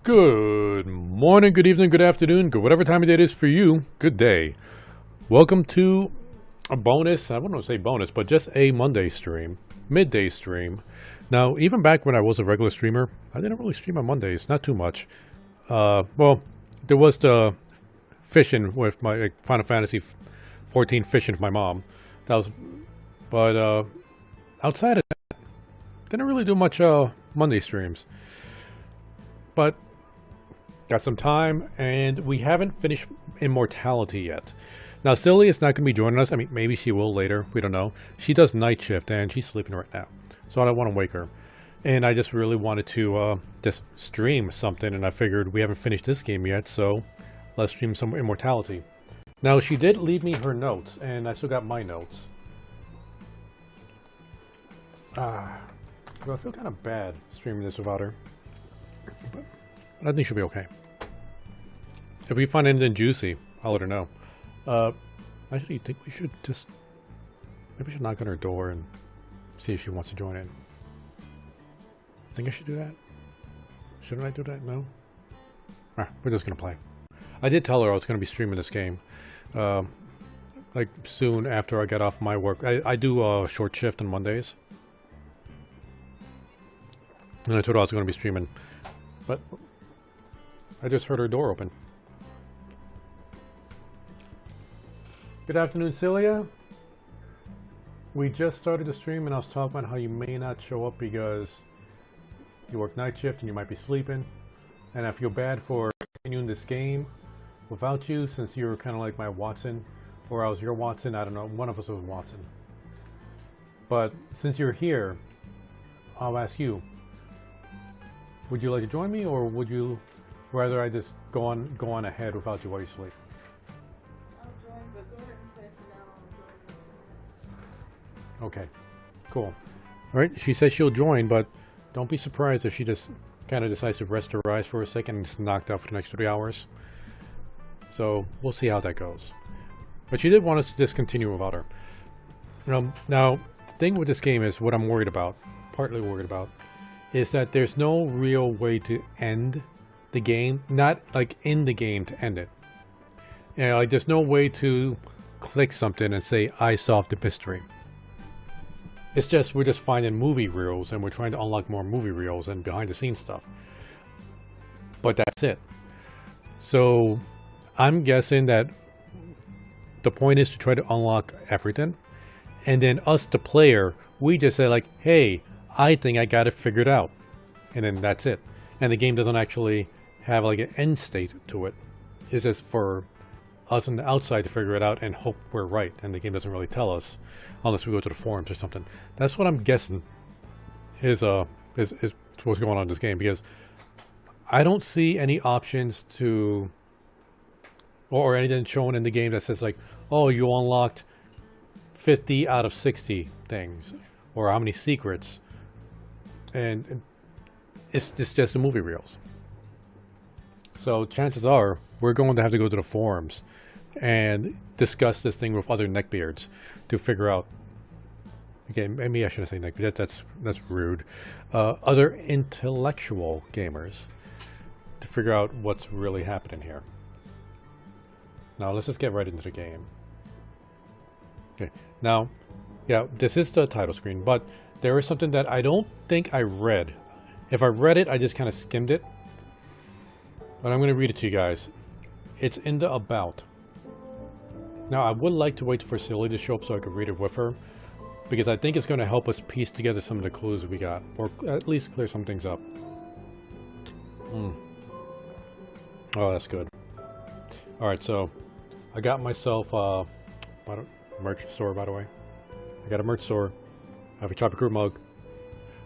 Good morning, good evening, good afternoon, good whatever time of day it is for you. Good day. Welcome to a bonus, I wouldn't say bonus, but just a Monday stream, midday stream. Now, even back when I was a regular streamer, I didn't really stream on Mondays, not too much. Well, there was the fishing with my Final Fantasy 14 fishing with my mom. That was, but outside of that, didn't really do much Monday streams. But got some time, and we haven't finished Immortality yet. Now, Silly is not going to be joining us. I mean, maybe she will later. We don't know. She does night shift, and she's sleeping right now. So I don't want to wake her. And I just really wanted to just stream something, and I figured we haven't finished this game yet, so let's stream some Immortality. Now, she did leave me her notes, and I still got my notes. Well, I feel kind of bad streaming this without her. But I think she'll be okay. If we find anything juicy, I'll let her know. Actually, I think we should just... Maybe we should knock on her door and see if she wants to join in. Think I should do that? Shouldn't I do that? No? We're just gonna play. I did tell her I was gonna be streaming this game. Like, soon after I get off my work. I do a short shift on Mondays. And I told her I was gonna be streaming. But I just heard her door open. Good afternoon, Celia. We just started the stream and I was talking about how you may not show up because you work night shift and you might be sleeping. And I feel bad for continuing this game without you, since you're kind of like my Watson, or I was your Watson. I don't know, one of us was Watson. But since you're here, I'll ask you. Would you like to join me, or would you rather I just go on ahead without you while you sleep? I'll join, but go ahead and play for now. Okay, cool. All right, she says she'll join, but don't be surprised if she just kind of decides to rest her eyes for a second and just knocked out for the next 3 hours. So we'll see how that goes. But she did want us to just continue without her. Now, the thing with this game is what I'm worried about, partly worried about, is that there's no real way to end the game, not like in the game to end it. You know, like there's no way to click something and say, I solved the mystery. It's just, we're just finding movie reels and we're trying to unlock more movie reels and behind the scenes stuff. But that's it. So I'm guessing that the point is to try to unlock everything. And then us, the player, we just say like, hey, I think I got it figured out, and then that's it. And the game doesn't actually have like an end state to it. It's just for us on the outside to figure it out and hope we're right. And the game doesn't really tell us unless we go to the forums or something. That's what I'm guessing is what's going on in this game, because I don't see any options to or anything shown in the game that says like, oh, you unlocked 50 out of 60 things, or how many secrets. And it's just the movie reels. So chances are we're going to have to go to the forums and discuss this thing with other neckbeards to figure out. Okay, maybe I shouldn't say neckbeard. That's rude. Other intellectual gamers to figure out what's really happening here. Now let's just get right into the game. Okay, now, yeah, this is the title screen, but there is something that I don't think I read. If I read it, I just kind of skimmed it. But I'm going to read it to you guys. It's in the about. Now, I would like to wait for Silly to show up so I could read it with her, because I think it's going to help us piece together some of the clues we got, or at least clear some things up. Oh, that's good. Alright, so I got myself a merch store, by the way. I got a merch store. I have a Choppy Crew mug.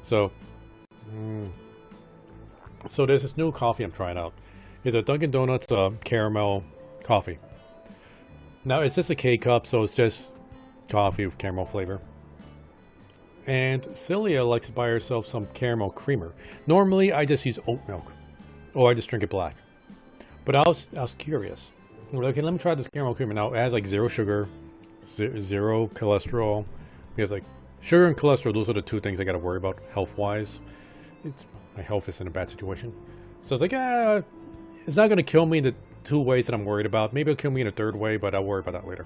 So there's this new coffee I'm trying out. It's a Dunkin' Donuts caramel coffee. Now it's just a K-cup, so it's just coffee with caramel flavor. And Celia likes to buy herself some caramel creamer. Normally I just use oat milk, or I just drink it black. But I was curious. Okay, let me try this caramel creamer. Now it has like 0 sugar, 0 cholesterol. Because like sugar and cholesterol, those are the two things I got to worry about health-wise. My health is in a bad situation. So it's like, it's not going to kill me in the 2 ways that I'm worried about. Maybe it'll kill me in a 3rd way, but I'll worry about that later.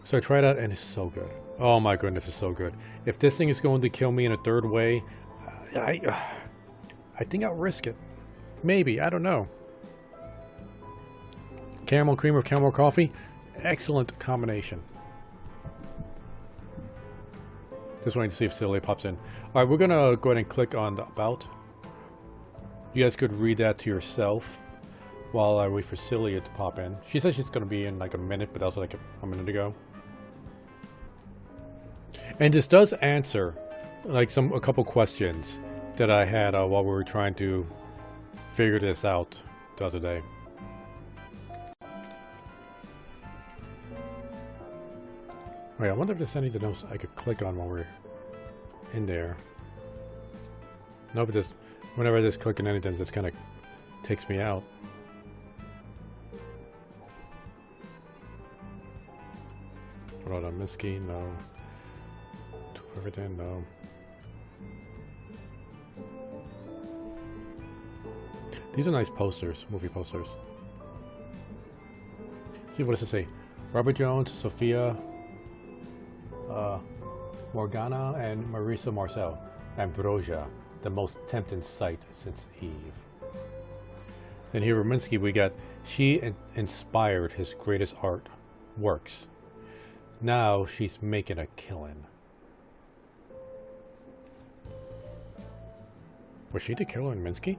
So I tried that, and it's so good. Oh my goodness, it's so good. If this thing is going to kill me in a 3rd way, I think I'll risk it. Maybe, I don't know. Caramel cream or caramel coffee, excellent combination. Just waiting to see if Celia pops in. All right, we're gonna go ahead and click on the about. You guys could read that to yourself while I wait for Celia to pop in. She said she's gonna be in like a minute, but that was like a minute ago. And this does answer like a couple questions that I had while we were trying to figure this out the other day. Wait, I wonder if there's anything else I could click on while we're in there. No, but just whenever I just click on anything, it just kind of takes me out. Hold on, Miski, no. Do everything, no. These are nice posters, movie posters. Let's see, what does it say? Robert Jones, Sophia, Morgana, and Marisa Marcel. Ambrosia, the most tempting sight since Eve. Then here, Rominsky, we got, she inspired his greatest art works. Now she's making a killing. Was she the killer in Minsky?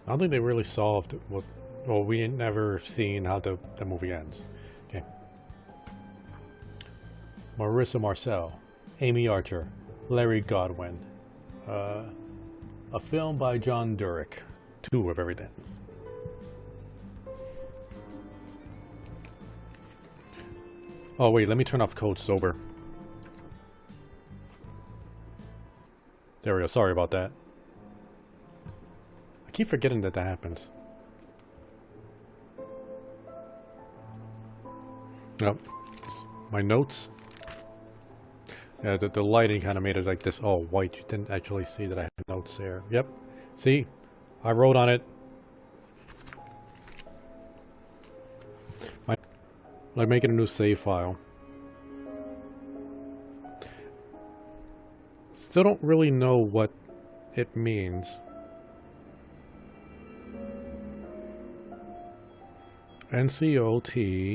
I don't think they really solved what. Well, we ain't never seen how the movie ends. Okay. Marissa Marcel, Amy Archer, Larry Godwin. A film by John Durick. 2 of everything. Oh wait, let me turn off Code Sober. There we go, sorry about that. I keep forgetting that happens. Nope. My notes. Yeah, the lighting kind of made it like this all white. You didn't actually see that I had notes there. Yep. See? I wrote on it. Like making a new save file. Still don't really know what it means. NCOTEDLYI.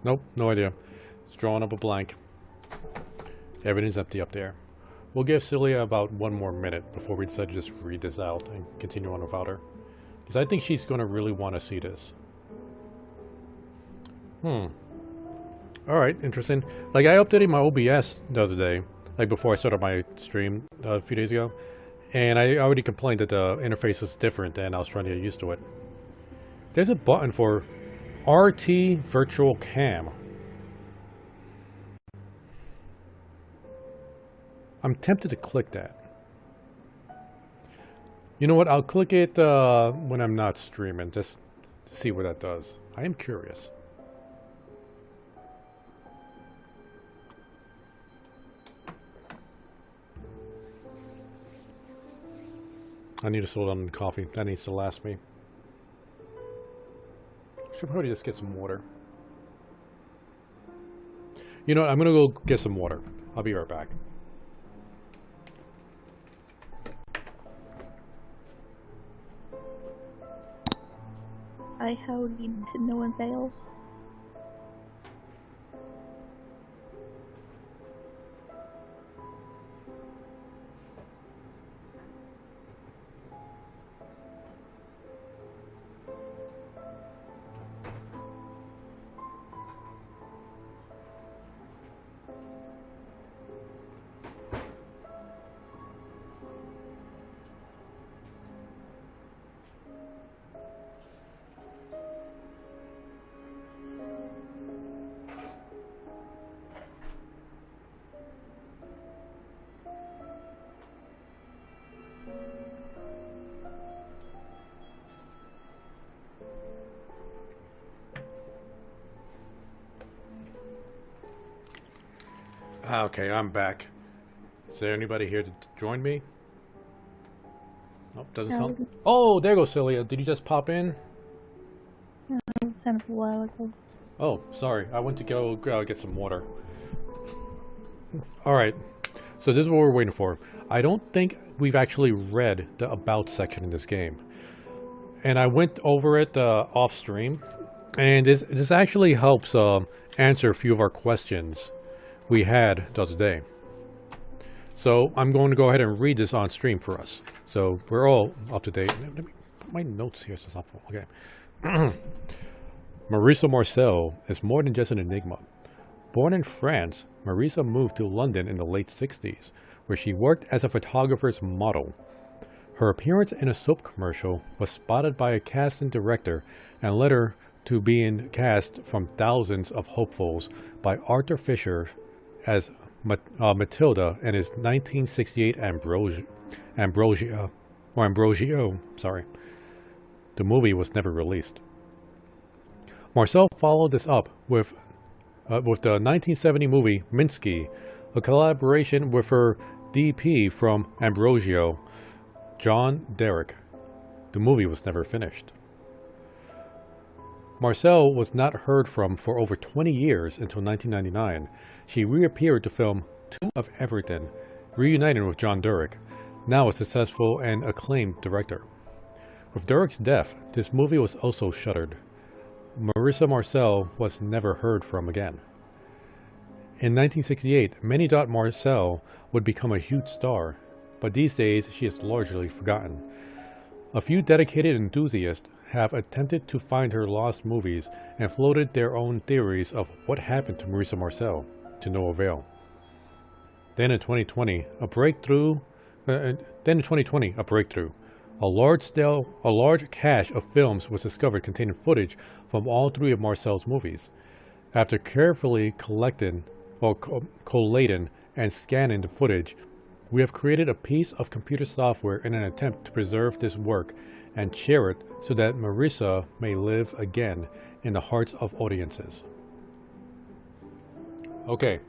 Nope, no idea. It's drawing up a blank. Everything's empty up there. We'll give Celia about 1 more minute before we decide to just read this out and continue on without her. Because I think she's going to really want to see this. Alright, interesting. Like, I updated my OBS the other day, like before I started my stream a few days ago. And I already complained that the interface is different, and I was trying to get used to it. There's a button for RT Virtual Cam. I'm tempted to click that. You know what? I'll click it when I'm not streaming, just to see what that does. I am curious. I need to slow down on coffee. That needs to last me. Should probably just get some water. You know what? I'm gonna go get some water. I'll be right back. I howdy to no avail. Okay, I'm back. Is there anybody here to join me? Nope, doesn't No, sound. Oh, there goes Celia. Did you just pop in? kind of a while ago. Oh, sorry. I went to go get some water. Alright, so this is what we're waiting for. I don't think we've actually read the About section in this game. And I went over it off stream. And this actually helps answer a few of our questions we had the other day. So I'm going to go ahead and read this on stream for us. So we're all up to date. Let me put my notes here so it's helpful. Okay. Marisa Marcel is more than just an enigma. Born in France, Marisa moved to London in the late 60s, where she worked as a photographer's model. Her appearance in a soap commercial was spotted by a casting director and led her to being cast from thousands of hopefuls by Arthur Fisher as Matilda in his 1968 Ambrosio. Sorry. The movie was never released. Marcel followed this up with the 1970 movie Minsky, a collaboration with her DP from Ambrosio, John Derek. The movie was never finished. Marcel was not heard from for over 20 years until 1999. She reappeared to film Two of Everything, reuniting with John Derek, now a successful and acclaimed director. With Derek's death, this movie was also shuttered. Marisa Marcel was never heard from again. In 1968, many thought Marcel would become a huge star, but these days she is largely forgotten. A few dedicated enthusiasts have attempted to find her lost movies and floated their own theories of what happened to Marisa Marcel, to no avail. Then in 2020, a breakthrough. A large cache of films was discovered containing footage from all three of Marcel's movies. After carefully collating and scanning the footage, we have created a piece of computer software in an attempt to preserve this work and share it so that Marisa may live again in the hearts of audiences. Okay,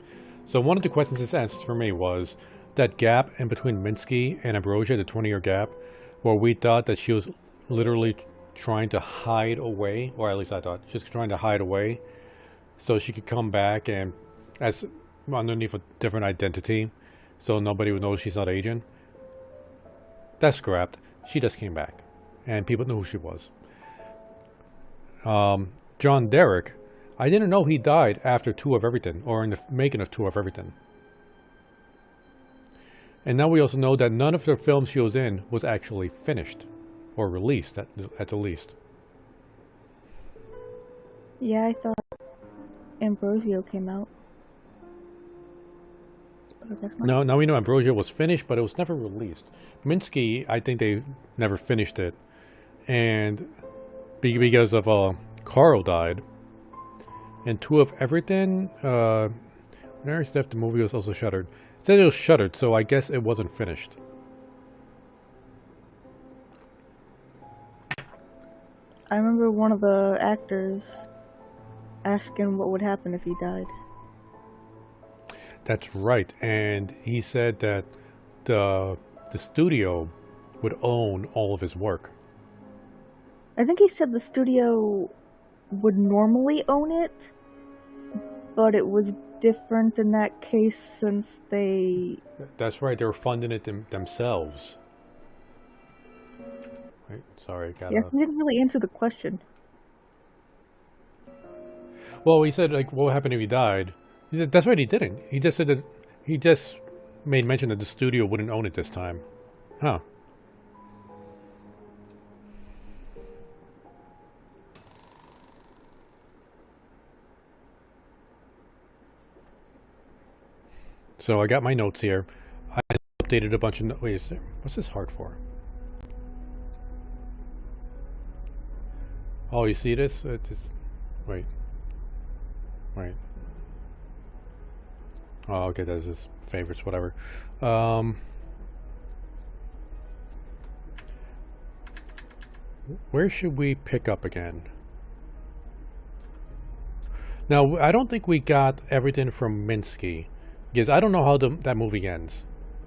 so one of the questions this answered for me was that gap in between Minsky and Ambrosia, the 20-year gap, where we thought that she was literally trying to hide away, or at least I thought, she was trying to hide away so she could come back and as underneath a different identity so nobody would know she's not Asian. That's scrapped. She just came back and people knew who she was. John Derek, I didn't know he died after Two of Everything, or in the making of Two of Everything. And now we also know that none of the films she was in was actually finished or released at the least. Yeah, I thought Ambrosio came out. But that's not. Now we know Ambrosio was finished, but it was never released. Minsky, I think they never finished it. And because of Carl died. And Two of Everything, Mary's death, the movie was also shuttered. It said it was shuttered, so I guess it wasn't finished. I remember one of the actors asking what would happen if he died. That's right, and he said that the studio would own all of his work. I think he said the studio would normally own it, but it was different in that case since they... That's right, they were funding it themselves. Right, sorry, got Yes, he didn't really answer the question. Well, he said, like, what would happen if he died? He said, that's right, he didn't. He just said that he just made mention that the studio wouldn't own it this time. Huh. So I got my notes here. I updated a bunch of wait, what's this hard for? Oh, you see this? Wait. Oh, okay, that's his favorites, whatever. Where should we pick up again? Now, I don't think we got everything from Minsky. Because I don't know how that movie ends.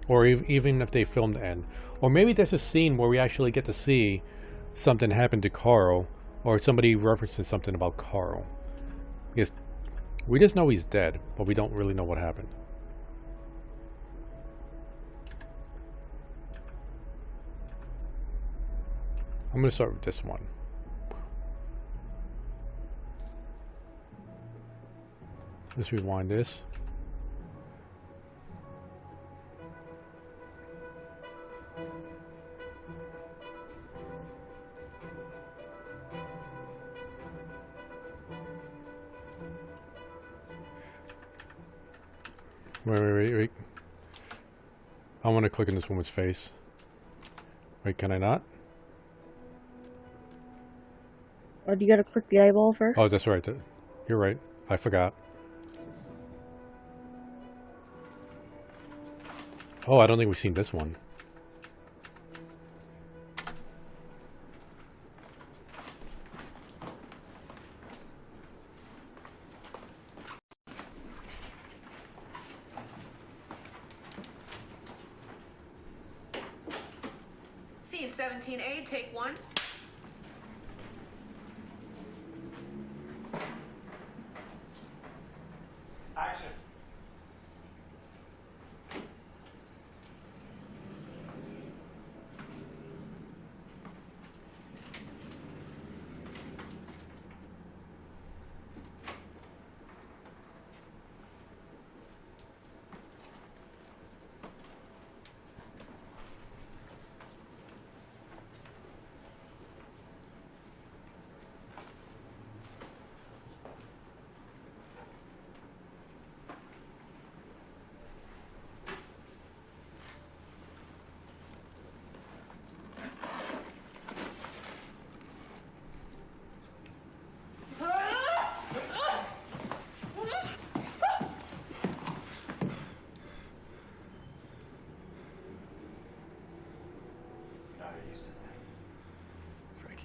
Or even if they filmed the end. Or maybe there's a scene where we actually get to see something happen to Carl. Or somebody referencing something about Carl. Because we just know he's dead, but we don't really know what happened. I'm going to start with this one. Let's rewind this. Wait. I want to click on this woman's face. Wait, can I not? Or do you gotta click the eyeball first? Oh, that's right. You're right. I forgot. Oh, I don't think we've seen this one. Scene 17A, take one. Action.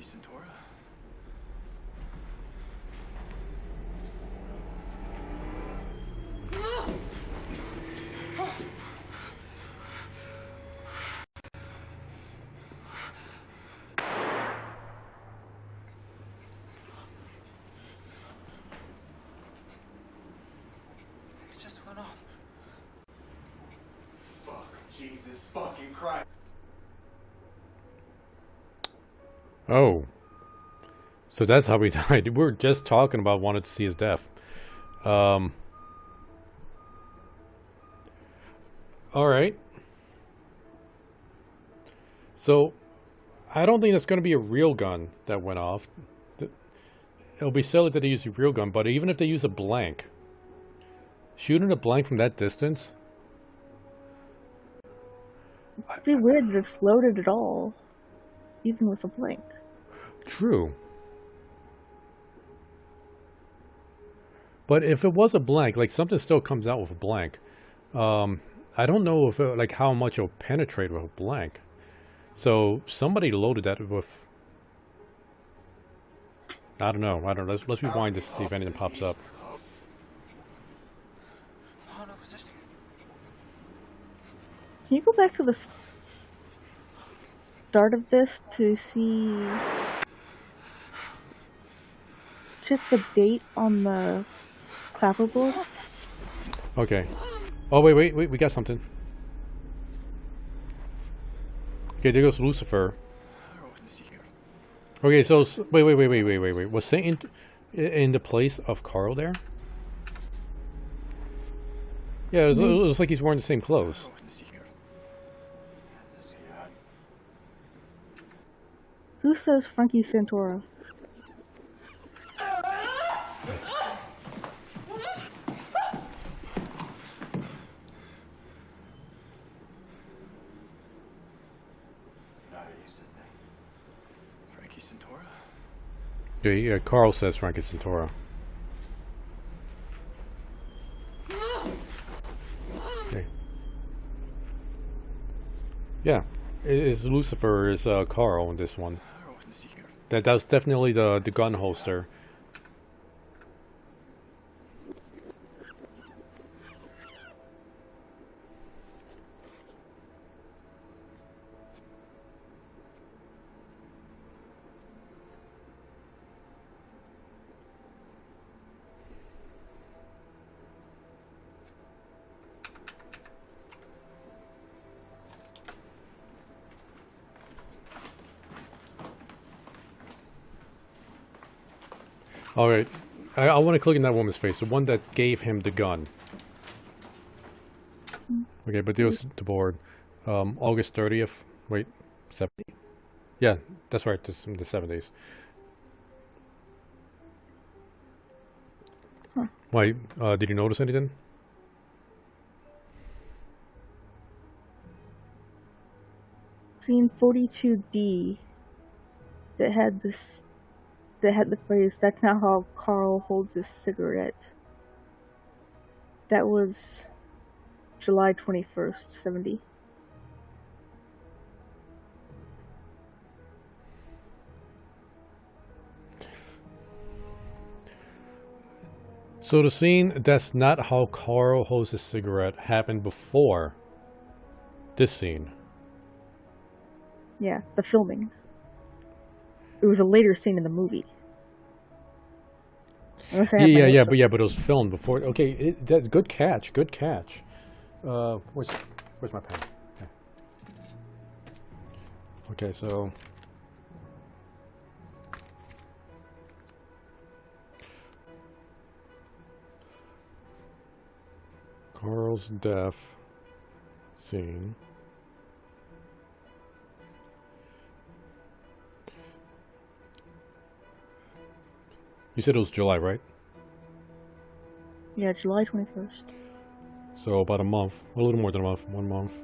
Centaura? It just went off. Fuck, Jesus fucking Christ. Oh. So that's how we died. We were just talking about wanting to see his death. Alright. So, I don't think that's going to be a real gun that went off. It'll be silly that they use a real gun, but even if they use a blank, shooting a blank from that distance? It's pretty weird that it's loaded at all, even with a blank. True. But if it was a blank, like something still comes out with a blank. I don't know if it, like how much it'll penetrate with a blank. So somebody loaded that with. I don't know. Let's rewind this to see if anything pops up. Can you go back to the start of this to see? Check the date on the clapperboard. Okay. Oh wait, we got something. Okay, there goes Lucifer. Okay, so wait. Was Satan in the place of Carl there? Yeah, it was like he's wearing the same clothes. Who says Frankie Santora? Yeah, Carl says Frankie Santora. Okay. Yeah, it's Lucifer is Carl in this one. That's definitely the gun holster. All right. I want to click in that woman's face, the one that gave him the gun. Okay, but deals the board. August 30th. Wait, 70? Yeah, that's right. This in the 70s. Huh. Why? Did you notice anything? Scene 42D that had this, that had the phrase, "That's not how Carl holds his cigarette." That was July 21st, 70. So the scene, "That's not how Carl holds his cigarette," happened before this scene. Yeah, the filming. It was a later scene in the movie. Unless I have my notes But it was filmed before. Okay, good catch, good catch. Where's my pen? Okay, so Carl's death scene. You said it was July, right? Yeah, July 21st. So about a month, a little more than a month, 1 month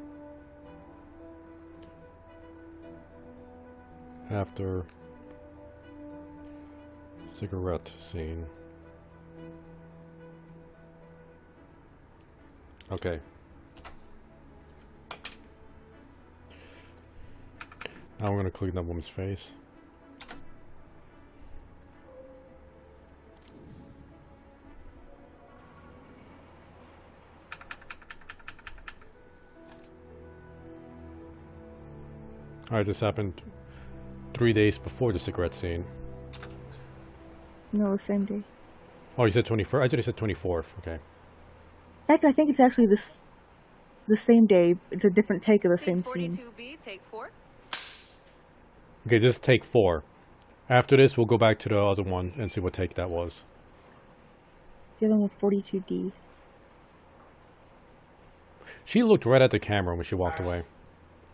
after cigarette scene. Okay. Now we're gonna click that woman's face. Alright, this happened 3 days before the cigarette scene. No, the same day. Oh, you said 21st? I thought you said 24th. Okay. In fact, I think it's actually the same day. It's a different take of the same Take scene. 42B, take 4. Okay, this is take 4. After this, we'll go back to the other one and see what take that was. The other one, 42D. She looked right at the camera when she walked away.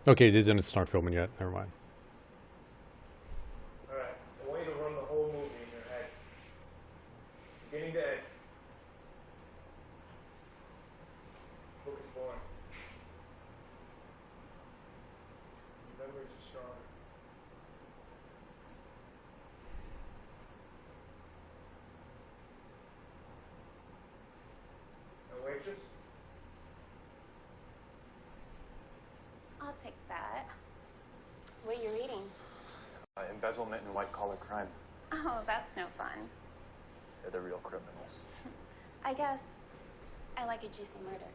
Okay, they didn't start filming yet. Never mind. Alright, I want you to run the whole movie in your head. Beginning to end. Book is born. Memories are strong. A waitress? I'll take that. What are you reading? Embezzlement and white-collar crime. Oh, that's no fun. They're the real criminals. I guess I like a juicy murder.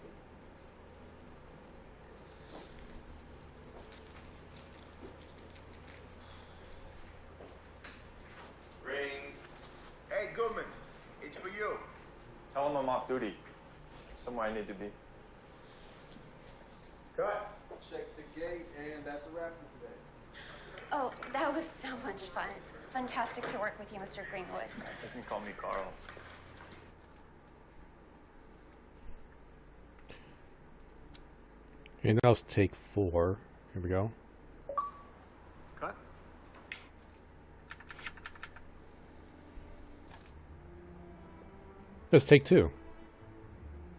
Ring. Hey, Goodman. It's for you. Tell them I'm off duty. Somewhere I need to be. Cut. Check the gate, and that's a wrap for today. Oh, that was so much fun. Fantastic to work with you, Mr. Greenwood. You can call me Carl. Okay, now let's take 4. Here we go. Cut. Let's take 2.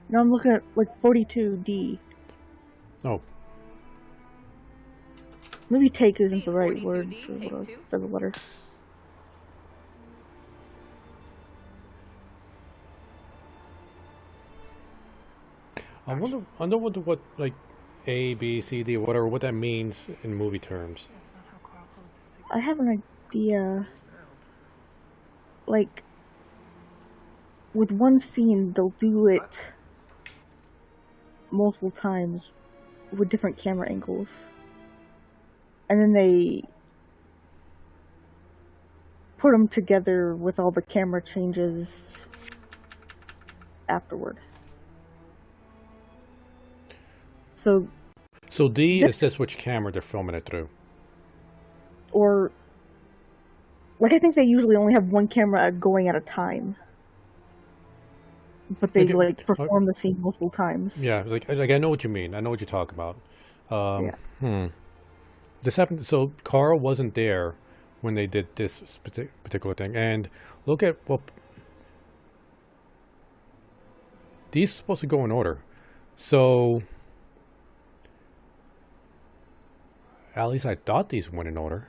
No, I'm looking at like 42D. Oh, Maybe take isn't the right word 42D, for take the, 2. for the letter. I wonder what like A, B, C, D, whatever, what that means in movie terms. I have an idea. Like, with one scene, they'll do it multiple times with different camera angles. And then they put them together with all the camera changes afterward. So, So D is just which camera they're filming it through. or Like, I think they usually only have one camera going at a time. But they, Okay, like, perform the scene multiple times. yeah, like I know what you mean. I know what you talk about. Yeah. This happened. So Carl wasn't there when they did this particular thing, and look at what these are supposed to go in order. So at least I thought these went in order.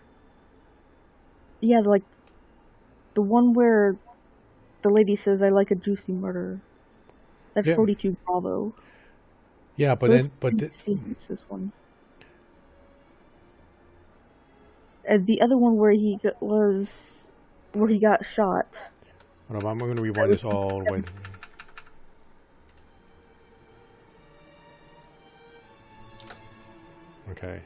Yeah, like, the one where the lady says, I like a juicy murder. That's Yeah. 42 Bravo. Yeah, but So then scenes, this one. And the other one where he got shot. hold on, I'm going to rewind this all the way. Okay.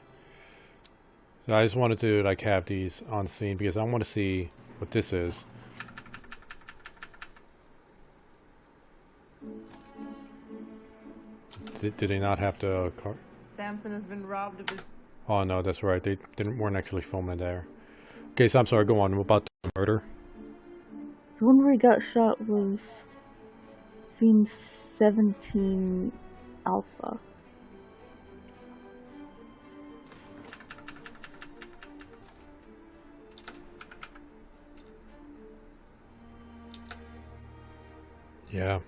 So I just wanted to like have these on scene because I want to see what this is. Did they not have to? Samson has been robbed of his. Oh no, that's right. They weren't actually filming there. Okay, so I'm sorry. Go on about the murder. The one where he got shot was scene 17 Alpha. Yeah.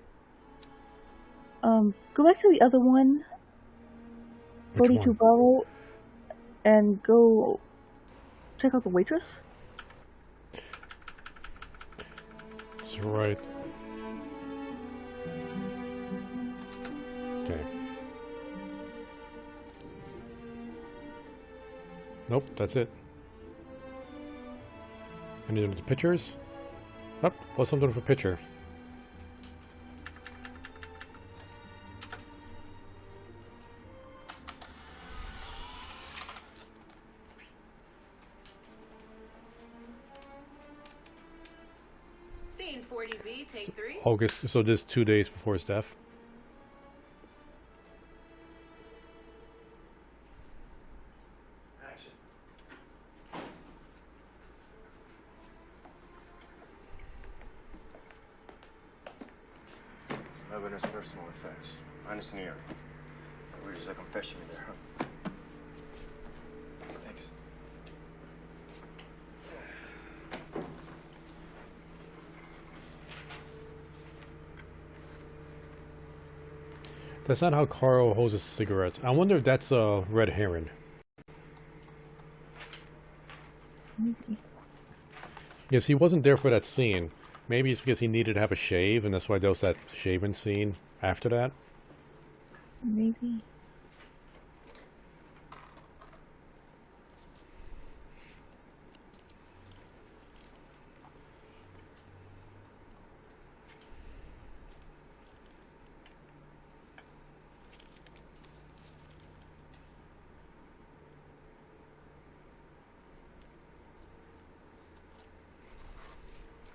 Go back to the other one, Which 42 one? Bravo, and go check out the waitress. That's right. Okay. Nope, that's it. Any of the pictures? Nope, what's something for picture? Scene 40B, take 3. August, so this 2 days before his death. Action. Some evidence, personal effects. Minus an earring. We're just a confession in there, huh? Thanks. That's not how Carl holds his cigarettes. I wonder if that's a red herring. Yes, he wasn't there for that scene. Maybe it's because he needed to have a shave, and that's why there was that shaving scene after that. Maybe.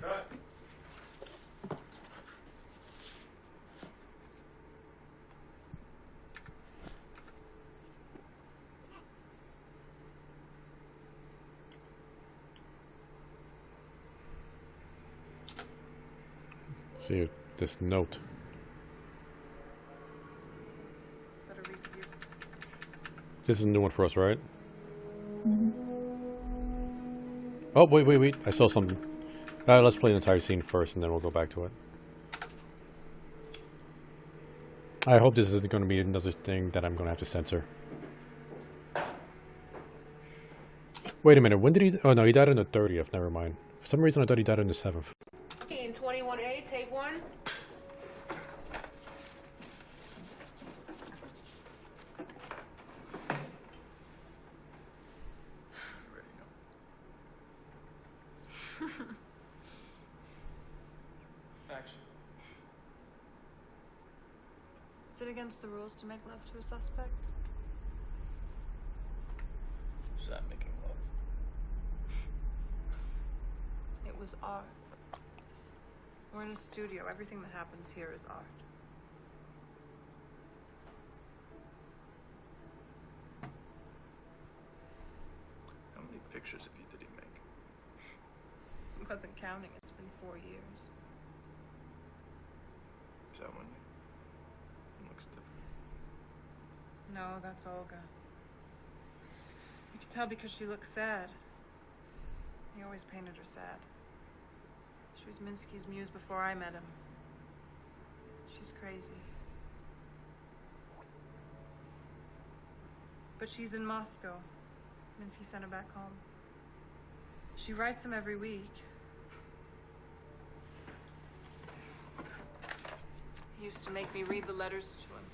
Cut. See this note. This is a new one for us, right? Oh, wait. I saw something. Let's play the entire scene first, and then we'll go back to it. I hope this isn't going to be another thing that I'm going to have to censor. Wait a minute, when did he... Oh, no, he died on the 30th, never mind. For some reason, I thought he died on the 7th. Scene 21A, take 1. Action. Is it against the rules to make love to a suspect? Is that making love? It was art. We're in a studio. Everything that happens here is art. How many pictures of you did he make? wasn't counting. It's been 4 years. Is that when it looks different? No, that's Olga. You could tell because she looked sad. He always painted her sad. She was Minsky's muse before I met him. She's crazy. But she's in Moscow. Minsky sent her back home. She writes him every week. He used to make me read the letters to him.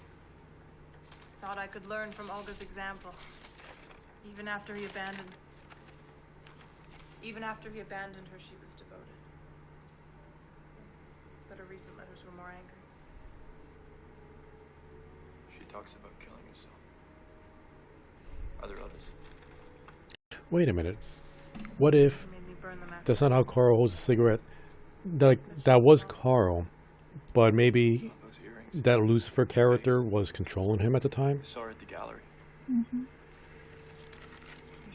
Thought I could learn from Olga's example. Even after he abandoned her, she was devoted. But her recent letters were more angry. She talks about killing herself. Are there others? Wait a minute. What if She made me burn them after. that's not how Carl holds a cigarette? That was Carl, but maybe Those earrings. that Lucifer character was controlling him at the time? I saw her at the gallery. Mm-hmm. You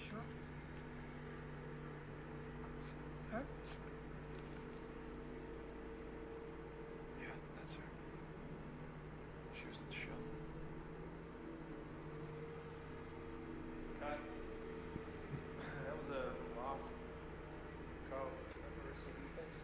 sure? Her? Yeah, that's her. She was at the show. Cut. That was a lot. Carl, do you remember receiving things?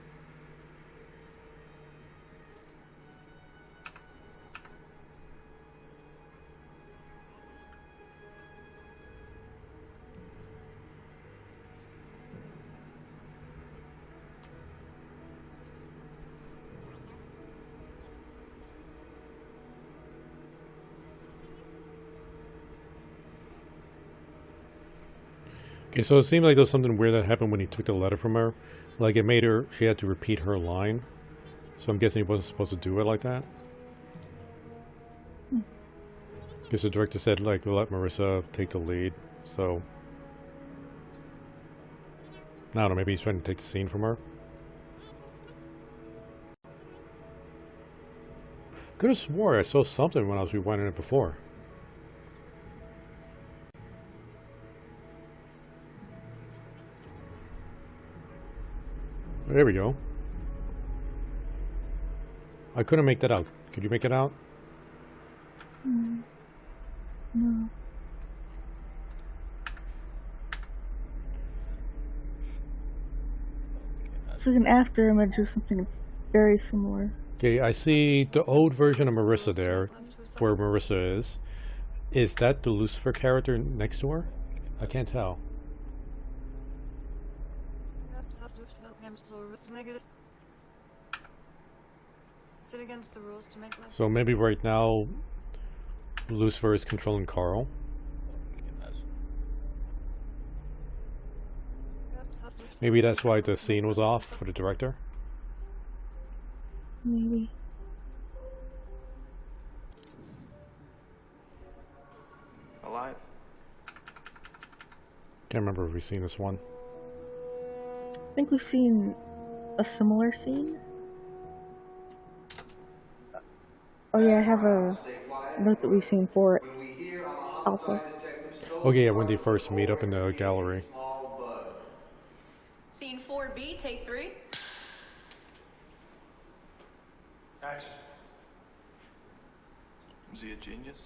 Okay, so it seemed like there was something weird that happened when he took the letter from her. Like, it made her, she had to repeat her line. So I'm guessing he wasn't supposed to do it like that. Because the director said, like, let Marissa take the lead. So, I don't know, maybe he's trying to take the scene from her. Could have swore I saw something when I was rewinding it before. There we go. I couldn't make that out. Could you make it out? No. It's like an after image or something very similar. Okay, I see the old version of Marissa there, where Marissa is. Is that the Lucifer character next to her? I can't tell. Is it against the rules to make love? So maybe right now, Lucifer is controlling Carl. Maybe that's why the scene was off for the director. Maybe. Alive? Can't remember if we've seen this one. I think we've seen a similar scene. Oh yeah, I have a note that we've seen for it. Alpha. Okay, yeah, when they first meet up in the gallery. Scene 4B, take 3. Action. Was he a genius?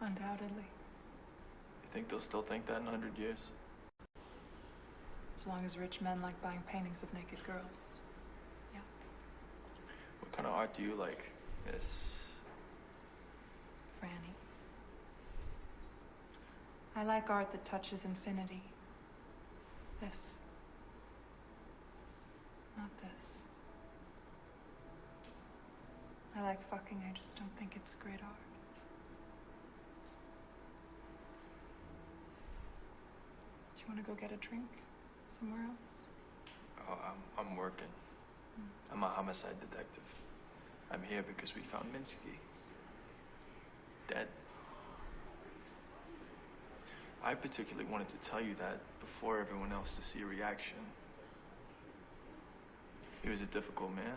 Undoubtedly. You think they'll still think that in 100 years? As long as rich men like buying paintings of naked girls. Yeah. What kind of art do you like, Miss? Franny. I like art that touches infinity. This. Not this. I like fucking, I just don't think it's great art. Do you want to go get a drink somewhere else? Oh, I'm working. I'm a homicide detective. I'm here because we found Minsky. Dead. I particularly wanted to tell you that before everyone else to see a reaction. He was a difficult man.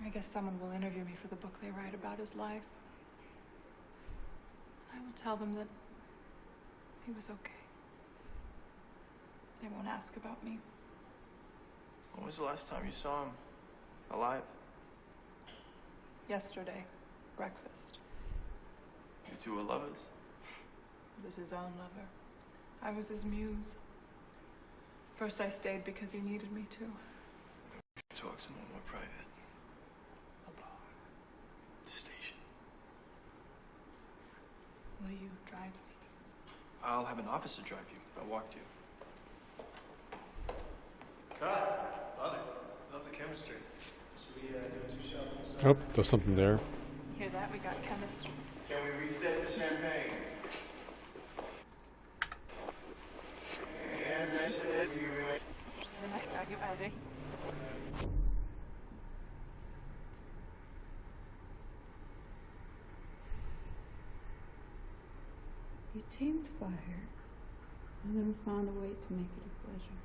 I guess someone will interview me for the book they write about his life. I will tell them that he was okay. They won't ask about me. When was the last time you saw him alive? Yesterday, breakfast. You two were lovers? He was his own lover. I was his muse. First I stayed because he needed me to. Talk somewhere more private. A bar. The station. Will you drive me? I'll have an officer drive you. I'll walk you. Cut. Love it. Love the chemistry. Should we do 2 shots? Oh, there's something there. Hear that? We got chemistry. Can we reset the champagne? And mention this. Are you ready? You tamed fire and then found a way to make it a pleasure.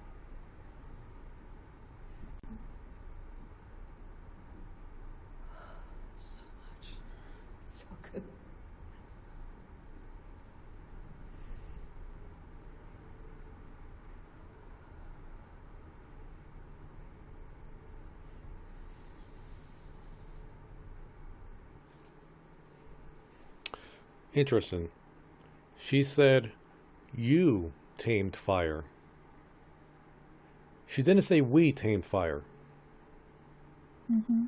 So much. It's so good. Interesting. She said, you tamed fire. She didn't say we tamed fire. Mm-hmm.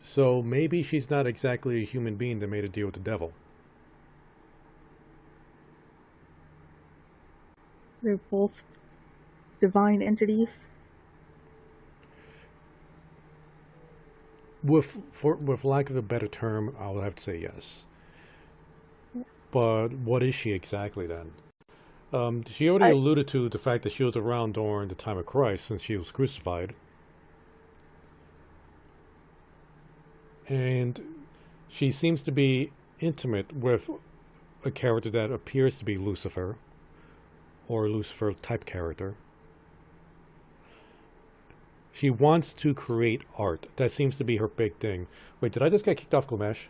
So maybe she's not exactly a human being that made a deal with the devil. They're both divine entities. With lack of a better term, I would have to say yes. But what is she exactly then? She already alluded to the fact that she was around during the time of Christ since she was crucified. And she seems to be intimate with a character that appears to be Lucifer, or a Lucifer type character. She wants to create art. That seems to be her big thing. Wait, did I just get kicked off Gilgamesh?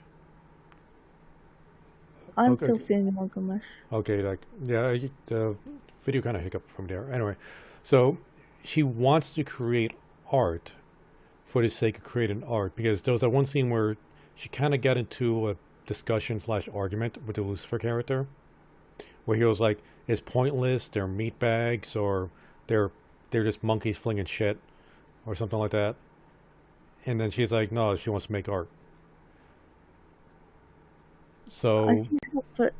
I'm Okay. still seeing Gilgamesh. Okay, like, yeah, the video kind of hiccuped from there. Anyway, so she wants to create art for the sake of creating art, because there was that one scene where she kind of got into a discussion / argument with the Lucifer character, where he was like, it's pointless, they're meat bags, or they're just monkeys flinging shit, or something like that. And then she's like, no, she wants to make art. So, I can't help but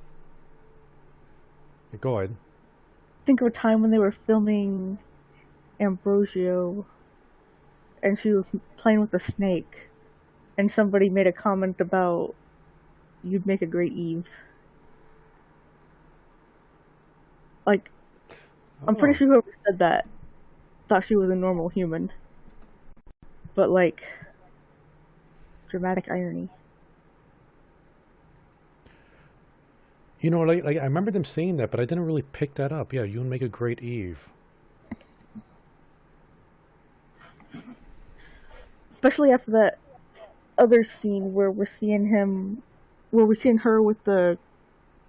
go ahead. think of a time when they were filming Ambrosio and she was playing with a snake, and somebody made a comment about, you'd make a great Eve. Like, I'm pretty sure whoever said that thought she was a normal human. But, like, dramatic irony. You know, like I remember them saying that, but I didn't really pick that up. Yeah, you would make a great Eve. Especially after that other scene where we're seeing her with the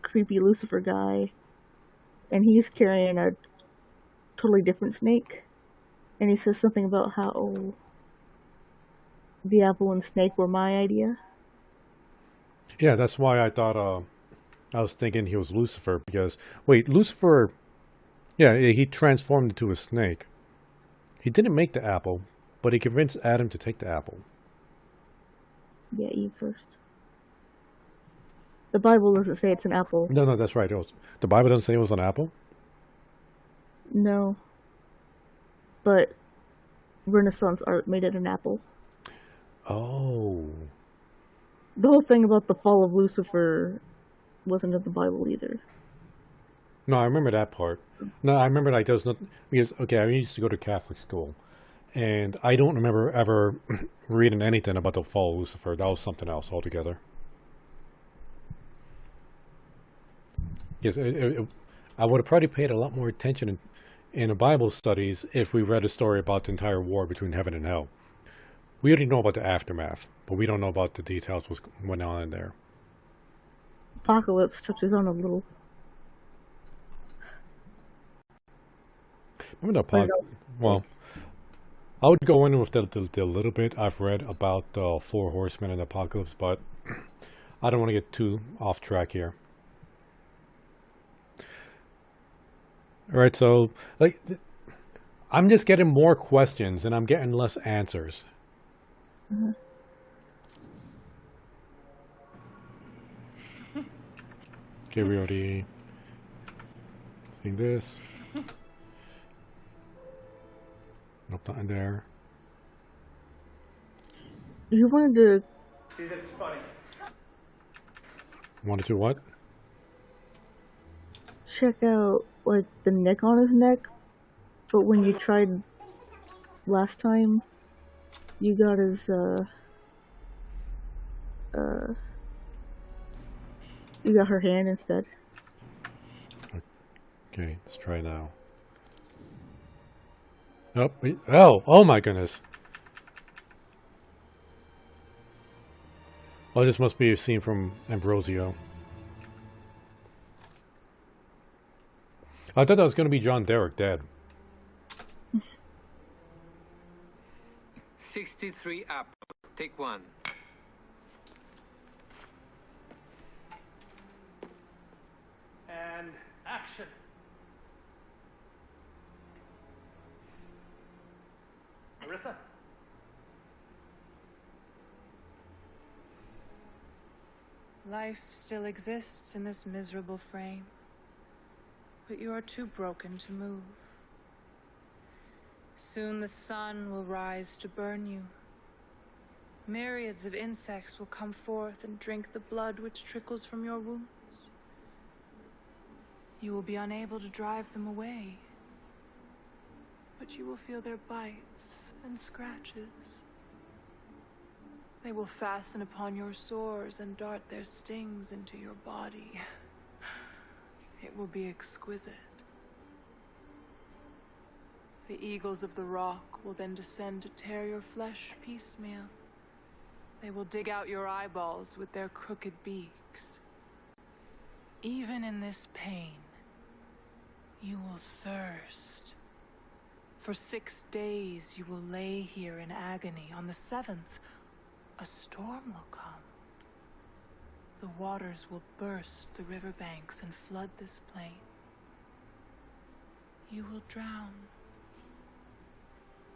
creepy Lucifer guy, and he's carrying a totally different snake, and he says something about how the apple and snake were my idea. Yeah, that's why I thought, I was thinking he was Lucifer, because, wait, Lucifer, yeah, he transformed into a snake. He didn't make the apple, but he convinced Adam to take the apple. Yeah, Eve first. The Bible doesn't say it's an apple. No, that's right. The Bible doesn't say it was an apple? No. But Renaissance art made it an apple. Oh. The whole thing about the fall of Lucifer wasn't in the Bible either. No, I remember that part. No, I remember, like, there was no, because, okay, I used to go to Catholic school, and I don't remember ever reading anything about the fall of Lucifer. That was something else altogether. Yes, I would have probably paid a lot more attention in the Bible studies if we read a story about the entire war between heaven and hell. We already know about the aftermath, but we don't know about the details what went on in there. Apocalypse touches on a little. I'm gonna But well, I would go in with the little bit I've read about the Four Horsemen and Apocalypse, but I don't want to get too off track here. All right, so like I'm just getting more questions and I'm getting less answers. Okay, we already seen this. Nope, not in there. you wanted to See, that's funny. Wanted to what? check out like the nick on his neck, but when you tried last time, you got his you got her hand instead. Okay, let's try now. Oh, oh my goodness. Oh, this must be a scene from Ambrosio. I thought that was going to be John Derek dead. 63 up. Take one. And action. Marissa? Life still exists in this miserable frame, but you are too broken to move. Soon the sun will rise to burn you. Myriads of insects will come forth and drink the blood which trickles from your wounds. You will be unable to drive them away, but you will feel their bites and scratches. They will fasten upon your sores and dart their stings into your body. It will be exquisite. The eagles of the rock will then descend to tear your flesh piecemeal. They will dig out your eyeballs with their crooked beaks. Even in this pain, you will thirst. For 6 days you will lay here in agony. On the 7th, a storm will come. The waters will burst the riverbanks and flood this plain. You will drown.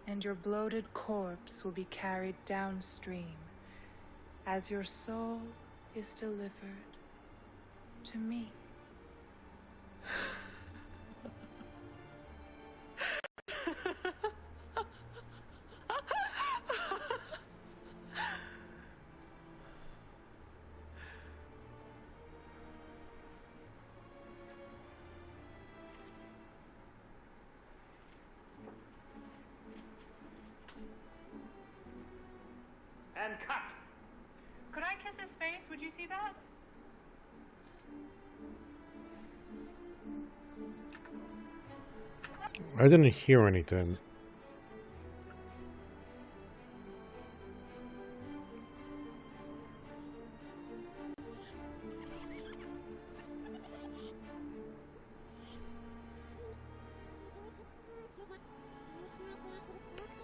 And your bloated corpse will be carried downstream as your soul is delivered to me. And cut. Could I kiss his face? Would you see that? I didn't hear anything.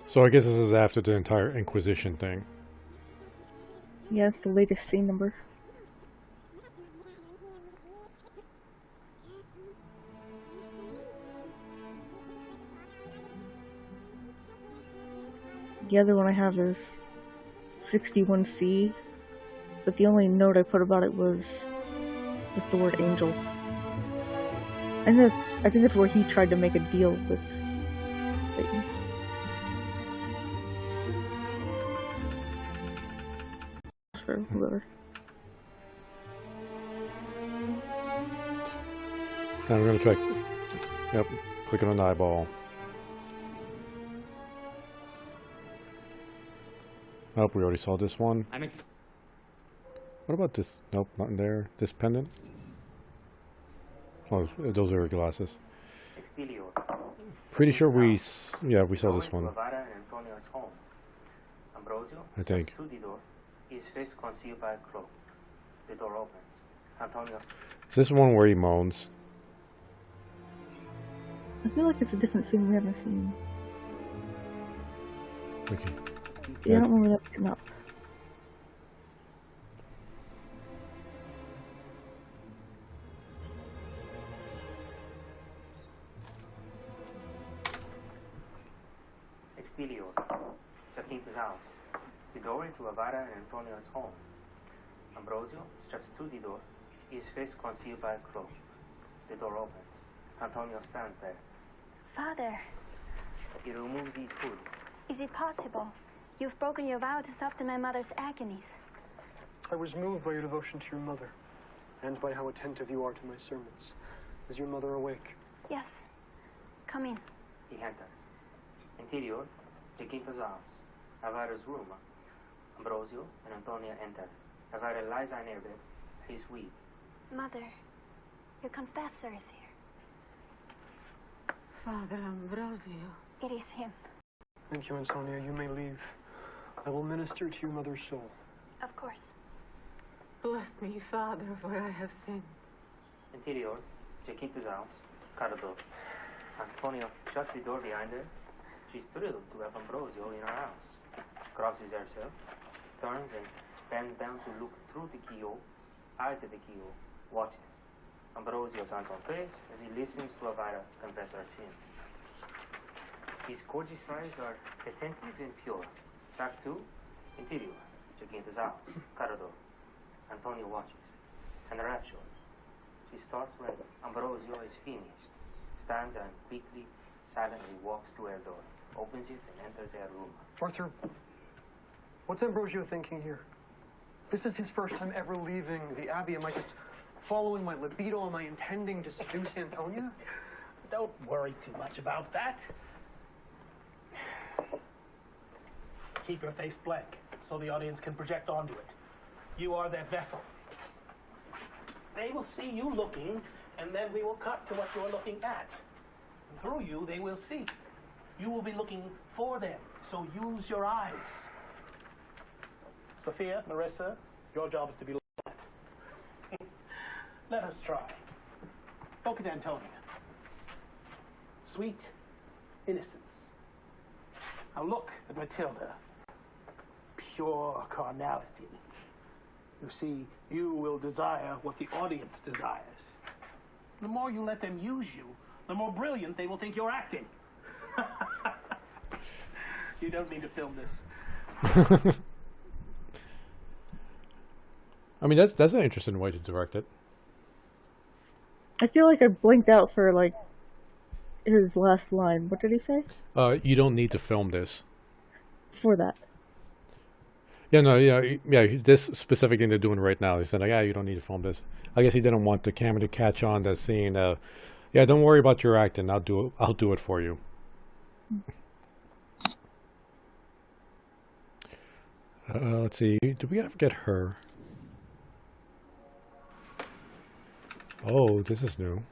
So I guess this is after the entire Inquisition thing. Yeah, the latest scene number. The other one I have is 61C, but the only note I put about it was with the word angel. And I think that's where he tried to make a deal with Satan. For whoever. And we're gonna try. Yep, clicking on the eyeball. Oh, we already saw this one. What about this? Nope, not in there. This pendant. Oh, those are her glasses. Pretty sure we saw this one. I think. His face concealed by a cloak. The door opens. Antonio. Is this one where he moans? I feel like it's a different scene we haven't seen. Okay. Yeah, I don't remember that came up. Exterior. Jacinta's house. The door into Avara and Antonio's home. Ambrosio steps through the door, his face concealed by a cloak. The door opens. Antonio stands there. Father, He removes his hood. is it possible? You've broken your vow to soften my mother's agonies. I was moved by your devotion to your mother, and by how attentive you are to my sermons. Is your mother awake? Yes. Come in. He enters. Interior, Jacinta's house. Avara's room. Ambrosio and Antonia enter. Avara lies on her bed. He's weak. Mother, your confessor is here. Father Ambrosio. It is him. Thank you, Antonia. You may leave. I will minister to your mother's soul. Of course. Bless me, Father, for I have sinned. Interior, Jacinta's house. Corridor. Antonia shuts the door behind her. She's thrilled to have Ambrosio in her house. Crosses herself, turns and bends down to look through the keyhole, out of the keyhole, watches. Ambrosio hands on face as he listens to Avara confess her sins. His gorgeous eyes are attentive and pure. Track 2, Interior, Jacinta's house, corridor. Antonio watches, enraptured. She starts when Ambrosio is finished, stands and quickly, silently walks to her door, opens it and enters her room. Arthur, what's Ambrosio thinking here? This is his first time ever leaving the Abbey. Am I just following my libido? Am I intending to seduce Antonia? Don't worry too much about that. Keep your face blank so the audience can project onto it. You are their vessel. They will see you looking, and then we will cut to what you're looking at. And through you, they will see. You will be looking for them, so use your eyes. Sophia, Marissa, your job is to be looked at. Let us try. Look at Antonia. Sweet innocence. Now look at Matilda. Pure carnality. You see, you will desire what the audience desires. The more you let them use you, the more brilliant they will think you're acting. You don't need to film this. I mean, that's an interesting way to direct it. I feel like I blinked out for like his last line. What did he say? You don't need to film this. For that. Yeah, no, yeah. This specific thing they're doing right now, he said, like, you don't need to film this. I guess he didn't want the camera to catch on that scene. Yeah, don't worry about your acting. I'll do it for you. Let's see. Did we ever get her? Oh, this is new.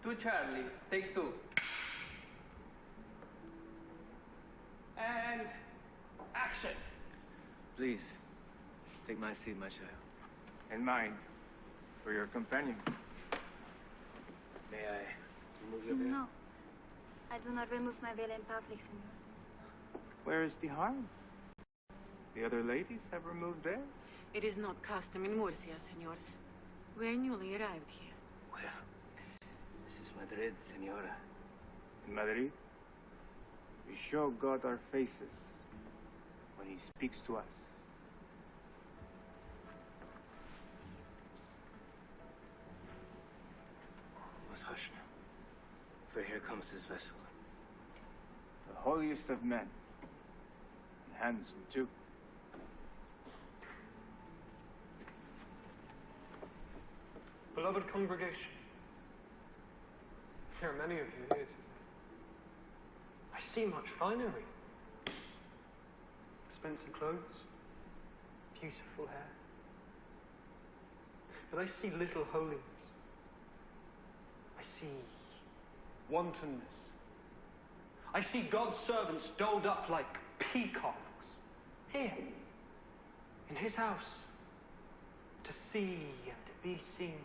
To Charlie, take 2. And action. Please, take my seat, my child. And mine, for your companion. May I remove your veil? No. I do not remove my veil in public, senor. Where is the harm? The other ladies have removed theirs. It is not custom in Murcia, senors. We're newly arrived here. Well, this is Madrid, senora. In Madrid, we show God our faces when he speaks to us. Must hush now, for here comes his vessel. The holiest of men. And handsome, too. Beloved congregation, there are many of you here today. I see much finery. Expensive clothes, beautiful hair. But I see little holiness. I see wantonness, I see God's servants doled up like peacocks. Here, in his house, to see and to be seen.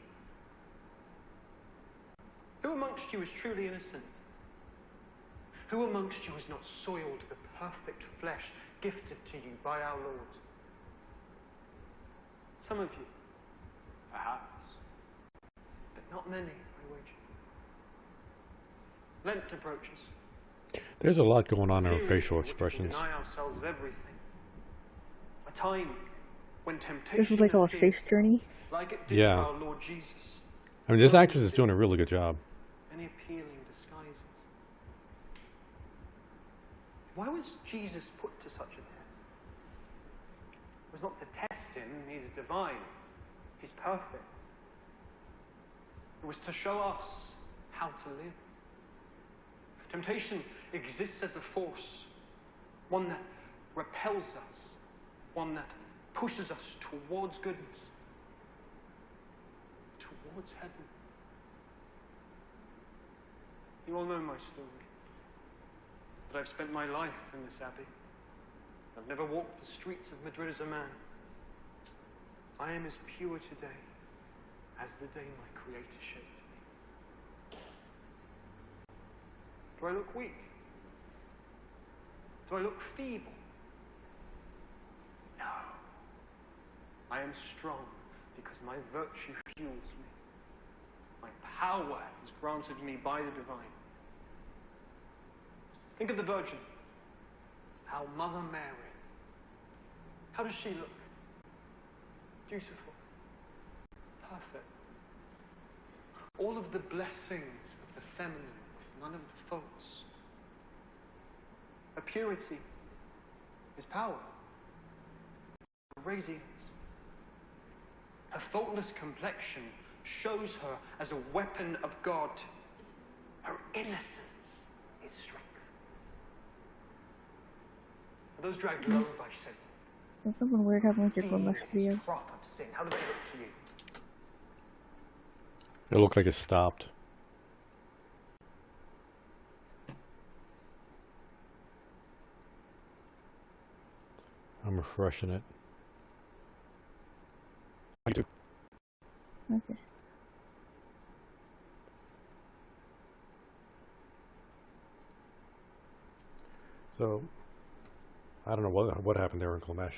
Who amongst you is truly innocent? Who amongst you has not soiled the perfect flesh gifted to you by our Lord? Some of you, perhaps, but not many, I wager. Lent approaches. There's a lot going on in her Period facial in which we expressions. deny ourselves of everything. A time when temptation This was like a appears, face journey. like it did Yeah. for our Lord Jesus. I mean, this actress is doing a really good job. Any appealing disguises. Why was Jesus put to such a test? It was not to test him, he's divine, he's perfect. It was to show us how to live. Temptation exists as a force, one that repels us, one that pushes us towards goodness, towards heaven. You all know my story. But I've spent my life in this abbey. I've never walked the streets of Madrid as a man. I am as pure today as the day my Creator shaped me. Do I look weak? Do I look feeble? No. I am strong because my virtue fuels me. My power is granted me by the divine. Think of the Virgin, our Mother Mary. How does she look? Beautiful. Perfect. All of the blessings of the feminine with none of the faults. Her purity is power. Her radiance. Her faultless complexion shows her as a weapon of God. Her innocence is strength. Are those dragged low by sin? There's something weird happening with your Gilgamesh video. Crop of sin. How do they look to you? It looked like it stopped. I'm refreshing it. Okay. So, I don't know what happened there in Gilgamesh.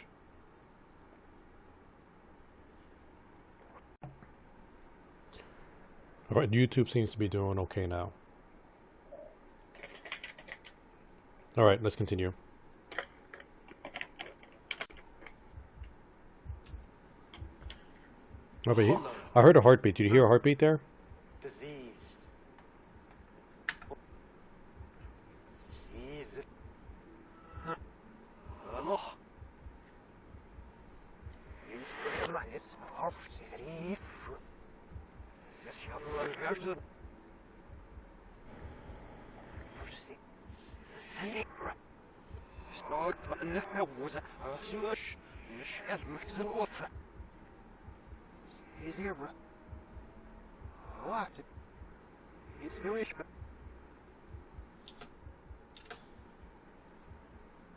Alright, YouTube seems to be doing okay now. Alright, let's continue. I heard a heartbeat. Did you hear a heartbeat there? Diseased. Disease.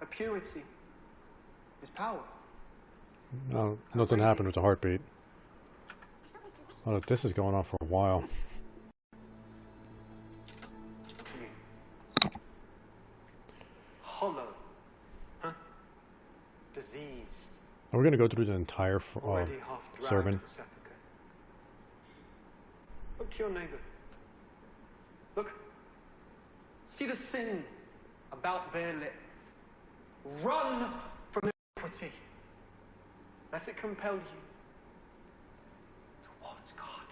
A purity is power. No, nothing happened with the heartbeat. Oh, this is going on for a while. Hollow. Huh? Diseased. We're going to go through the entire Already half dragged sermon. to the sepulchre. Look to your neighbor. Look. See the sin about their lips. Run from iniquity. Let it compel you towards God.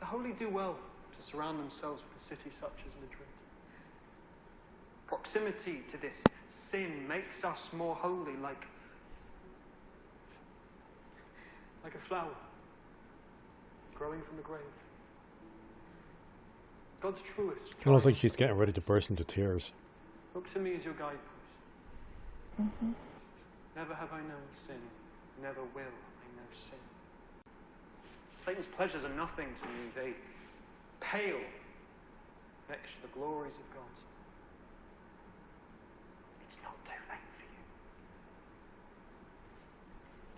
The holy do well to surround themselves with a city such as Madrid. Proximity to this sin makes us more holy, like a flower growing from the grave. God's truest. It looks like she's getting ready to burst into tears. Look to me as your guidepost. Mm-hmm. Never have I known sin, never will I know sin. Satan's pleasures are nothing to me. They pale perfection, the glories of God. It's not too late for you.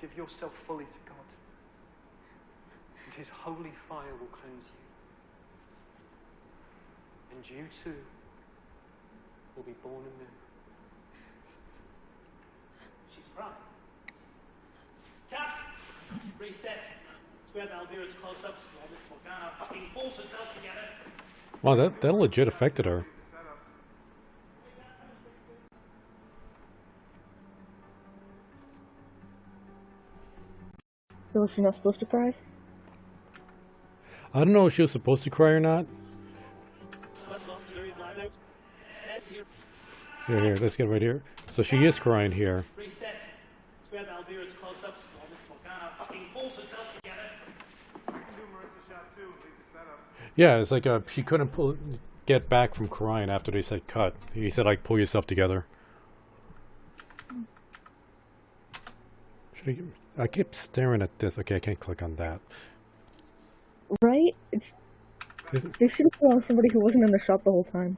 Give yourself fully to God, and His holy fire will cleanse you. And you too will be born anew. She's crying. Cut! Reset. Square Valvira's close-ups while Miss Morgana fucking pulls herself together. Wow, that legit affected her. So was she not supposed to cry? I don't know if she was supposed to cry or not. Here, let's get right here. So she is crying here. Reset. Square Valvira's close-ups while Miss Morgana fucking pulls herself together. You can do Marissa shot too. Leave the setup. Yeah, it's like she couldn't get back from crying after they said cut. He said like pull yourself together. I keep staring at this. Okay, I can't click on that. Right? They should have put on somebody who wasn't in the shot the whole time.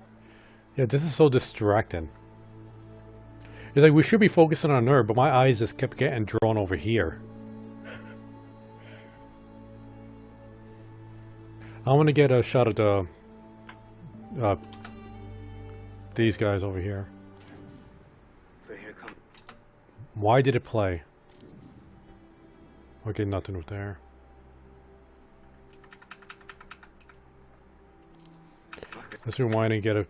Yeah, this is so distracting. It's like we should be focusing on her, but my eyes just kept getting drawn over here. I want to get a shot of these guys over here. Why did it play? Okay, nothing with there. Let's rewind and get a...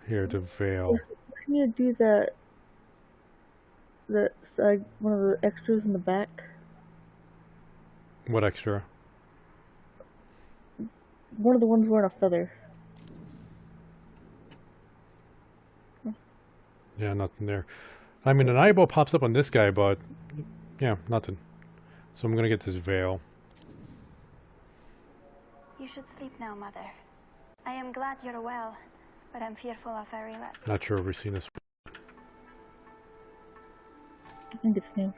Here, the veil. Can you do that? The side, one of the extras in the back? What extra? One of the ones wearing a feather. Yeah, nothing there. I mean, an eyeball pops up on this guy, but... Yeah, nothing. So I'm gonna get this veil. You should sleep now, Mother. I am glad you're well, but I'm fearful of a relapse. Not sure if we've seen this. I think it's new.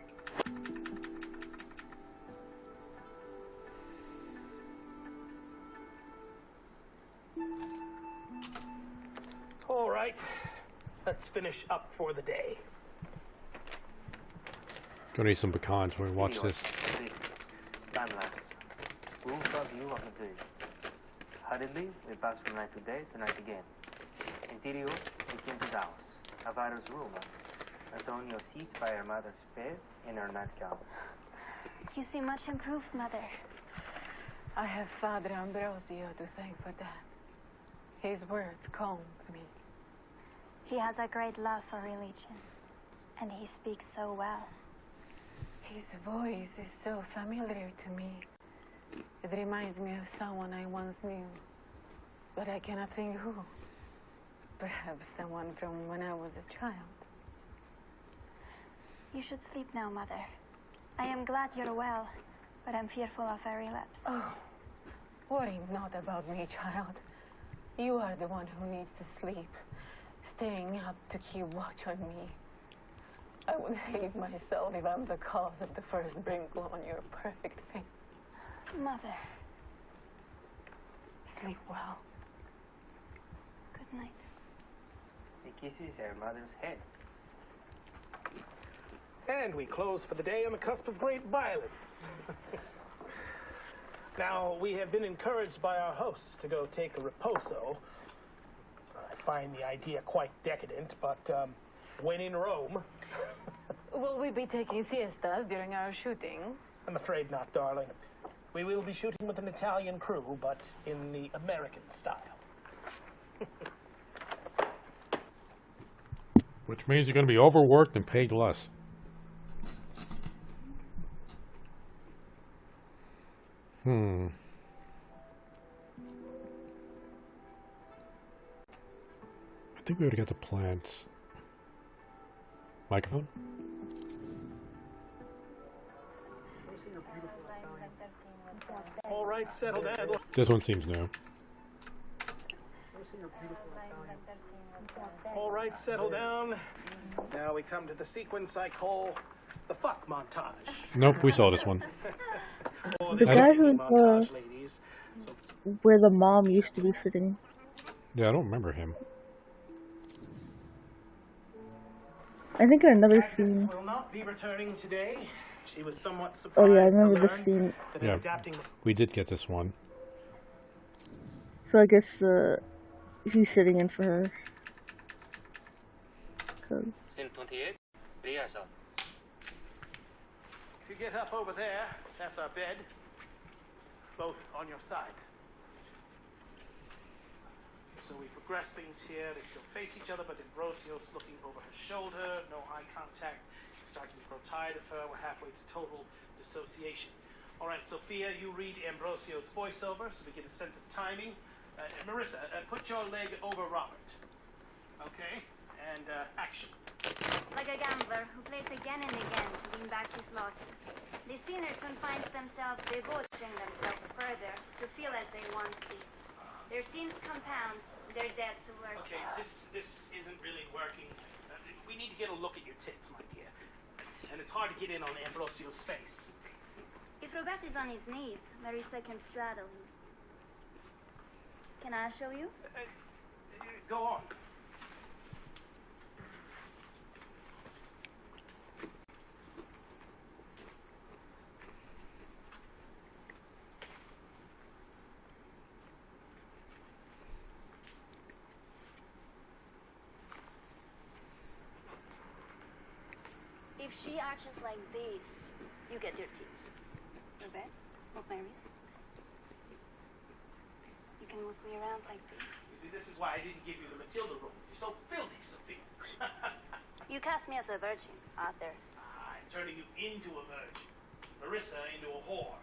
All right, let's finish up for the day. Gonna need some pecans when we watch this. Time lapse. Full view of the day. Hurriedly, we pass from night to day to night again. Interior, we came to the house. Elvira's room. Antonio sits by her mother's bed in her nightgown. You seem much improved, Mother. I have Father Ambrosio to thank for that. His words calmed me. He has a great love for religion, and he speaks so well. His voice is so familiar to me. It reminds me of someone I once knew, but I cannot think who. Perhaps someone from when I was a child. You should sleep now, Mother. I am glad you're well, but I'm fearful of a relapse. Oh, worry not about me, child. You are the one who needs to sleep, staying up to keep watch on me. I would hate myself if I'm the cause of the first wrinkle on your perfect face. Mother. Sleep well. Good night. He kisses her mother's head. And we close for the day on the cusp of great violence. Now, we have been encouraged by our hosts to go take a riposo. I find the idea quite decadent, but when in Rome... Will we be taking siestas during our shooting? I'm afraid not, darling. We will be shooting with an Italian crew, but in the American style. Which means you're going to be overworked and paid less. I think we would get the plants. Microphone? All right, settle down. This one seems new. All right, settle down. Now we come to the sequence I call the fuck montage. Nope, we saw this one. The guy who's where the mom used to be sitting. Yeah, I don't remember him. I think in another Agnes scene. will not be returning today. She was somewhat Oh surprised yeah, I to remember learn this scene. that in Yeah, adapting the we did get this one. So I guess he's sitting in for her. Cause Scene 28, rehearsal. If you get up over there, that's our bed. Both on your sides. So we progress things here. They still face each other, but Ambrosio's looking over her shoulder. No eye contact. He's starting to grow tired of her. We're halfway to total dissociation. All right, Sophia, you read Ambrosio's voiceover so we get a sense of timing. Marissa, put your leg over Robert. Okay? And action. Like a gambler who plays again and again to win back his losses, the sinner soon finds themselves debauching themselves further to feel as they once did. Their sins compound, their debts worse. Okay, this isn't really working. We need to get a look at your tits, my dear. And it's hard to get in on Ambrosio's face. If Robert is on his knees, Marissa can straddle him. Can I show you? Go on. If she arches like this, you get your tits. Robert, move my wrist. You can move me around like this. You see, this is why I didn't give you the Matilda role. You're so filthy, Sophia. You cast me as a virgin, Arthur. I'm turning you into a virgin. Marissa into a whore.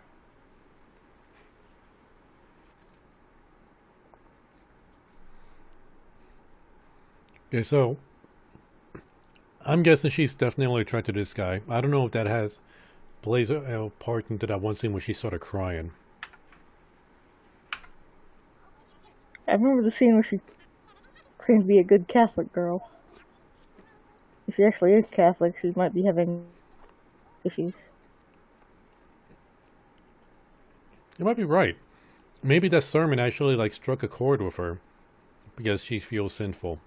Okay, so I'm guessing she's definitely attracted to this guy. I don't know if that plays a part into that one scene where she started crying. I remember the scene where she seemed to be a good Catholic girl. If she actually is Catholic, she might be having issues. You might be right. Maybe that sermon actually like struck a chord with her because she feels sinful.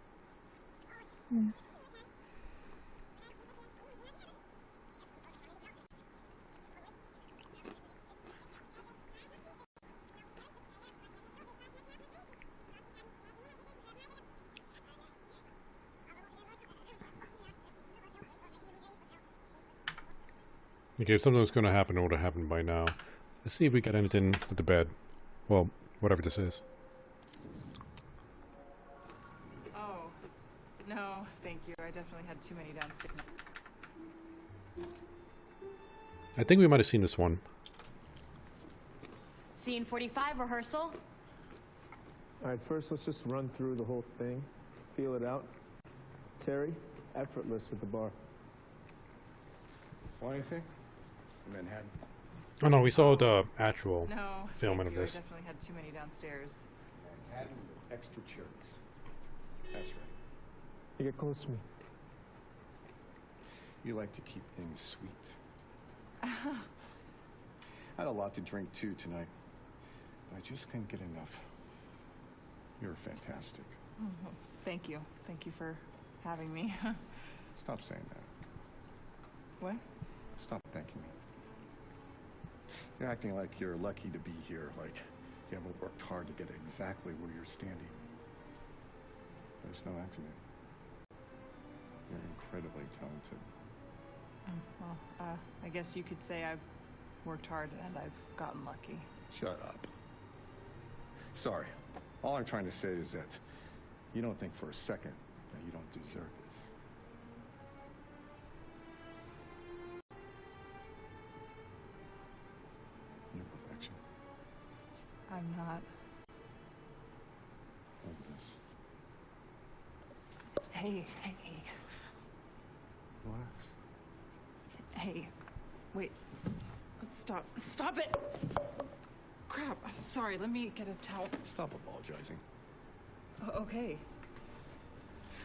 Okay, if something was going to happen, it would have happened by now. Let's see if we got anything with the bed. Well, whatever this is. Oh, no, thank you. I definitely had too many downstairs. I think we might have seen this one. Scene 45, rehearsal. All right, first let's just run through the whole thing, feel it out. Terry, effortless at the bar. Want anything? Manhattan. Oh no, we saw the actual No, filming thank of you. this. I definitely had too many downstairs. Manhattan with extra cherries. That's right. You get close to me. You like to keep things sweet. I had a lot to drink too tonight. But I just couldn't get enough. You're fantastic. Oh, well, thank you. Thank you for having me. Stop saying that. What? Stop thanking me. You're acting like you're lucky to be here, like you haven't worked hard to get exactly where you're standing. But it's no accident. You're incredibly talented. Well, I guess you could say I've worked hard and I've gotten lucky. Shut up. Sorry. All I'm trying to say is that you don't think for a second that you don't deserve this. You're perfection. I'm not. Love this. Hey. Relax. Hey. Wait. Stop. Stop it! Crap. I'm sorry. Let me get a towel. Stop apologizing. Okay.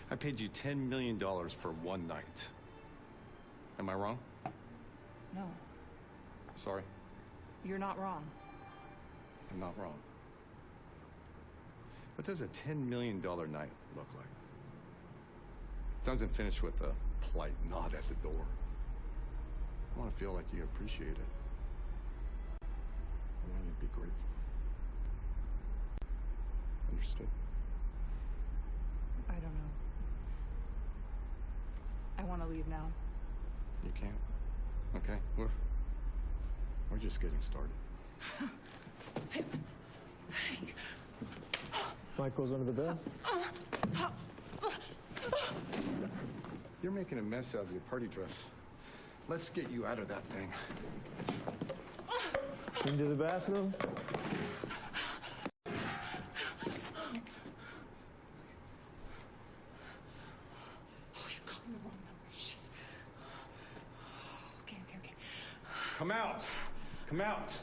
I paid you $10 million for one night. Am I wrong? No. Sorry? You're not wrong. I'm not wrong. What does a $10 million night look like? Doesn't finish with a polite nod at the door. I want to feel like you appreciate it. I want you to be grateful. Understood? I don't know. I want to leave now. You can't? Okay, we're just getting started. Michael's under the bed. You're making a mess out of your party dress. Let's get you out of that thing. Into the bathroom. Come out! Come out!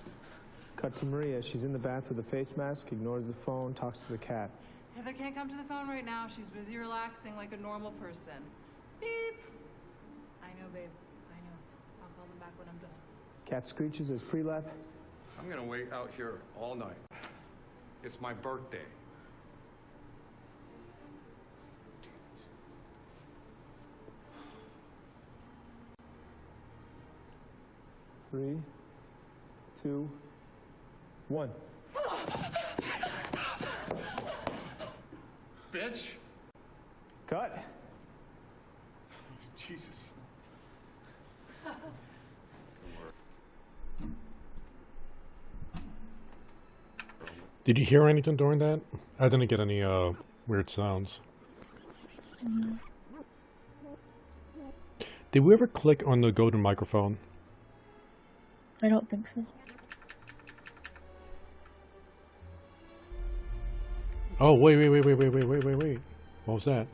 Cut to Maria. She's in the bath with a face mask, ignores the phone, talks to the cat. Heather can't come to the phone right now. She's busy relaxing like a normal person. Beep. I know, babe. I know. I'll call them back when I'm done. Cat screeches as pre-lap. I'm gonna wait out here all night. It's my birthday. 3, 2, 1. Bitch! Cut. Jesus. Did you hear anything during that? I didn't get any weird sounds. Did we ever click on the golden microphone? I don't think so. Oh, wait. What was that?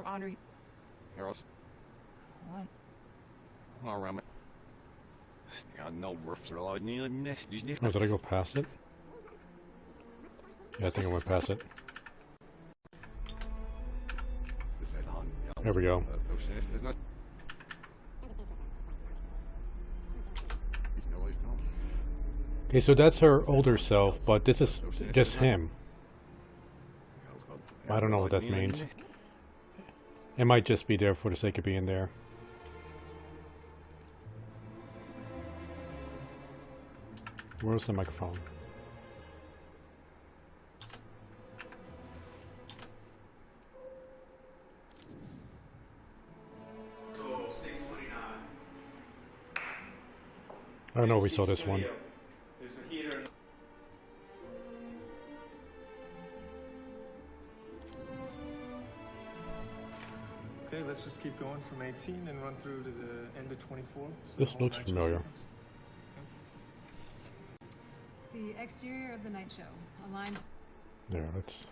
Andre. Heroes. What? Oh, did I go past it? Yeah, I think I went past it. There we go. Okay, so that's her older self, but this is just him. I don't know what that means. It might just be there for the sake of being there. Where's the microphone? I don't know if we saw this one. Okay, let's just keep going from 18 and run through to the end of 24. This looks familiar. The exterior of the night show. Aligned. Yeah, let's...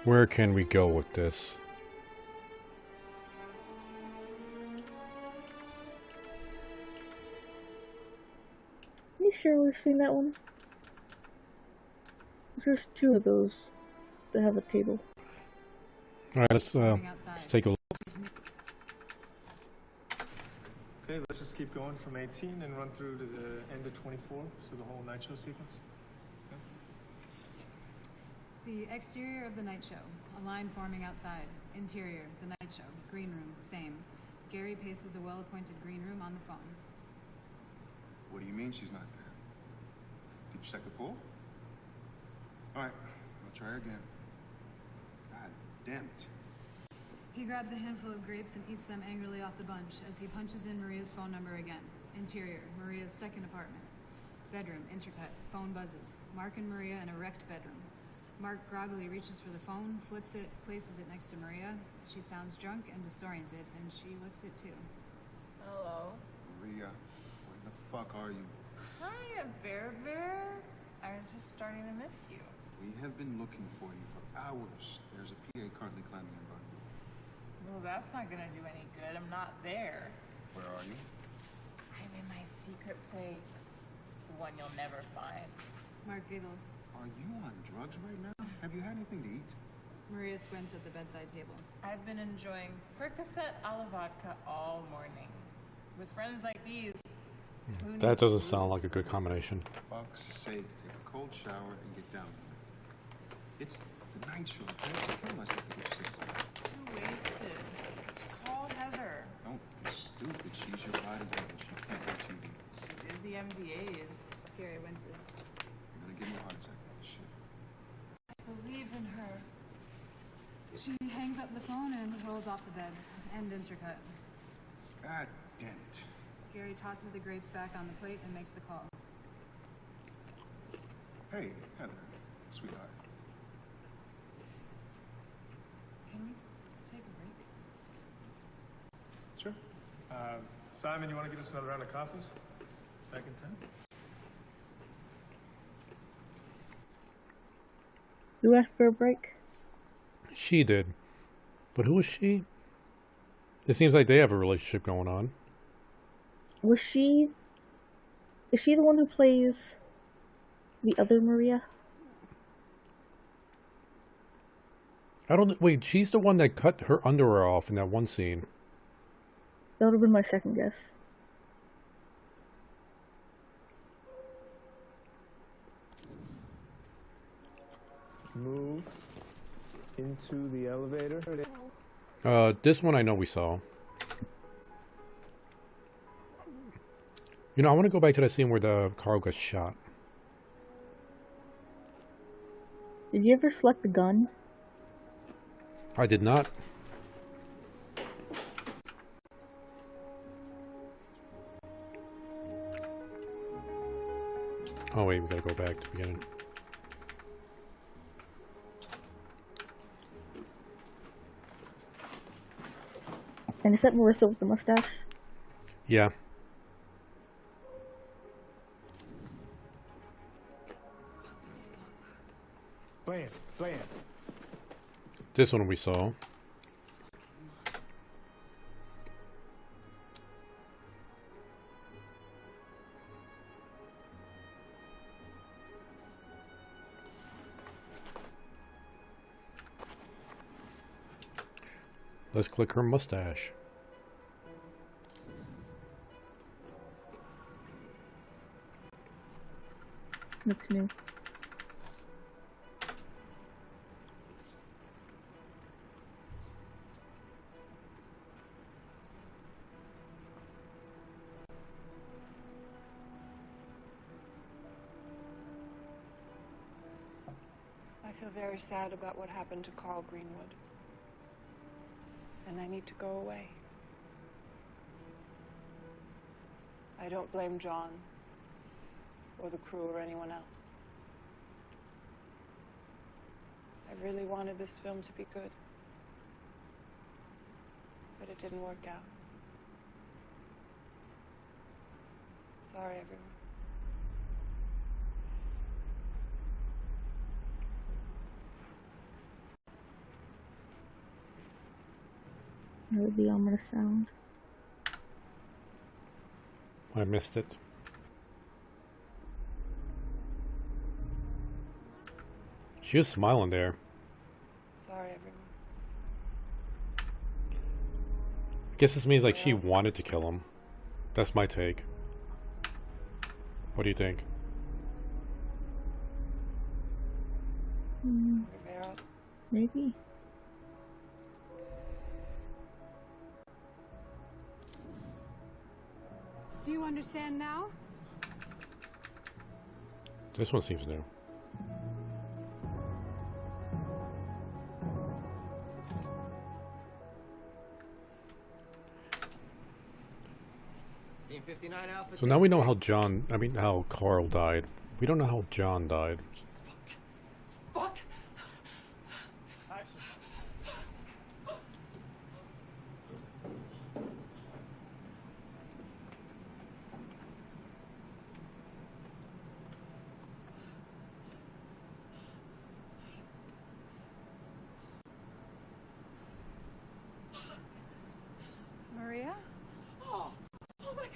Where can we go with this? You sure we've seen that one? There's 2 of those that have a table. Alright, let's take a look. Okay, let's just keep going from 18 and run through to the end of 24, so the whole night show sequence. The exterior of the night show. A line forming outside. Interior, the night show. Green room, same. Gary paces a well-appointed green room on the phone. What do you mean she's not there? Did you check the pool? All right, I'll try again. God damn it. He grabs a handful of grapes and eats them angrily off the bunch as he punches in Maria's phone number again. Interior, Maria's second apartment. Bedroom, intercut, phone buzzes. Mark and Maria in a wrecked bedroom. Mark groggily reaches for the phone, flips it, places it next to Maria. She sounds drunk and disoriented, and she licks it too. Hello. Maria, where the fuck are you? Hiya, Bear Bear. I was just starting to miss you. We have been looking for you for hours. There's a PA currently climbing in front of you. Well, that's not gonna do any good. I'm not there. Where are you? I'm in my secret place. The one you'll never find. Mark giggles. Are you on drugs right now? Have you had anything to eat? Maria squints at the bedside table. I've been enjoying Percocet a la vodka all morning. With friends like these, who That needs doesn't booze? sound like a good combination. Fuck's sake, take a cold shower and get down with it. It's the night show, okay? I'll kill myself to get you something. Too wasted. Call Heather. Don't be stupid. She's your bodyguard and she can't do TV. She did the MVAs. Gary winces. You're gonna give me a heart attack with this shit. Believe in her. She hangs up the phone and rolls off the bed. End intercut. God damn it. Gary tosses the grapes back on the plate and makes the call. Hey, Heather, sweetheart. Can we take a break? Sure. Simon, you want to get us another round of coffees? Back in town? You asked for a break? She did. But who is she? It seems like they have a relationship going on. Was she... Is she the one who plays the other Maria? I don't... Wait, she's the one that cut her underwear off in that one scene. That would have been my second guess. Move into the elevator. This one I know we saw. You know, I want to go back to that scene where the Carl got shot. Did you ever select the gun? I did not. Oh wait, we gotta go back to the beginning. And is that Marissa with the mustache? Yeah. Bland. This one we saw. Let's click her mustache. Looks new. I feel very sad about what happened to Carl Greenwood. And I need to go away. I don't blame John, or the crew, or anyone else. I really wanted this film to be good. But it didn't work out. Sorry, everyone. Heard the ominous sound. I missed it. She was smiling there. Sorry, everyone. I guess this means like she wanted to kill him. That's my take. What do you think? Maybe. Do you understand now? This one seems new. Scene 59 Alpha. So now we know how how Carl died. We don't know how John died. Fuck! Maria? Oh my gosh.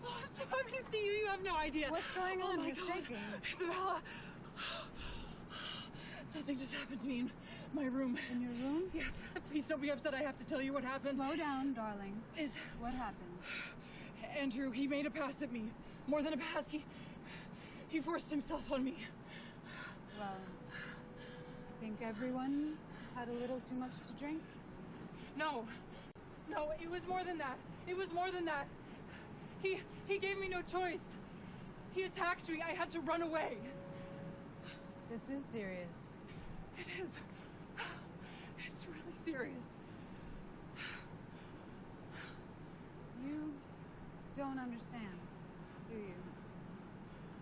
Oh, I'm so happy to see you. You have no idea. What's going on? my You're God. shaking. Isabella. Something just happened to me, and My room. In your room? Yes. Please don't be upset. I have to tell you what happened. Slow down, darling. What happened? Andrew, he made a pass at me. More than a pass. He forced himself on me. Well, I think everyone had a little too much to drink. No, it was more than that. It was more than that. He gave me no choice. He attacked me. I had to run away. This is serious. It is. It's really serious. You don't understand, do you?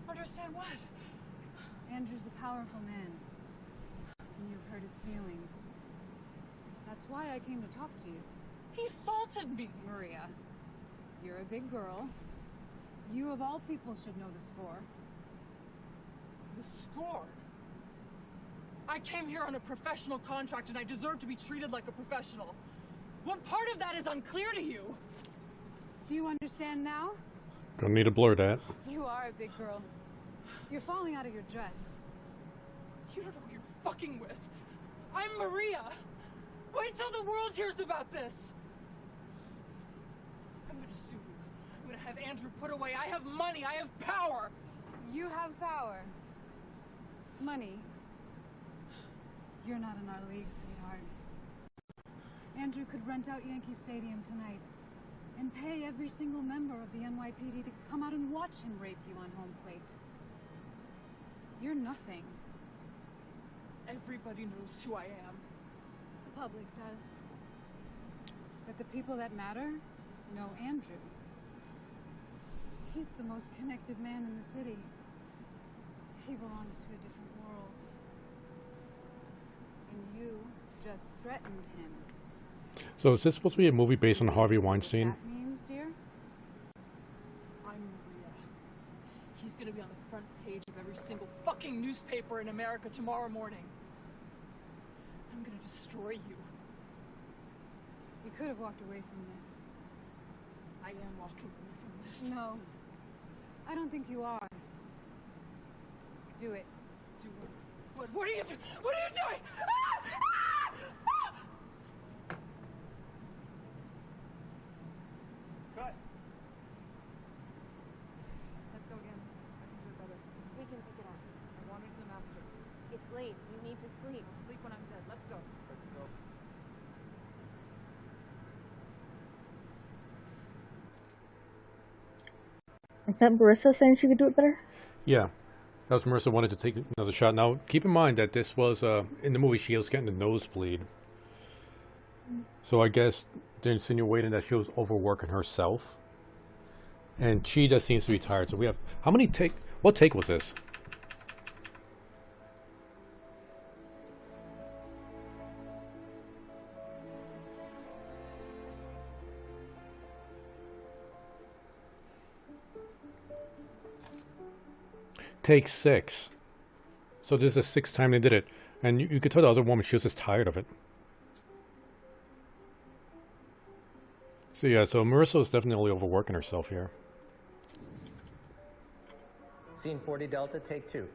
Understand what? Andrew's a powerful man, and you've hurt his feelings. That's why I came to talk to you. He assaulted me. Maria, you're a big girl. You, of all people, should know the score. The score? I came here on a professional contract, and I deserve to be treated like a professional. What part of that is unclear to you? Do you understand now? Don't need to blur that. You are a big girl. You're falling out of your dress. You don't know who you're fucking with. I'm Maria. Wait till the world hears about this. I'm gonna sue you. I'm gonna have Andrew put away. I have money. I have power. You have power. Money. You're not in our league, sweetheart. Andrew could rent out Yankee Stadium tonight and pay every single member of the NYPD to come out and watch him rape you on home plate. You're nothing. Everybody knows who I am. The public does. But the people that matter know Andrew. He's the most connected man in the city. He belongs to a different world. And you just threatened him. So is this supposed to be a movie based on Harvey Weinstein? What that means, dear? I'm Maria. He's gonna be on the front page of every single fucking newspaper in America tomorrow morning. I'm gonna destroy you. You could have walked away from this. I am walking away from this. No. I don't think you are. Do it. Do what? What are you doing? What are you doing? Ah! Ah! Ah! Cut. Let's go again. I can do it better. We can pick it up. I wanted the master. It's late. You need to sleep. Sleep when I'm dead. Let's go. Let's go. Is that Marissa saying she could do it better? Yeah. That was Marissa wanted to take another shot. Now, keep in mind that this was, in the movie, she was getting the nosebleed. So I guess they're insinuating that she was overworking herself. And she just seems to be tired. So we have, how many what take was this? Take 6. So this is the 6th time they did it. And you could tell the other woman, she was just tired of it. So yeah, so Marissa was definitely overworking herself here. Scene 40 Delta, take 2.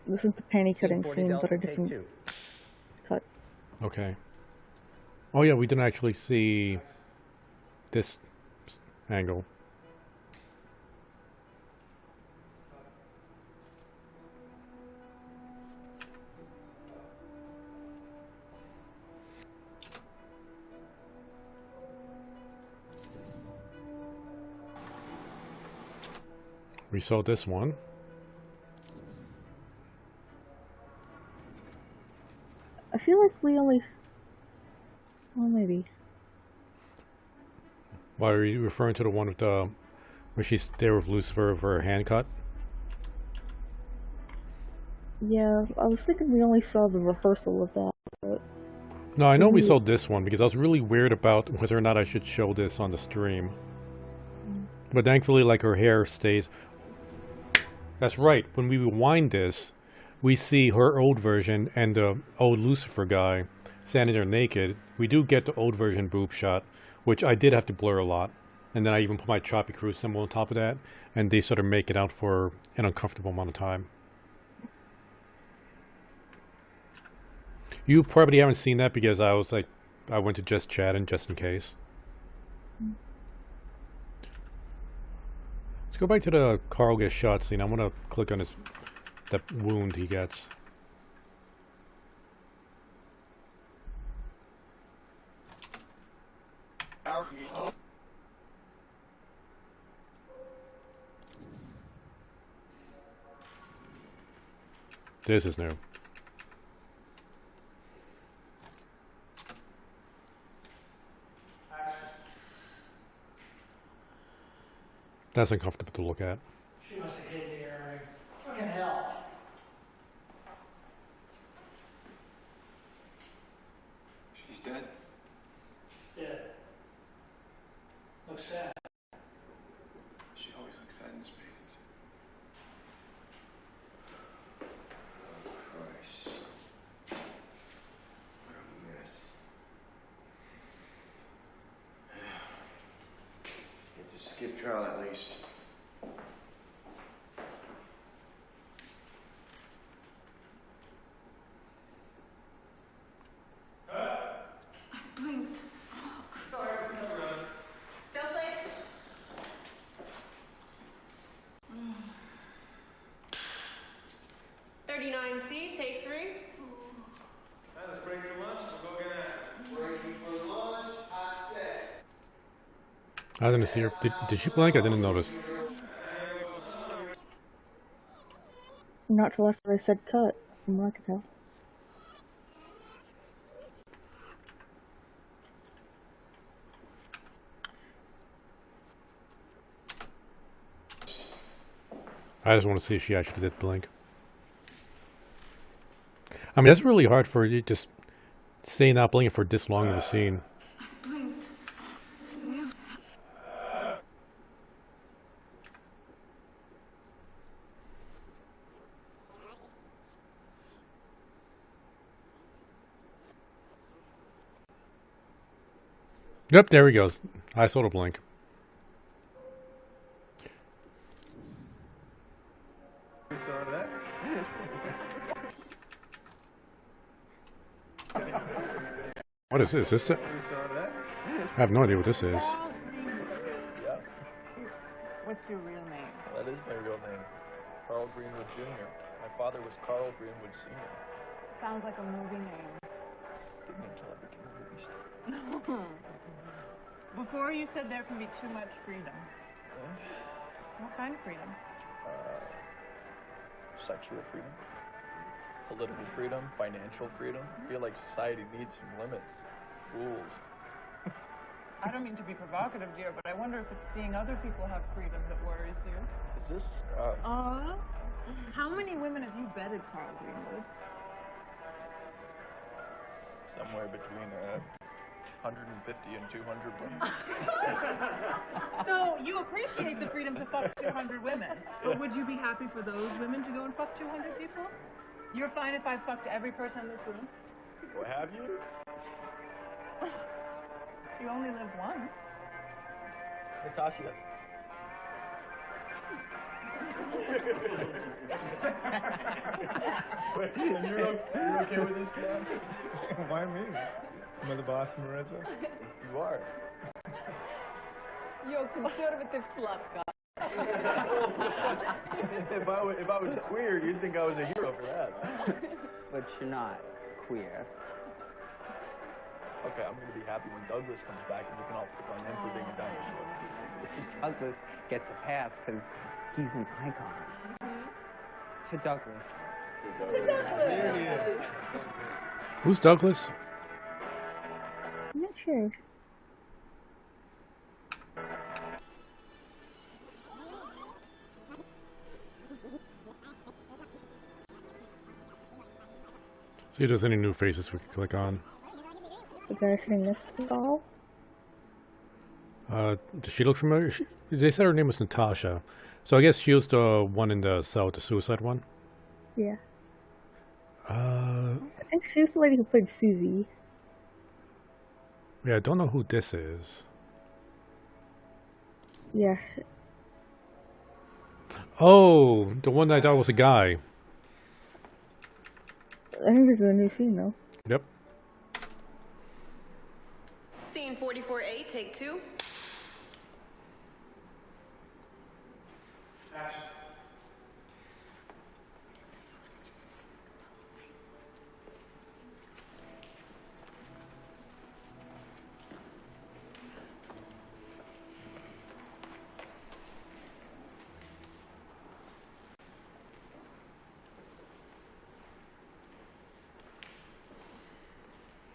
This is the panty cutting Scene 40 scene, Delta, but a take different 2. cut. Okay. Oh yeah, we didn't actually see this angle. We saw this one. I feel like we only... Well, maybe. Why are you referring to the one with the... where she's there with Lucifer for her hand cut? Yeah, I was thinking we only saw the rehearsal of that, but... No, I know we saw this one because I was really weird about whether or not I should show this on the stream. But thankfully, like, her hair stays... That's right, when we rewind this, we see her old version and the old Lucifer guy standing there naked. We do get the old version boob shot, which I did have to blur a lot. And then I even put my Choppy Crew symbol on top of that, and they sort of make it out for an uncomfortable amount of time. You probably haven't seen that because I was like, I went to just chat and just in case. Let's go back to the Carl gets shot scene. I want to click on his that wound he gets. This is new. That's uncomfortable to look at. She must have hit the area. Fucking hell. She's dead. She's dead. Looks sad. She always looks sad in spades. Oh, Christ. What a mess. Get to skip trial at least. Blinked. Sorry, Still safe? Mm. 39C, take 3. Let's break for lunch. We'll go get it. Breaking for lunch. Hot set. I didn't see her. Did she blink? I didn't notice. Not till after I said cut, from what I could tell. I just want to see if she actually did blink. I mean, that's really hard for you to just stay not blinking for this long in the scene. Blinked. Yep, there he goes. I saw the blink. What is this? Is this it? I have no idea what this is. Yeah. What's your real name? That is my real name. Carl Greenwood Jr. My father was Carl Greenwood Sr. Sounds like a movie name. Didn't until I became a movie star. Before you said there can be too much freedom. What kind of freedom? Sexual freedom. Political freedom, financial freedom. I feel like society needs some limits, rules. I don't mean to be provocative, dear, but I wonder if it's seeing other people have freedom that worries you. Is this, How many women have you bedded, Carl Greenwood? somewhere between 150 and 200 women? So, you appreciate the freedom to fuck 200 women, but would you be happy for those women to go and fuck 200 people? You're fine if I fucked every person in this room? Well, have you? You only live once. Natasha. Wait, you're okay with this now? Why me? Am I the boss, Marissa? You are. You're a conservative slut, guy. If I was queer, you'd think I was a hero for that. But you're not queer. Okay, I'm gonna be happy when Douglas comes back and you can all pick on him for being a dinosaur. Douglas gets a pass because he's an icon. To Douglas. There he is. Who's Douglas? I'm not sure. See if there's any new faces we can click on. The guy sitting next to the doll? Does she look familiar? They said her name was Natasha. So I guess she was the one in the cell, the suicide one? Yeah. I think she was the lady who played Susie. Yeah, I don't know who this is. Yeah. Oh, the one that I thought was a guy. I think this is a new scene, though. Yep. Scene 44A, take 2. Action.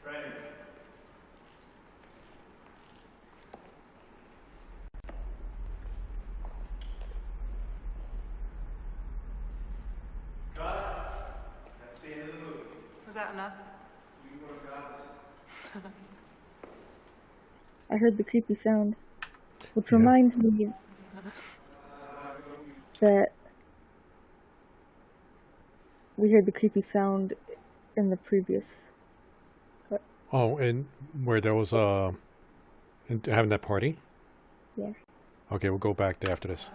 Ready. Cut. That's the end of the movie. Was that enough? You would have got this. I heard the creepy sound, which reminds me that we heard the creepy sound in the previous cut. Oh, and where there was having that party? Yeah. Okay, we'll go back there after this.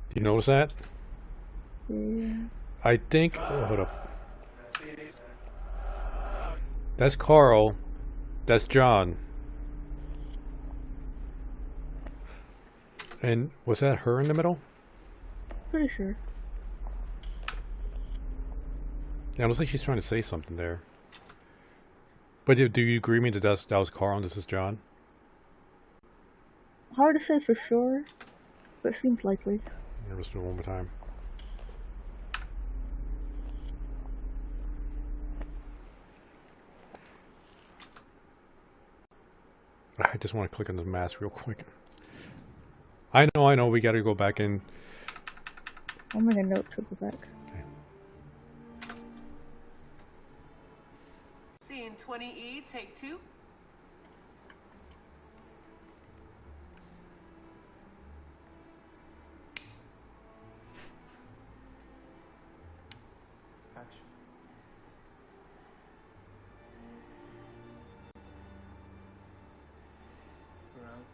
Do you notice that? Yeah. I think. Oh, hold up. That's Carl. That's John. And was that her in the middle? Pretty sure. Yeah, it looks like she's trying to say something there. But do you agree with me that that was Carl and this is John? Hard to say for sure, but it seems likely. Let's do it one more time. I just want to click on the mask real quick. I know, we gotta go back in. I'll make a note to go back. Scene 20E, take 2. Action. Around.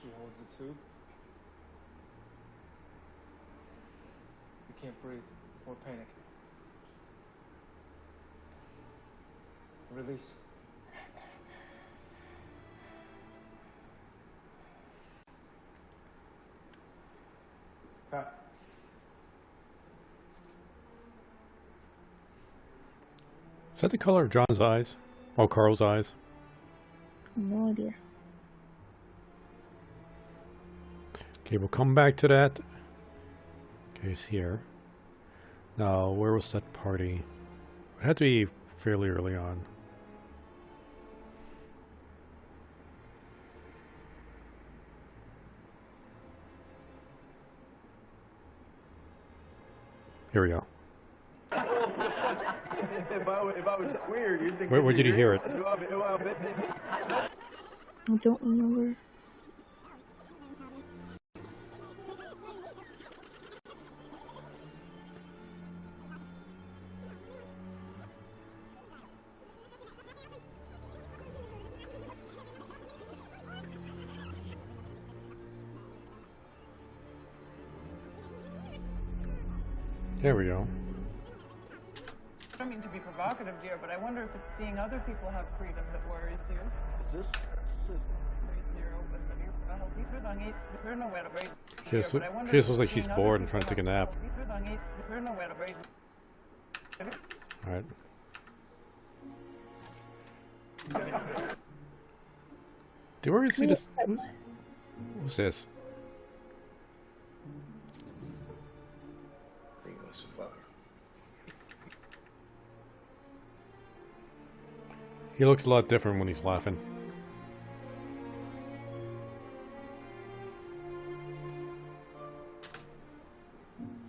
She holds the tube. You can't breathe. More panic. Release. Cut. Is that the color of John's eyes? Oh, Carl's eyes. No idea. Okay, we'll come back to that. Okay, it's here. Now, where was that party? It had to be fairly early on. Here we go. If I was queer, you'd think. Where did you hear it? I don't remember. There we go. I don't mean to be provocative, dear, but I wonder if it's seeing other people have freedom that worries you. Is this? She just looks like she's bored and trying to take a nap. Alright. Do we already see this? What's this? He looks a lot different when he's laughing.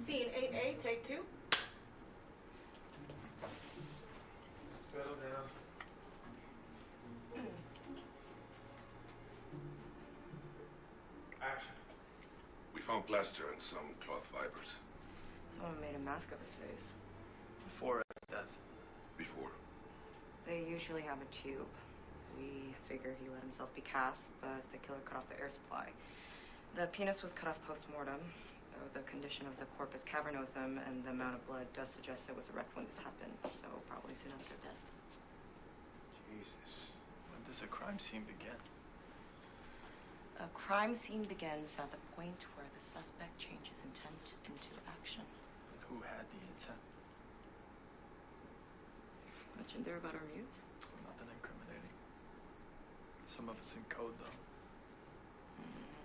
Scene 8A, take 2. Settle down. Action. We found plaster and some cloth fibers. Someone made a mask of his face. Before his death. Before. They usually have a tube. We figure he let himself be cast, but the killer cut off the air supply. The penis was cut off post-mortem, though the condition of the corpus cavernosum and the amount of blood does suggest it was erect when this happened, so probably soon after death. Jesus. When does a crime scene begin? A crime scene begins at the point where the suspect changes intent into action. And who had the intent? Mentioned there about our muse? Nothing incriminating. Some of it's in code, though.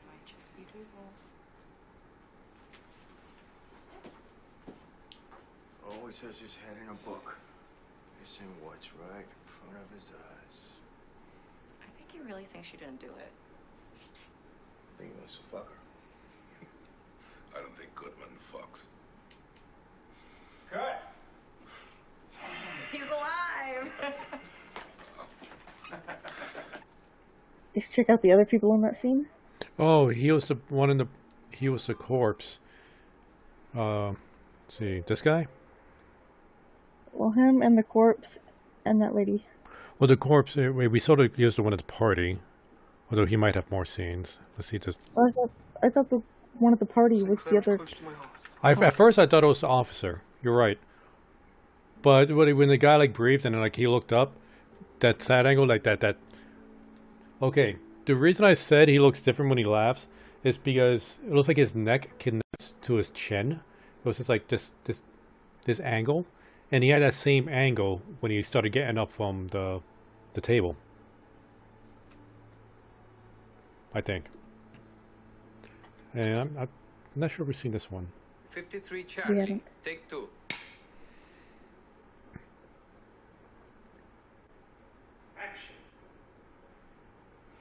Might just be doodles. Always has his hand in a book. Missing what's right in front of his eyes. I think he really thinks she didn't do it. I think he wants to fuck her. I don't think Goodman fucks. Cut! He's alive! Let's check out the other people in that scene. Oh, he was the one in the. He was the corpse. Let's see, this guy. Well, him and the corpse, and that lady. Well, the corpse. We saw that he was the one at the party, although he might have more scenes. Let's see this. Well, I thought the one at the party was the other. At first, I thought it was the officer. You're right. But when the guy like breathed and like he looked up, that sad angle like that. Okay, the reason I said he looks different when he laughs is because it looks like his neck connects to his chin. It was just like this angle, and he had that same angle when he started getting up from the table. I think. And I'm not sure we've seen this one. 53 Charlie, take 2. Action.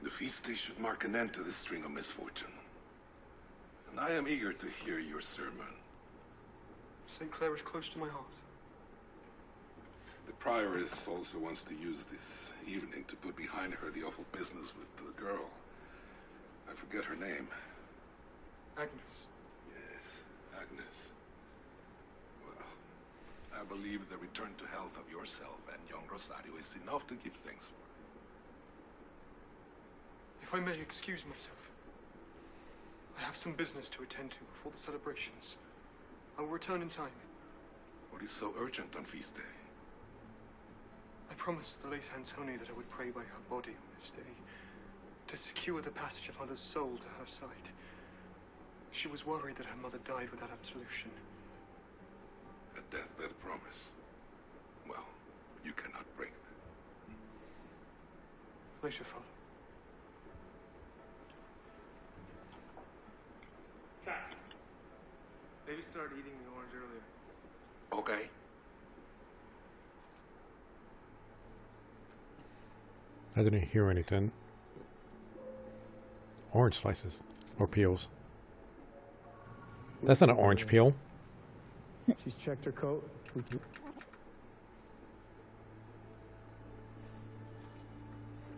The feast day should mark an end to this string of misfortune. And I am eager to hear your sermon. St. Clair is close to my heart. The prioress also wants to use this evening to put behind her the awful business with the girl. I forget her name. Agnes. Yes, Agnes. Well, I believe the return to health of yourself and young Rosario is enough to give thanks for. If I may excuse myself, I have some business to attend to before the celebrations. I will return in time. What is so urgent on feast day? I promised the late Antoni that I would pray by her body on this day to secure the passage of Mother's soul to her side. She was worried that her mother died without absolution. A deathbed promise. Well, you cannot break that. Later, Father. Cat. Maybe start eating the orange earlier. Okay. I didn't hear anything. Orange slices. Or peels. That's not an orange peel. She's checked her coat.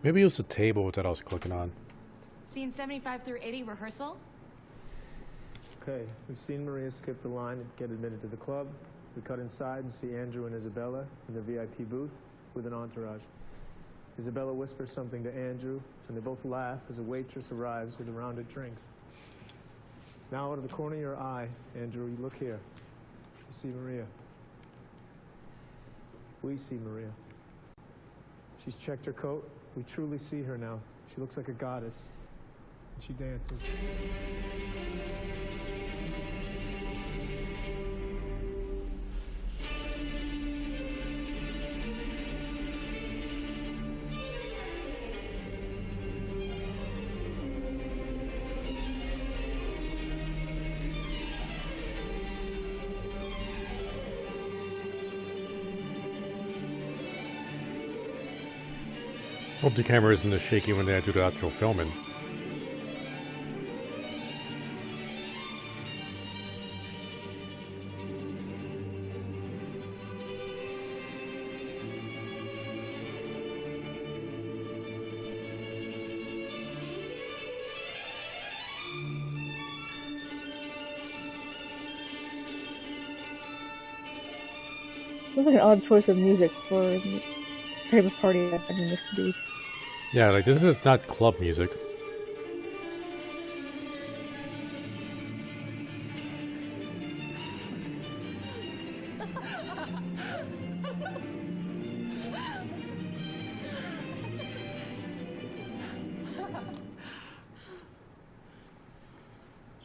Maybe it was the table that I was clicking on. Scene 75 through 80 rehearsal. Okay, we've seen Maria skip the line and get admitted to the club. We cut inside and see Andrew and Isabella in the VIP booth with an entourage. Isabella whispers something to Andrew, and they both laugh as a waitress arrives with the rounded drinks. Now out of the corner of your eye, Andrew, you look here. You see Maria. We see Maria. She's checked her coat. We truly see her now. She looks like a goddess. And she dances. Hope the camera isn't as shaky when they do the actual filming. Looks like an odd choice of music for the type of party I imagine this to be. Yeah, like this is not club music.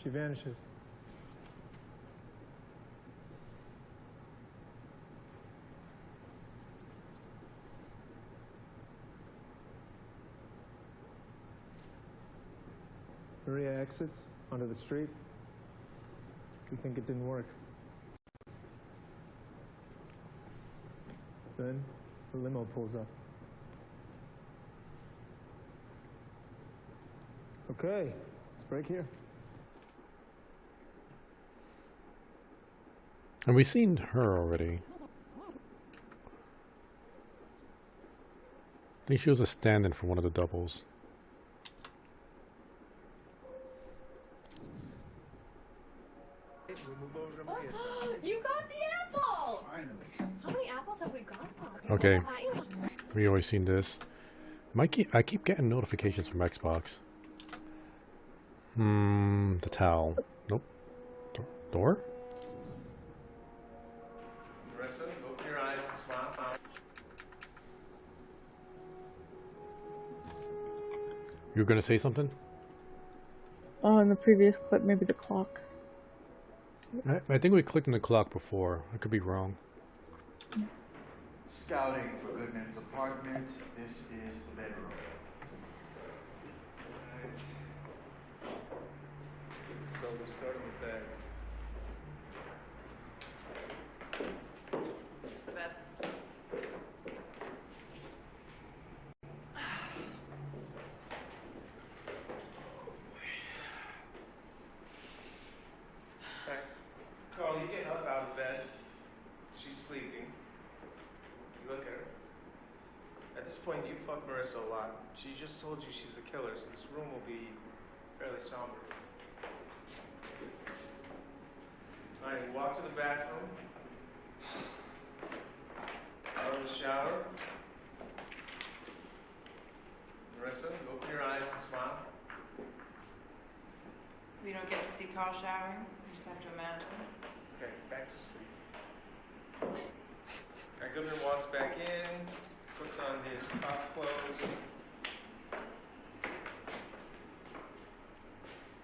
She vanishes. Maria exits onto the street. We think it didn't work. Then the limo pulls up. Okay, let's break here. And we've seen her already. I think she was a stand-in for one of the doubles. You got the apple! Finally. How many apples have we got? Okay, we always seen this. I keep getting notifications from Xbox. The towel. Nope. Door? Marissa, open your eyes and smile. You were gonna say something? Oh, in the previous clip, maybe the clock. I think we clicked on the clock before. I could be wrong. Scouting for Goodman's apartment. This is the bedroom. So we're starting with that. The bed. Okay. Carl, you get up out of bed. She's sleeping. You look at her. At this point, you fuck Marissa a lot. She just told you she's the killer, so this room will be fairly somber. Alright, you walk to the bathroom. Out of the shower. Marissa, open your eyes and smile. We don't get to see Carl showering. We just have to imagine. Okay, back to sleep. Now Goodman walks back in, puts on his cop clothes,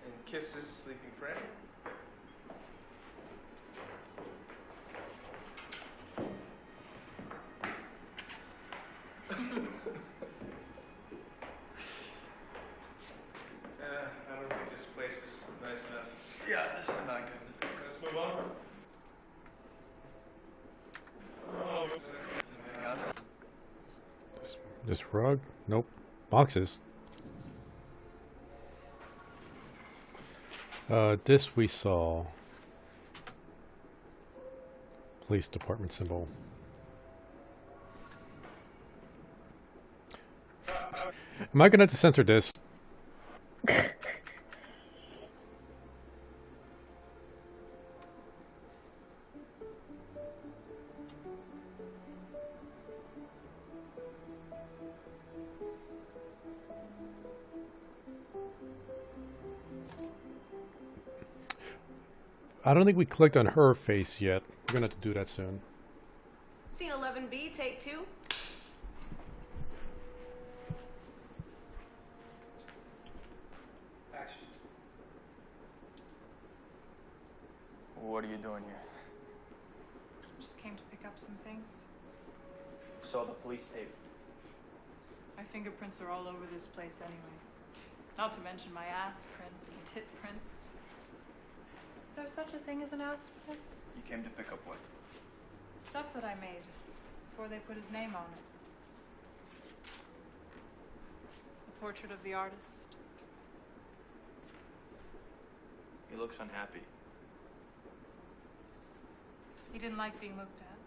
and kisses sleeping Freddy. I don't think this place is nice enough. Yeah, this is not good. Let's move on. This rug? Nope. Boxes. This we saw. Police department symbol. Am I gonna have to censor this? I don't think we clicked on her face yet. We're gonna have to do that soon. Scene 11B, take 2. Action. What are you doing here? Just came to pick up some things. Saw the police tape. My fingerprints are all over this place anyway. Not to mention my ass prints and tit prints. Is there such a thing as an ass print? You came to pick up what? Stuff that I made before they put his name on it. A portrait of the artist. He looks unhappy. He didn't like being looked at.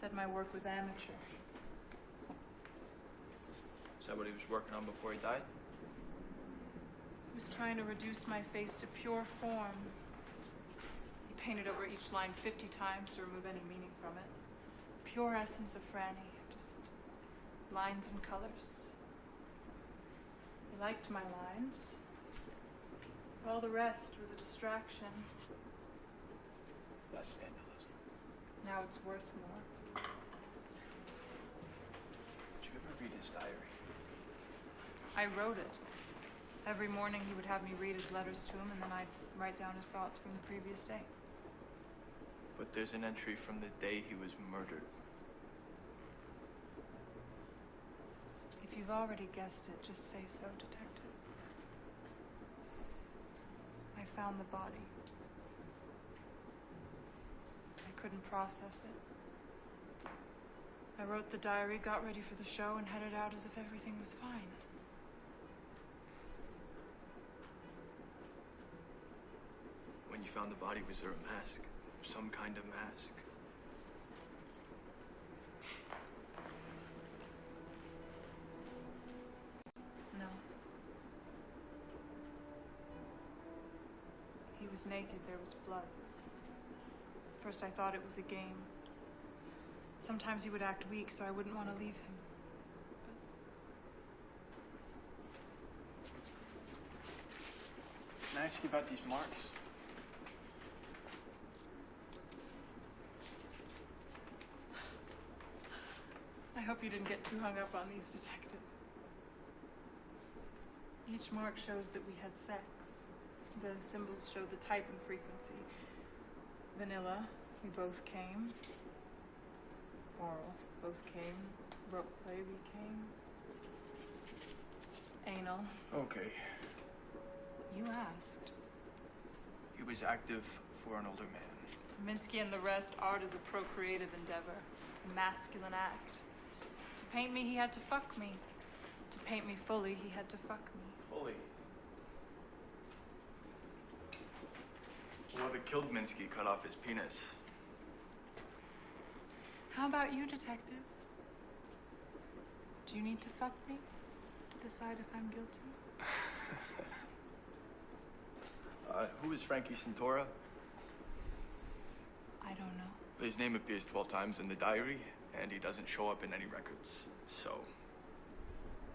Said my work was amateur. Is that what he was working on before he died? He was trying to reduce my face to pure form. He painted over each line 50 times to remove any meaning from it. Pure essence of Franny. Just lines and colors. He liked my lines. All the rest was a distraction. That's vandalism. Now it's worth more. Did you ever read his diary? I wrote it. Every morning he would have me read his letters to him, and then I'd write down his thoughts from the previous day. But there's an entry from the day he was murdered. If you've already guessed it, just say so, Detective. I found the body. I couldn't process it. I wrote the diary, got ready for the show, and headed out as if everything was fine. When you found the body, was there a mask? Some kind of mask? No. He was naked, there was blood. First I thought it was a game. Sometimes he would act weak, so I wouldn't want to leave him. Can I ask you about these marks? I hope you didn't get too hung up on these, Detective. Each mark shows that we had sex. The symbols show the type and frequency. Vanilla, we both came. Oral, both came. Rope play, we came. Anal. Okay. You asked. He was active for an older man. Minsky and the rest, art is a procreative endeavor, a masculine act. To paint me, he had to fuck me. To paint me fully, he had to fuck me. Fully. Whoever killed Minsky cut off his penis. How about you, Detective? Do you need to fuck me to decide if I'm guilty? Who is Frankie Santora? I don't know. His name appears 12 times in the diary, and he doesn't show up in any records, so...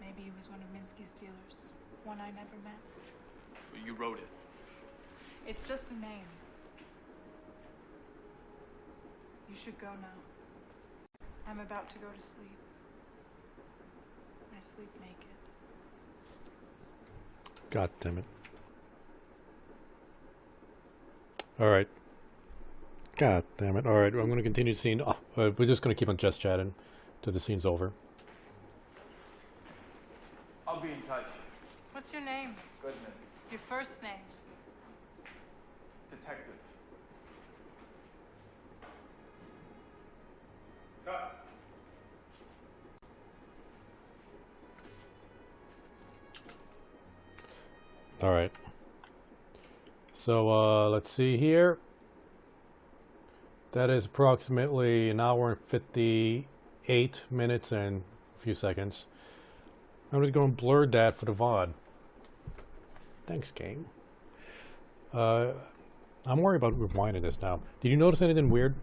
Maybe he was one of Minsky's dealers. One I never met. You wrote it. It's just a name. You should go now. I'm about to go to sleep. I sleep naked. God damn it. Alright. God damn it. Alright, I'm going to continue the scene. Oh, we're just going to keep on just chatting till the scene's over. I'll be in touch. What's your name? Goodman. Your first name? Detective. Cut. Alright. So, let's see here. That is approximately an hour and 58 minutes and a few seconds. I'm going to go and blur that for the VOD. Thanks, game. I'm worried about rewinding this now. Did you notice anything weird?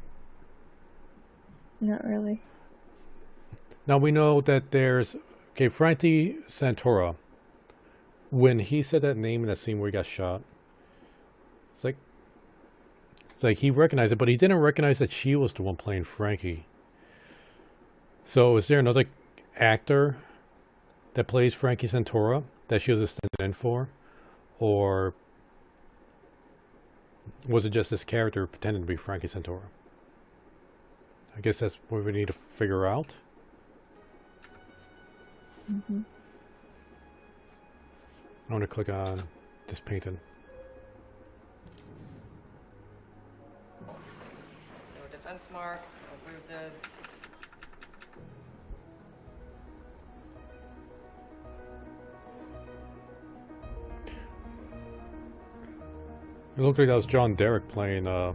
Not really. Now we know that there's... Okay, Frankie Santora. When he said that name in the scene where he got shot, it's like he recognized it, but he didn't recognize that she was the one playing Frankie. So is there another actor that plays Frankie Santora that she was a stand-in for? Or was it just this character pretending to be Frankie Santora? I guess that's what we need to figure out. Mm-hmm. I want to click on this painting. No defense marks, no bruises. It looked like that was John Derek playing the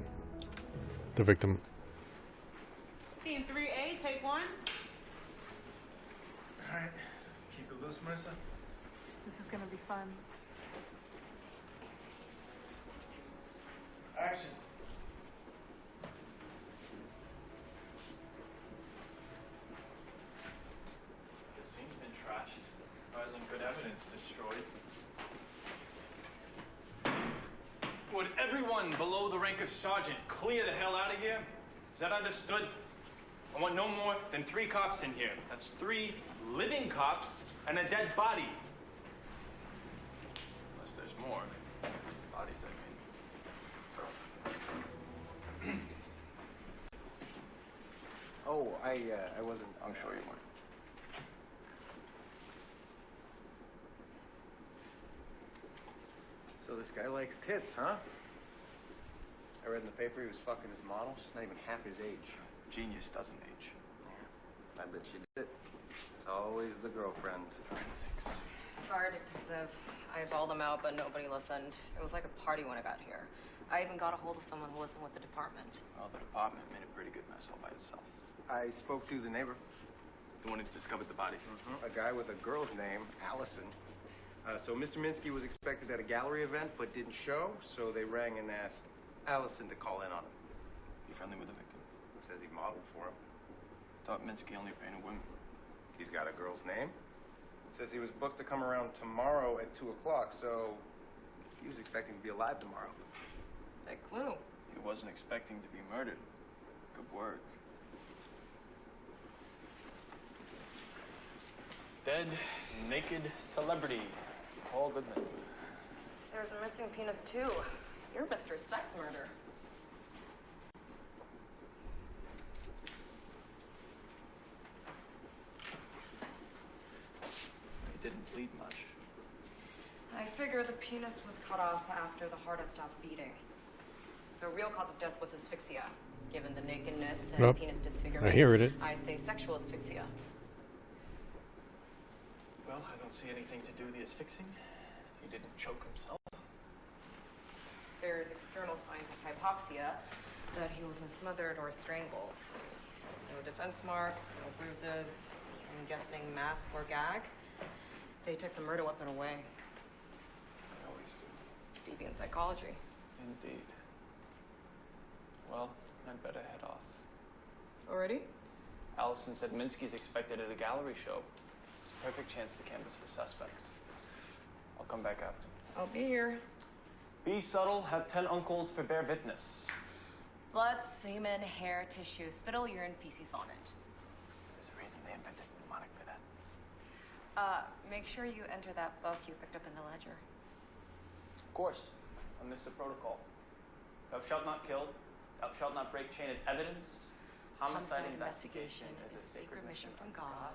victim. Scene 3A, take one. Alright. Keep it loose, Marissa. This is gonna be fun. Action. The scene's been trashed. Violent good evidence destroyed. everyone below the rank of sergeant clear the hell out of here. Is that understood? I want no more than 3 cops in here. That's 3 living cops and a dead body. Unless there's more. Bodies, I mean. Oh, I wasn't. I'm sure you weren't. So this guy likes tits, huh? I read in the paper he was fucking his model. She's not even half his age. Genius doesn't age. Yeah. I bet she did. It's always the girlfriend. Forensics. Sorry, Detective. I bawled them out, but nobody listened. It was like a party when I got here. I even got a hold of someone who listened with the department. Well, the department made a pretty good mess all by itself. I spoke to the neighbor. The one who discovered the body. A guy with a girl's name, Allison. So Mr. Minsky was expected at a gallery event, but didn't show, so they rang and asked Allison to call in on him. You friendly with the victim? Says he modeled for him. Thought Minsky only painted women. He's got a girl's name. Says he was booked to come around tomorrow at 2 o'clock, so he was expecting to be alive tomorrow. Big clue. He wasn't expecting to be murdered. Good work. Dead, naked celebrity. Paul Goodman. There's a missing penis, too. You're Mr. Sex Murder. He didn't bleed much. I figure the penis was cut off after the heart had stopped beating. The real cause of death was asphyxia. Given the nakedness and penis disfigurement, I hear it. I say sexual asphyxia. Well, I don't see anything to do with the asphyxiing. He didn't choke himself. There's external signs of hypoxia, that he wasn't smothered or strangled. No defense marks, no bruises. I'm guessing mask or gag. They took the murder weapon away. They always do. Deviant psychology. Indeed. Well, I'd better head off. Already? Allison said Minsky's expected at a gallery show. It's a perfect chance to canvass for suspects. I'll come back after. I'll be here. Be subtle, have 10 uncles for bear witness. Blood, semen, hair, tissue, spittle, urine, feces, vomit. There's a reason they invented mnemonic for that. Make sure you enter that book you picked up in the ledger. Of course. I missed the protocol. Thou shalt not kill. Thou shalt not break chain of evidence. Homicide investigation is a sacred mission from God.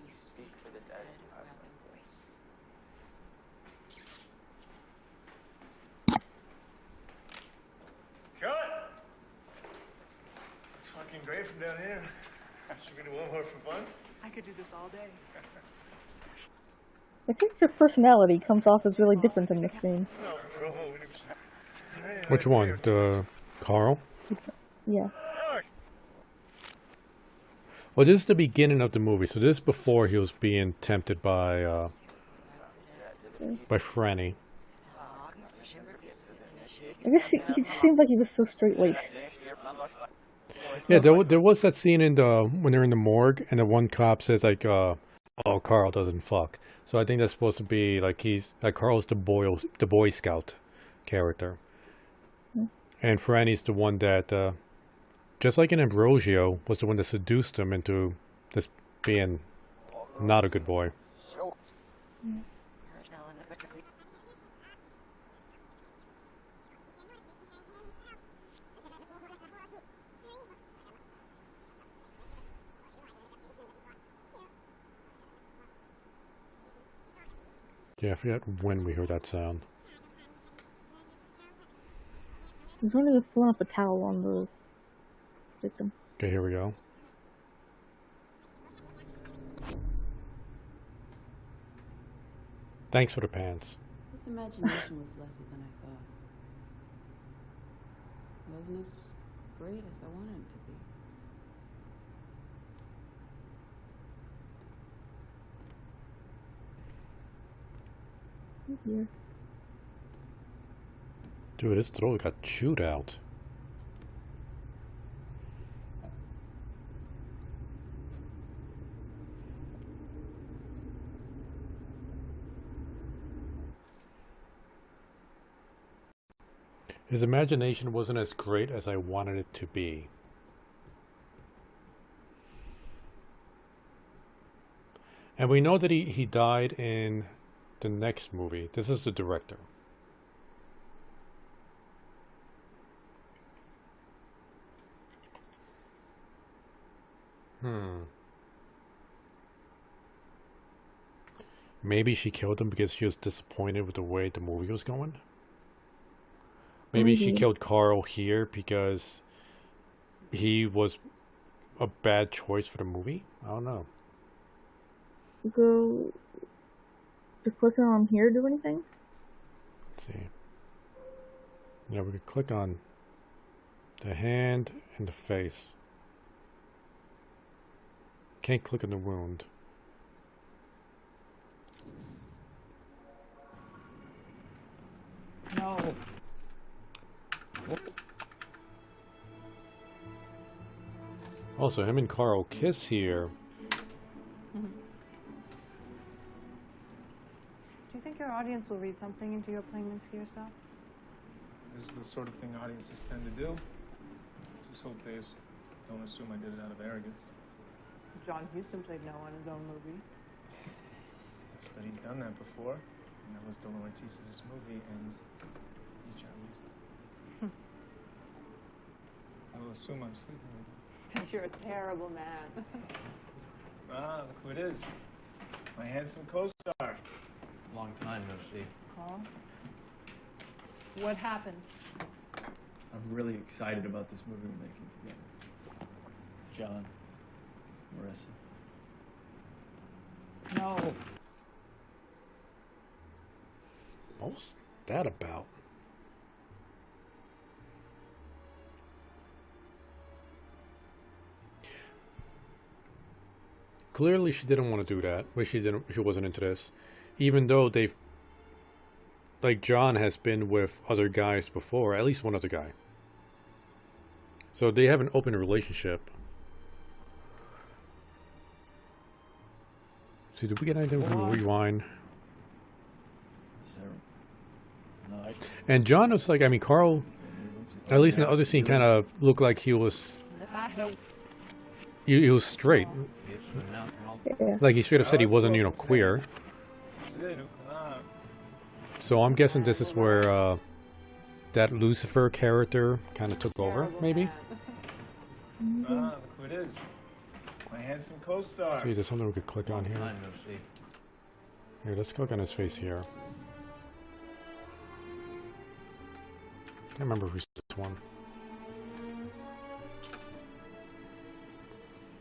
We speak for the dead. Cut! It's fucking great from down here. Should we do one more for fun? I could do this all day. I think their personality comes off as really different in this scene. No, bro. Which one? The Carl? Yeah. Well, this is the beginning of the movie, so this is before he was being tempted by Franny. I guess he just seemed like he was so straight-laced. Yeah, there was that scene in when they're in the morgue, and the one cop says like, "Oh, Carl doesn't fuck." So I think that's supposed to be like Carl's the Boy Scout character, and Franny's the one that, just like in Ambrosio, was the one that seduced him into this being not a good boy. Yeah, I forget when we heard that sound. He's only throwing up a towel on the victim. Okay, here we go. Thanks for the pants. This imagination was lesser than I thought. Wasn't as great as I wanted it to be. Here. Dude, his throat got chewed out. His imagination wasn't as great as I wanted it to be. And we know that he died in the next movie. This is the director. Maybe she killed him because she was disappointed with the way the movie was going. Maybe she killed Carl here because he was a bad choice for the movie. I don't know. Go to click on here, do anything? Let's see. Yeah, we could click on the hand and the face. Can't click on the wound. No. Also, him and Carl kiss here. Do you think your audience will read something into your playing Minsky yourself? This is the sort of thing audiences tend to do. Just hope they don't assume I did it out of arrogance. John Huston played no in his own movie. Yes, but he's done that before. And that was De Laurentiis' movie, and he's John Huston. I'll assume I'm sleeping with him. You're a terrible man. Ah, look who it is. My handsome co-star. Long time no see. Huh? What happened? I'm really excited about this movie we're making together. John, Marissa. No. What's that about? Clearly she didn't want to do that. Well, she wasn't into this. Even though they've, like, John has been with other guys before, at least one other guy. So they have an open relationship. See, did we get anything from Rewind? And John was like, I mean, Carl, at least in the other scene, kind of looked like he was straight. Yeah. Like he straight up said he wasn't, you know, queer. So I'm guessing this is where that Lucifer character kind of took over, maybe? Ah, look who it is. My handsome co-star. See, there's something we could click on here. Here, let's click on his face here. Can't remember who's this one.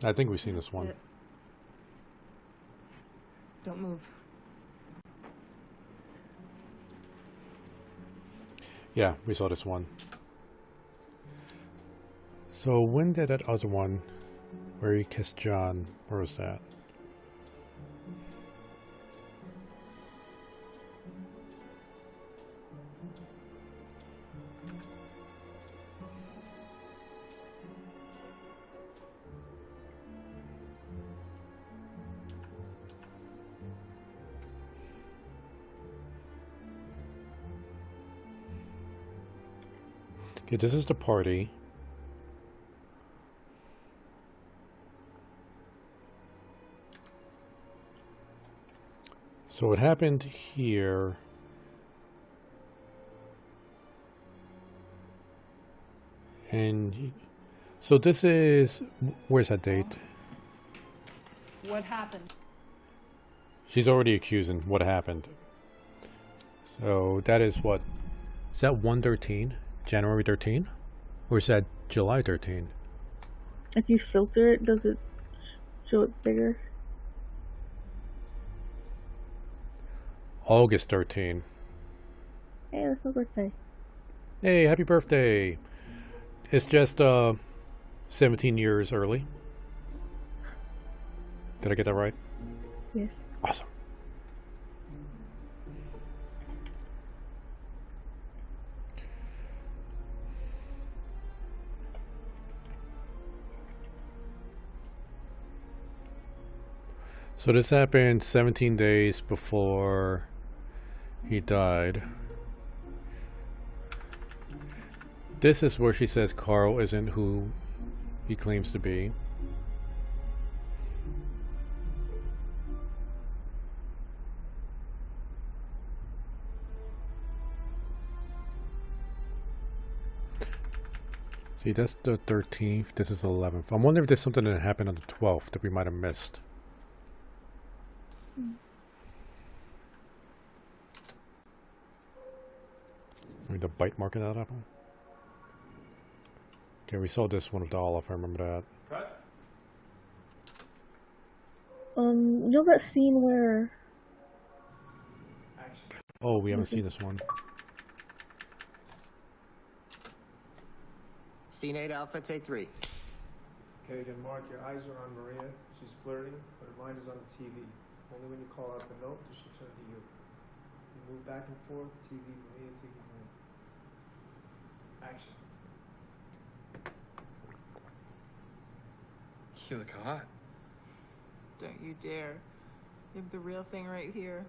I think we've seen this one. Don't move. Yeah, we saw this one. So when did that other one where he kissed John, where was that? Okay, this is the party. So what happened here? And so this is, where's that date? What happened? She's already accusing what happened. So that is what? Is that 1/13? January 13? Or is that July 13? If you filter it, does it show it bigger? August 13. Hey, that's my birthday. Hey, happy birthday. It's just 17 years early. Did I get that right? Yes. Awesome. So this happened 17 days before he died. This is where she says Carl isn't who he claims to be. See, that's the 13th. This is the 11th. I'm wondering if there's something that happened on the 12th that we might have missed. Maybe the bite mark of that apple? Okay, we saw this one with the olive. I remember that. Cut. You know that scene where... Action. Oh, we haven't seen this one. Scene 8, Alpha, take 3. Okay, again, Mark, your eyes are on Maria. She's flirting, but her mind is on the TV. Only when you call out the note does she turn to you. You move back and forth, TV, Maria, TV, Maria. Action. You look hot. Don't you dare. You have the real thing right here.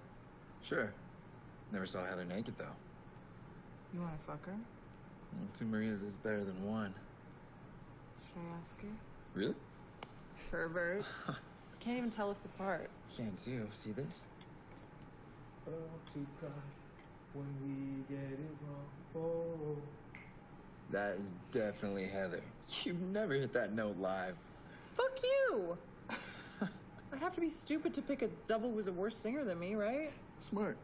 Sure. Never saw Heather naked, though. You want to fuck her? Well, 2 Marias is better than 1. Should I ask her? Really? Pervert. Can't even tell us apart. Can't you see this? Oh, to cry when we get it wrong. Oh. That is definitely Heather. You've never hit that note live. Fuck you! I'd have to be stupid to pick a double who's a worse singer than me, right? Smart.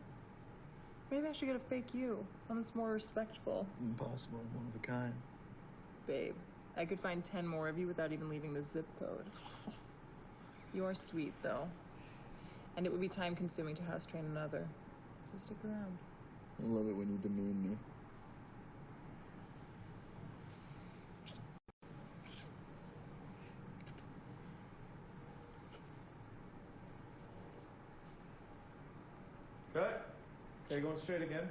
Maybe I should get a fake you, one that's more respectful. Impossible, one of a kind. Babe, I could find 10 more of you without even leaving the zip code. You're sweet, though. And it would be time-consuming to house train another. So stick around. I love it when you demean me. Cut. Okay, going straight again.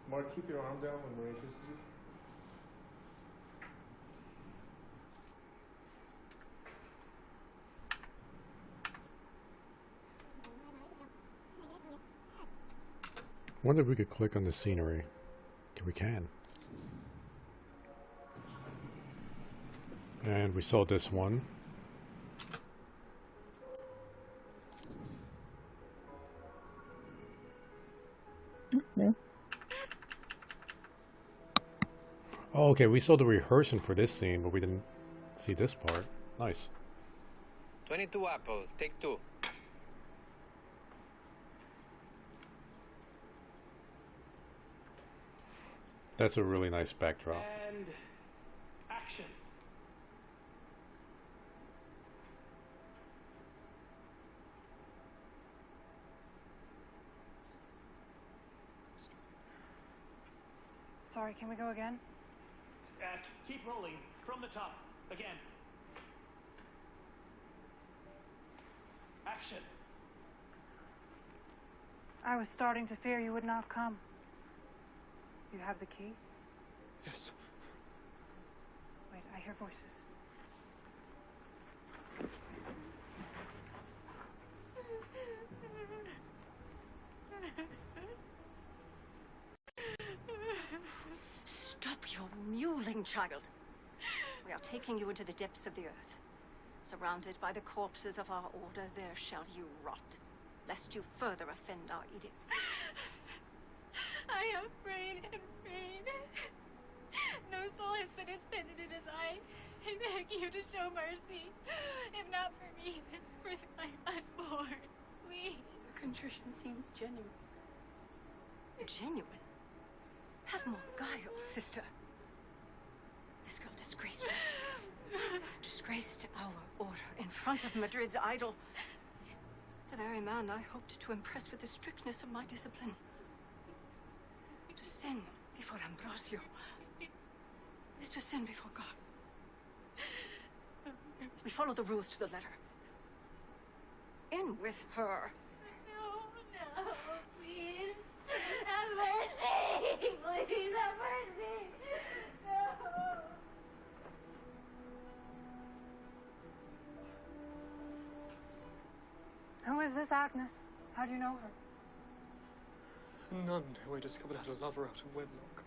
Mark, keep your arm down when Maria kisses you. Wonder if we could click on the scenery. We can. And we saw this one. No. Oh, okay, we saw the rehearsing for this scene, but we didn't see this part. Nice. 22 Apple, take 2. That's a really nice backdrop. And action. Sorry, can we go again? Keep rolling from the top. Again. Action. I was starting to fear you would not come. You have the key? Yes. Wait, I hear voices. Stop your mewling, child. We are taking you into the depths of the earth. Surrounded by the corpses of our order, there shall you rot, lest you further offend our edicts. I am afraid and afraid. No soul has been as penitent as I. I beg you to show mercy. If not for me, then for my unborn. Please. Your contrition seems genuine. Genuine? Have more guile, sister. This girl disgraced me. Disgraced our order in front of Madrid's idol. The very man I hoped to impress with the strictness of my discipline. To sin before Ambrosio is to sin before God. We follow the rules to the letter. In with her. No, please. Have mercy. Please have mercy. No. Who is this Agnes? How do you know her? None who I discovered had a lover out of wedlock.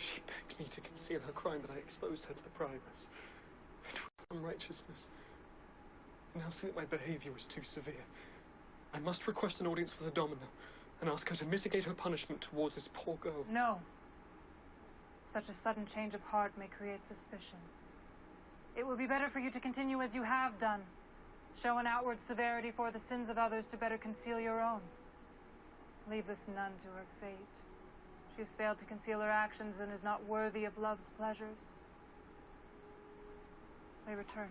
She begged me to conceal her crime, but I exposed her to the privates. It was unrighteousness. I now see that my behavior was too severe. I must request an audience with the Domino and ask her to mitigate her punishment towards this poor girl. No. Such a sudden change of heart may create suspicion. It will be better for you to continue as you have done. Show an outward severity for the sins of others to better conceal your own. Leave this nun to her fate. She has failed to conceal her actions and is not worthy of love's pleasures. They return.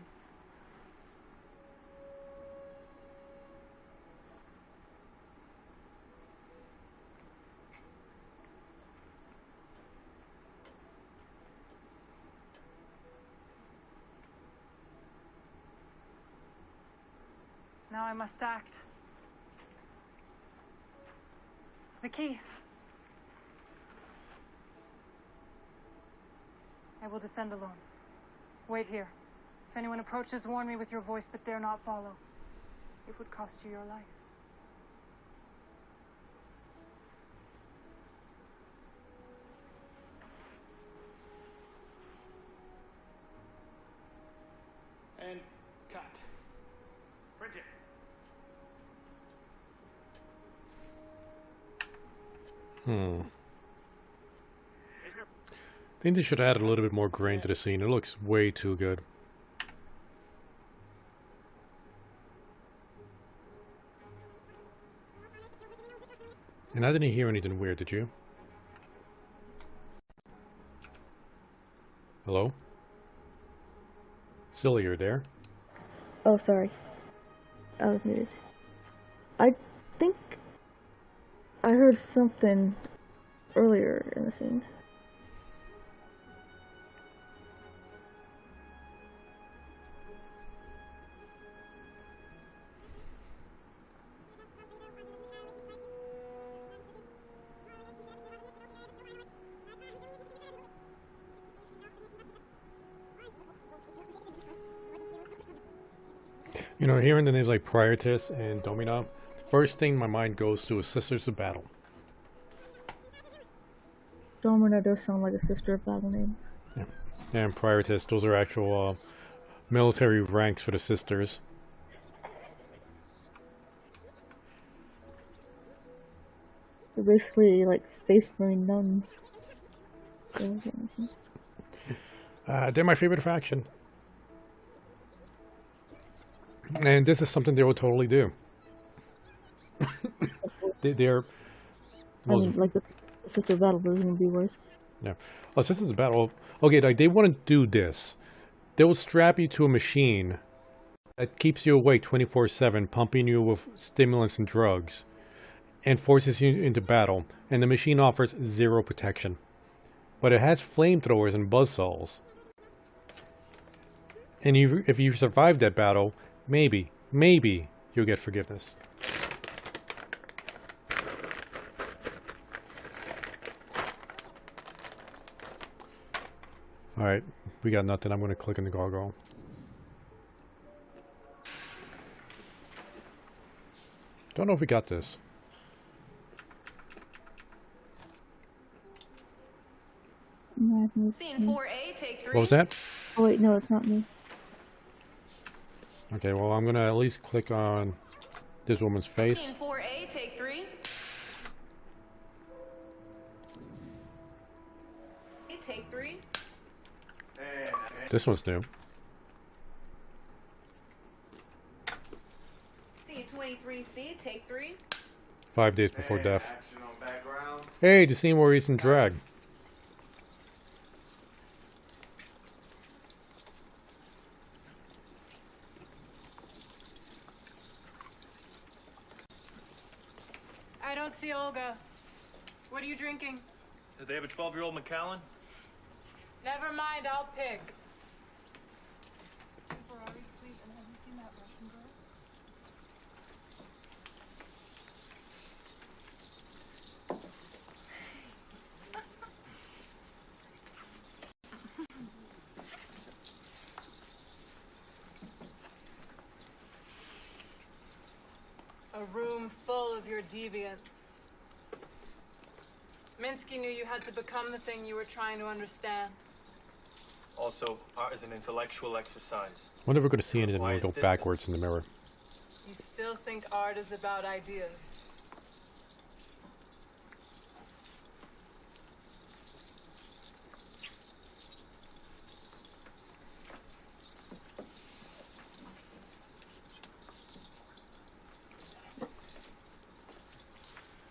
Now I must act. The key. I will descend alone. Wait here. If anyone approaches, warn me with your voice, but dare not follow. It would cost you your life. And cut. Bridget. I think they should add a little bit more grain to the scene. It looks way too good. And I didn't hear anything weird, did you? Hello? Silly, you're there? Oh, sorry. I was muted. I think I heard something earlier in the scene. You know, hearing the names like Prioress and Domina, first thing my mind goes to is Sisters of Battle. Domina does sound like a Sister of Battle name. Yeah. And Prioress, those are actual military ranks for the sisters. They're basically like Space Marine nuns. They're my favorite faction. And this is something they will totally do. They're... I mean, like the Sister of Battle doesn't even be worse. Yeah. Oh, Sisters of Battle... Okay, like, they wouldn't do this. They will strap you to a machine that keeps you awake 24/7, pumping you with stimulants and drugs, and forces you into battle. And the machine offers zero protection. But it has flamethrowers and buzzsaws. And if you survive that battle, maybe you'll get forgiveness. Alright, we got nothing. I'm going to click on the gargoyle. Don't know if we got this. Scene 4A, take 3. What was that? Oh wait, no, it's not me. Okay, well, I'm going to at least click on this woman's face. Scene 4A, take 3. Take 3. This one's new. Scene 23C, take 3. 5 days before death. Hey, the scene where he's in drag. I don't see Olga. What are you drinking? Did they have a 12-year-old Macallan? Never mind, I'll pick. A room full of your deviants. Minsky knew you had to become the thing you were trying to understand. Also, art is an intellectual exercise. Wonder if we're going to see anything when we Requires go distance. backwards in the mirror. You still think art is about ideas.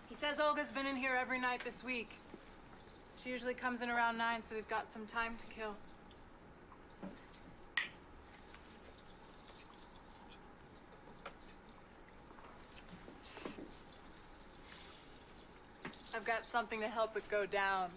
He says Olga's been in here every night this week. She usually comes in around 9, so we've got some time to kill. I've got something to help it go down.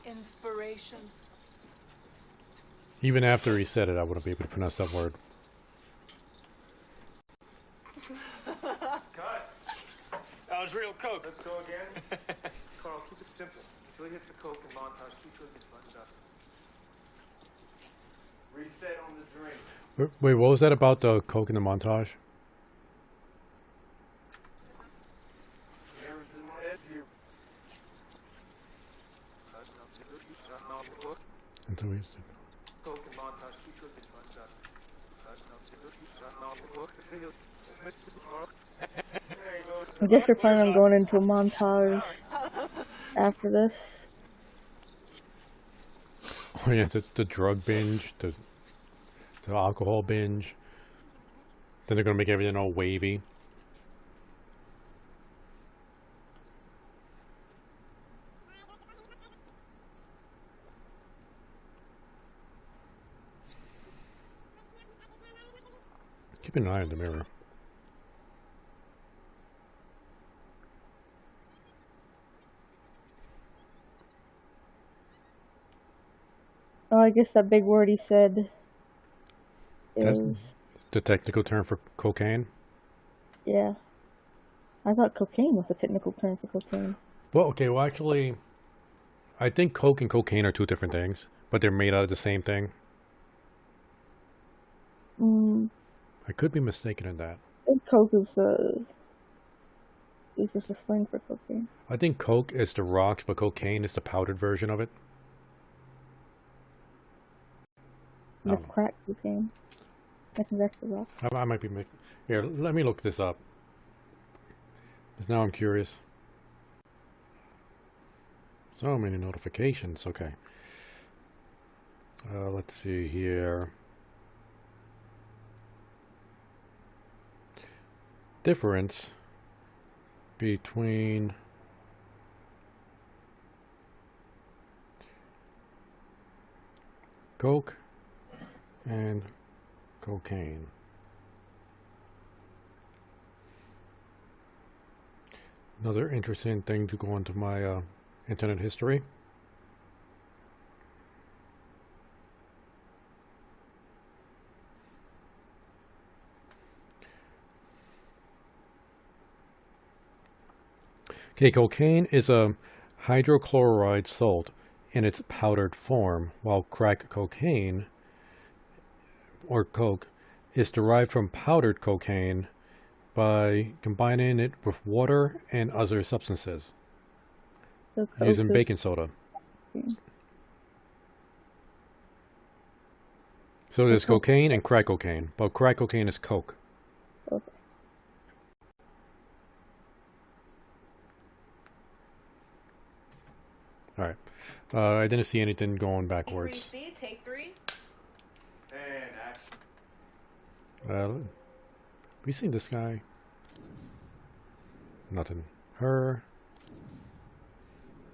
Inspiration. Even after he said it, I wouldn't be able to pronounce that word. Cut. That was real coke. Let's go again. Carl, keep it simple. Until he hits the coke and montage, keep it buttoned up. Reset on the drink. Wait, what was that about the coke in the montage? Until he's... Coke and montage, keep it buttoned up. I guess they're planning on going into a montage after this. Oh yeah, the drug binge, the alcohol binge. Then they're gonna make everything all wavy. Keep an eye on the mirror. Oh, I guess that big word he said That's is... the technical term for cocaine. Yeah. I thought cocaine was a technical term for cocaine. Well, okay, well actually, I think coke and cocaine are two different things, but they're made out of the same thing. I could be mistaken in that. I think coke is just a slang for cocaine. I think coke is the rocks, but cocaine is the powdered version of it. The crack cocaine. I think that's the rock. I might be making... Here, let me look this up. Because now I'm curious. So many notifications. Okay. Let's see here. Difference between coke and cocaine. Another interesting thing to go into my internet history. Okay, cocaine is a hydrochloride salt in its powdered form, while crack cocaine, or coke, is derived from powdered cocaine by combining it with water and other substances, So using coke baking soda. is- So there's cocaine and crack cocaine, but crack cocaine is coke. Okay. Alright. I didn't see anything going backwards. 3C, take 3. And action. We seen this guy? Nothing. Her.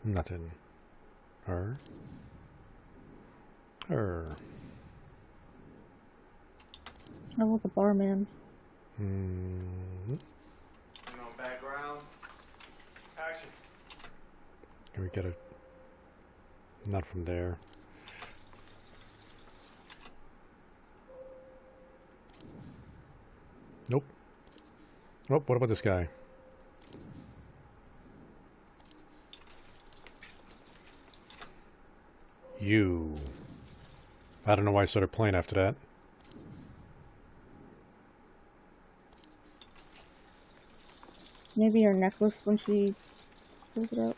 Nothing. Her. Her. How about the barman? Background. Action. Can we get a... Not from there. Nope. Nope, what about this guy? You. I don't know why I started playing after that. Maybe her necklace when she pulls it out.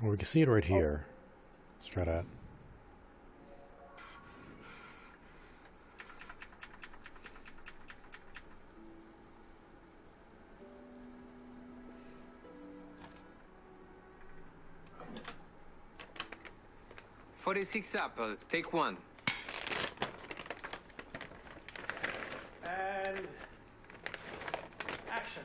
Well, we can see it right here. Let's try that. $46 apple. Take one. And action.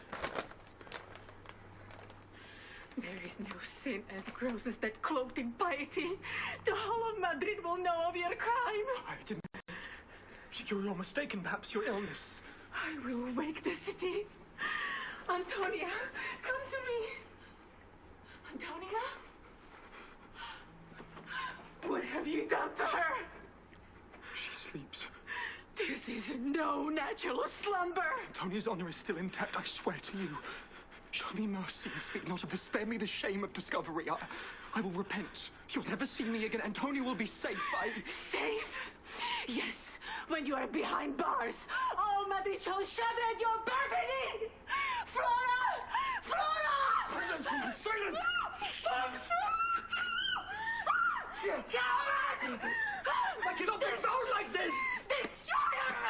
There is no sin as gross as that cloaked impiety. The whole of Madrid will know of your crime. I didn't. You're mistaken. Perhaps your illness. I will wake the city. Antonia, come to me. Antonia? What have you done to her? She sleeps. This is no natural slumber. Antonia's honor is still intact, I swear to you. Show me mercy and speak not of this. Spare me the shame of discovery. I will repent. You'll never see me again. Antonia will be safe. Safe? Yes, when you are behind bars. All Madrid shall shudder at your perfidy! Flora! Flora! Silence! Silence! Coward! I cannot be found like this! Destroyer!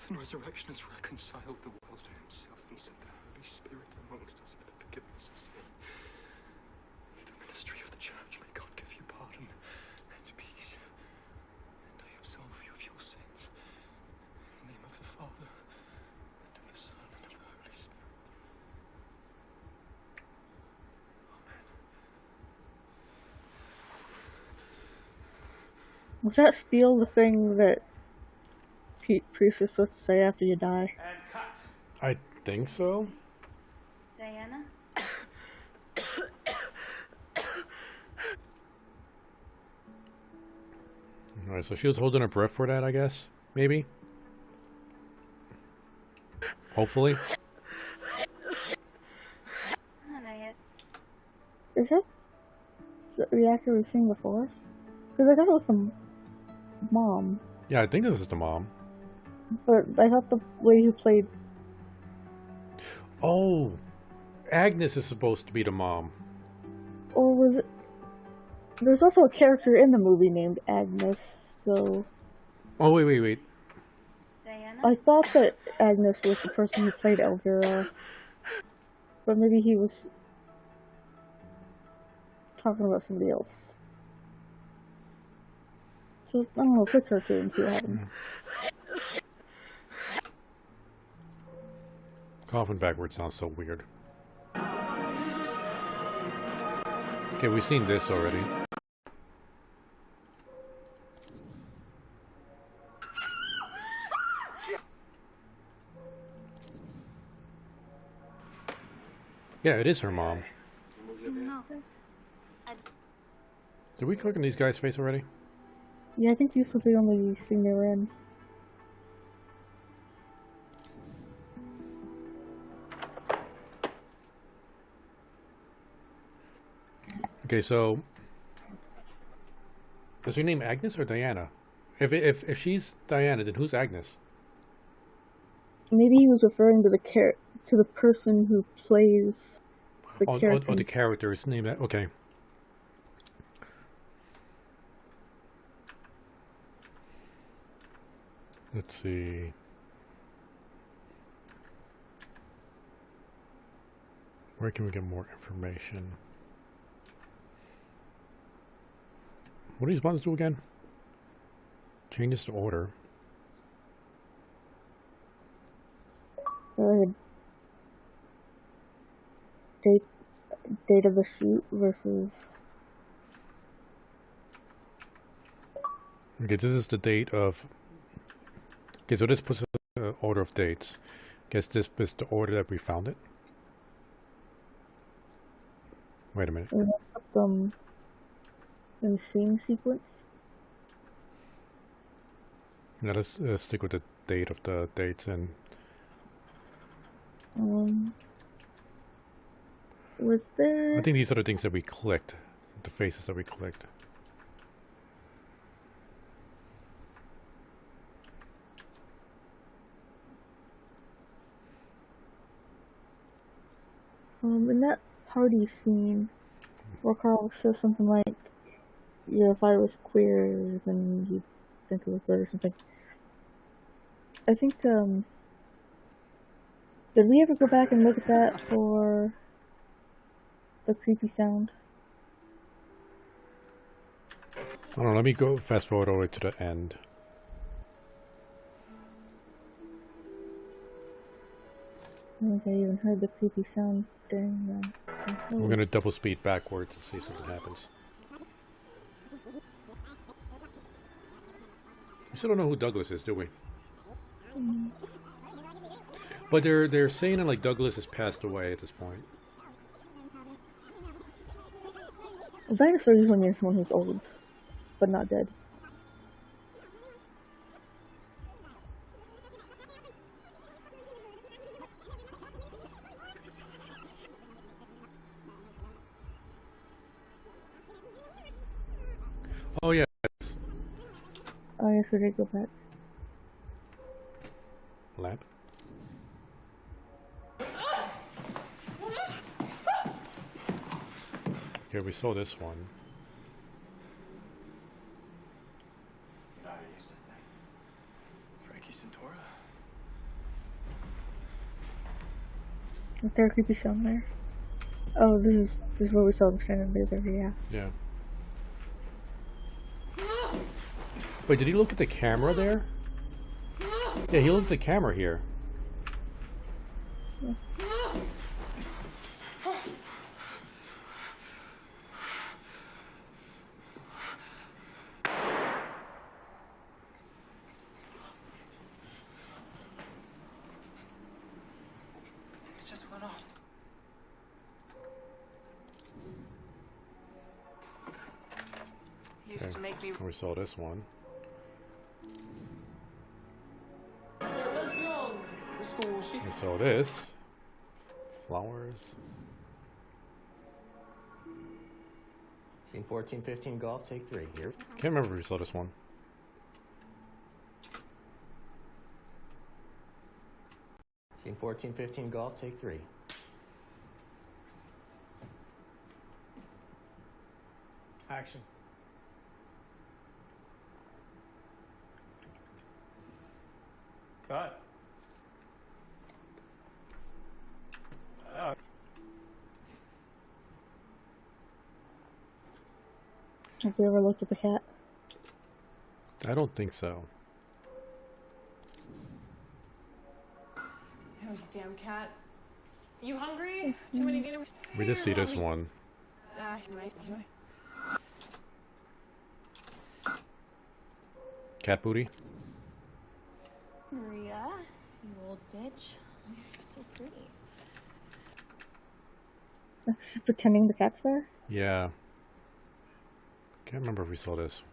And resurrection has reconciled the world to himself and sent the Holy Spirit amongst us for the forgiveness of sin. The ministry of the church, may God give you pardon and peace. And I absolve you of your sins. In the name of the Father, and of the Son, and of the Holy Spirit. Was that still the thing that priest was supposed to say after you die? And cut. I think so. Diana? Alright, so she was holding her breath for that, I guess? Maybe? Hopefully? Is that the actor we've seen before? Because I got it with the mom. Yeah, I think this is the mom. But I thought the lady who played... Oh! Agnes is supposed to be the mom. Or was it... There's also a character in the movie named Agnes, so... Oh, wait. Diana? I thought that Agnes was the person who played Elvira. But maybe he was... talking about somebody else. So, I don't know, click her too and see what happens. Coughing backwards sounds so weird. Okay, we've seen this already. Yeah, it is her mom. No. Did we click on these guys' face already? Yeah, I think this was the only scene they were in. Okay, so is her name Agnes or Diana? If she's Diana, then who's Agnes? Maybe he was referring to the person who plays the character. Oh, the character's name. Okay. Let's see. Where can we get more information? What do these buttons do again? Changes to order. Good. date of the shoot versus. Okay, this is the date of. Okay, so this puts the order of dates. Guess this is the order that we found it. Wait a minute. We put them in the same sequence. Now let's stick with the date of the dates and. Was there? I think these are the things that we clicked, the faces that we clicked. In that party scene, where Carl says something like, "Yeah, if I was queer, then you'd think it was good," or something. I think, did we ever go back and look at that for the creepy sound? I don't know, let me go fast forward all the way to the end. I don't think I even heard the creepy sound during We're gonna double speed backwards to see if something happens. We still don't know who Douglas is, do we? But they're saying it like Douglas has passed away at this point. A dinosaur usually means someone who's old, but not dead. Oh yeah. Oh yes, we did go back. Lamp. Okay, we saw this one. Frankie Santora. Is there a creepy sound there? Oh, this is where we saw them standing there, yeah. Yeah. Wait, did he look at the camera there? Yeah, he looked at the camera here. Yeah. It just went off. He used to make me. We saw this one. We saw this. Flowers. Scene 14-15 golf, take 3 here. Can't remember if we saw this one. Scene 14-15 golf, take 3. Action. Cut. Have you ever looked at the cat? I don't think so. Oh, you damn cat. You hungry? Too many dinners? We did see this one. Cat booty. Maria, you old bitch. You're so pretty. She's pretending the cat's there? Yeah. Can't remember if we saw this.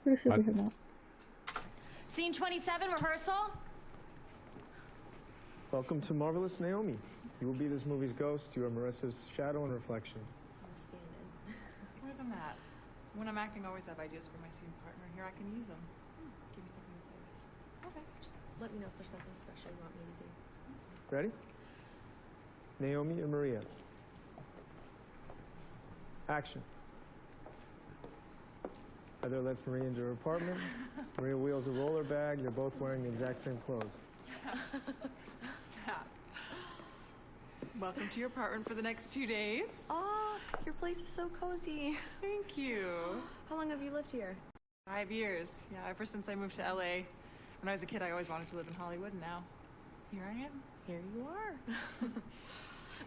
Pretty sure we have not. Scene 27, rehearsal. Welcome to Marvelous Naomi. You will be this movie's ghost. You are Marissa's shadow and reflection. More than that. When I'm acting, I always have ideas for my scene partner. Here, I can use them. Give you something to play with. Okay, just let me know if there's something special you want me to do. Ready? Naomi and Maria. Action. Heather lets Maria into her apartment. Maria wheels a roller bag. They're both wearing the exact same clothes. Welcome to your apartment for the next 2 days. Oh, your place is so cozy. Thank you. How long have you lived here? 5 years. Yeah, ever since I moved to LA. When I was a kid, I always wanted to live in Hollywood, and now here I am. Here you are.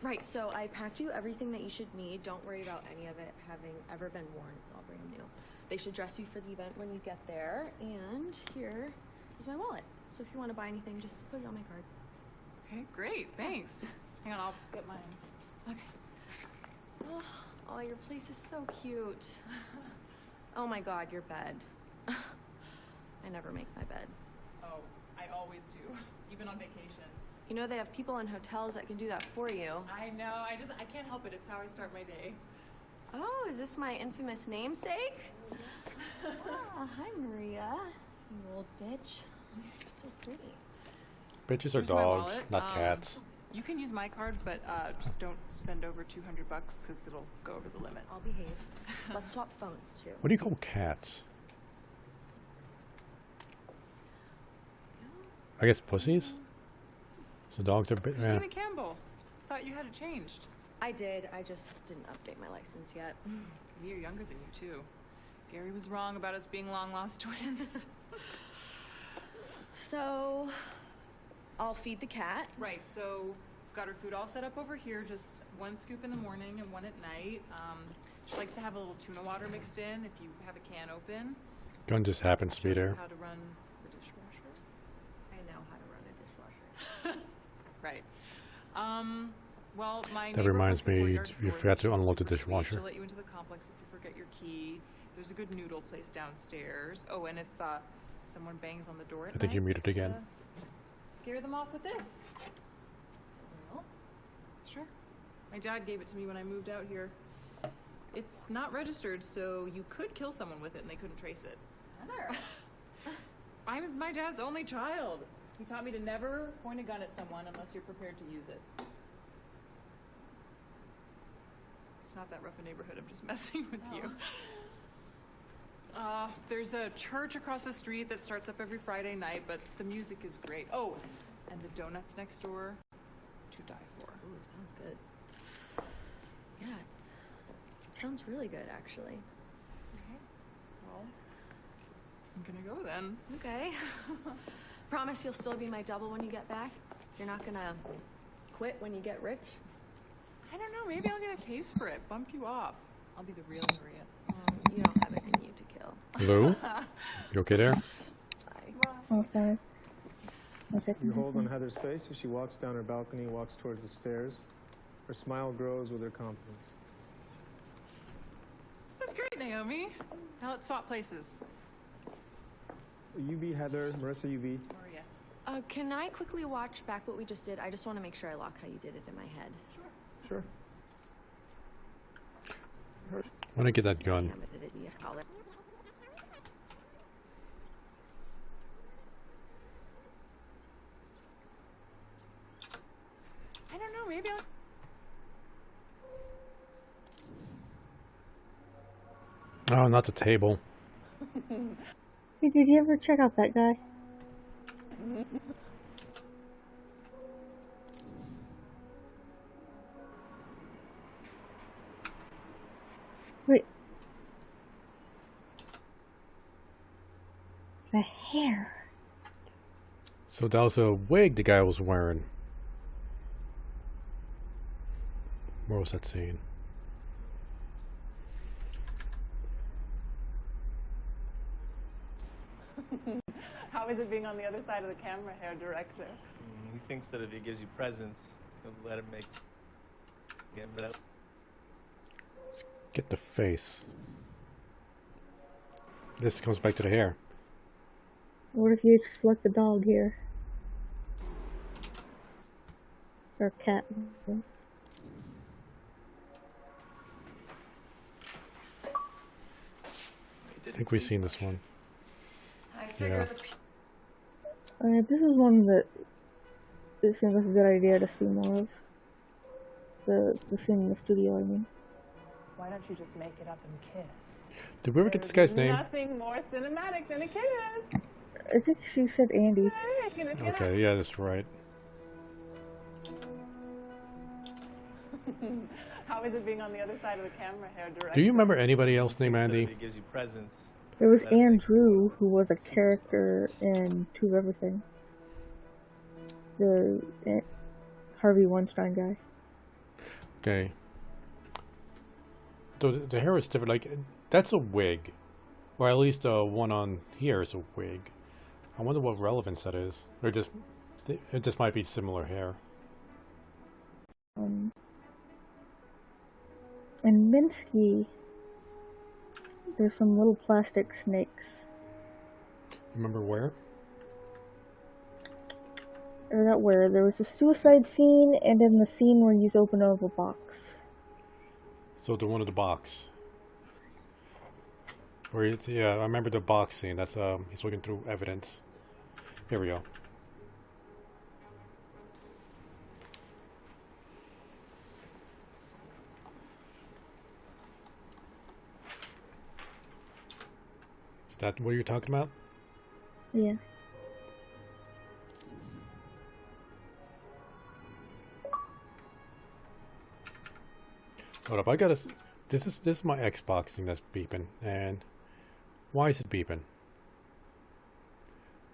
Right, so I packed you everything that you should need. Don't worry about any of it having ever been worn. It's all brand new. They should dress you for the event when you get there. And here is my wallet. So if you want to buy anything, just put it on my card. Okay, great. Thanks. Hang on, I'll get mine. Okay. Oh, your place is so cute. Oh my God, your bed. I never make my bed. Oh, I always do, even on vacation. You know, they have people in hotels that can do that for you. I know. I can't help it. It's how I start my day. Oh, is this my infamous namesake? Hi, Maria. You old bitch. You're so pretty. Bitches are Here's my dogs, wallet. not cats. You can use my card, but just don't spend over $200 because it'll go over the limit. I'll behave. Let's swap phones, too. What do you call cats? I guess pussies? So dogs are... Christina Campbell. Thought you had it changed. I did. I just didn't update my license yet. We are younger than you, too. Gary was wrong about us being long-lost twins. So, I'll feed the cat. Right, so got her food all set up over here, just one scoop in the morning and one at night. She likes to have a little tuna water mixed in if you have a can open. Gun just happens to be there. How to run the dishwasher. I know how to run a dishwasher. Right. Well, my That neighbor reminds has the me, courtyard you store, forgot to which is unload the super sweet. dishwasher. She'll let you into the complex if you forget your key. There's a good noodle place downstairs. Oh, and if someone bangs on the door at I think night, you muted just, again. Scare them off with this. Sure. My dad gave it to me when I moved out here. It's not registered, so you could kill someone with it and they couldn't trace it. Heather. I'm my dad's only child. He taught me to never point a gun at someone unless you're prepared to use it. It's not that rough a neighborhood. I'm just messing with you. There's a church across the street that starts up every Friday night, but the music is great. Oh, and the donuts next door, to die for. Ooh, sounds good. Yeah, it sounds really good, actually. Okay. Well, I'm gonna go then. Okay. Promise you'll still be my double when you get back? You're not gonna quit when you get rich? I don't know. Maybe I'll get a taste for it. Bump you off. I'll be the real Maria. You don't have it in you to kill. Lou? You okay there? Oh, sorry. One second. You hold on Heather's face as she walks down her balcony and walks towards the stairs. Her smile grows with her confidence. That's great, Naomi. Now let's swap places. You be Heather, Marissa, you be. Maria. Can I quickly watch back what we just did? I just want to make sure I lock how you did it in my head. Sure. When I get that gun. I don't know. Maybe I'll... Oh, not the table. Hey, did you ever check out that guy? Wait. The hair. So that was a wig the guy was wearing. Where was that scene? How is it being on the other side of the camera, hair director? He thinks that if he gives you presents, he'll let him make... Let's get the face. This comes back to the hair. What if you just let the dog here? Or cat. I think we've seen this one. Yeah. This is one that it seems like a good idea to see more of. The scene in the studio, I mean. Why don't you just make it up and kiss? Did we ever get this guy's name? Nothing more cinematic than a kiss. I think she said Andy. Okay, yeah, that's right. How is it being on the other side of the camera, hair director? Do you remember anybody else named Andy? He gives you presents. There was Andrew, who was a character in Two of Everything. The Harvey Weinstein guy. Okay. The hair is different. Like, that's a wig. Or at least one on here is a wig. I wonder what relevance that is. Or just, it just might be similar hair. In Minsky, there's some little plastic snakes. Remember where? Or not where. There was a suicide scene, and in the scene where he's opening up a box. So the one in the box. Or yeah, I remember the box scene. That's he's looking through evidence. Here we go. Is that what you're talking about? Yeah. Hold up, I gotta. This is my Xbox thing that's beeping, and why is it beeping?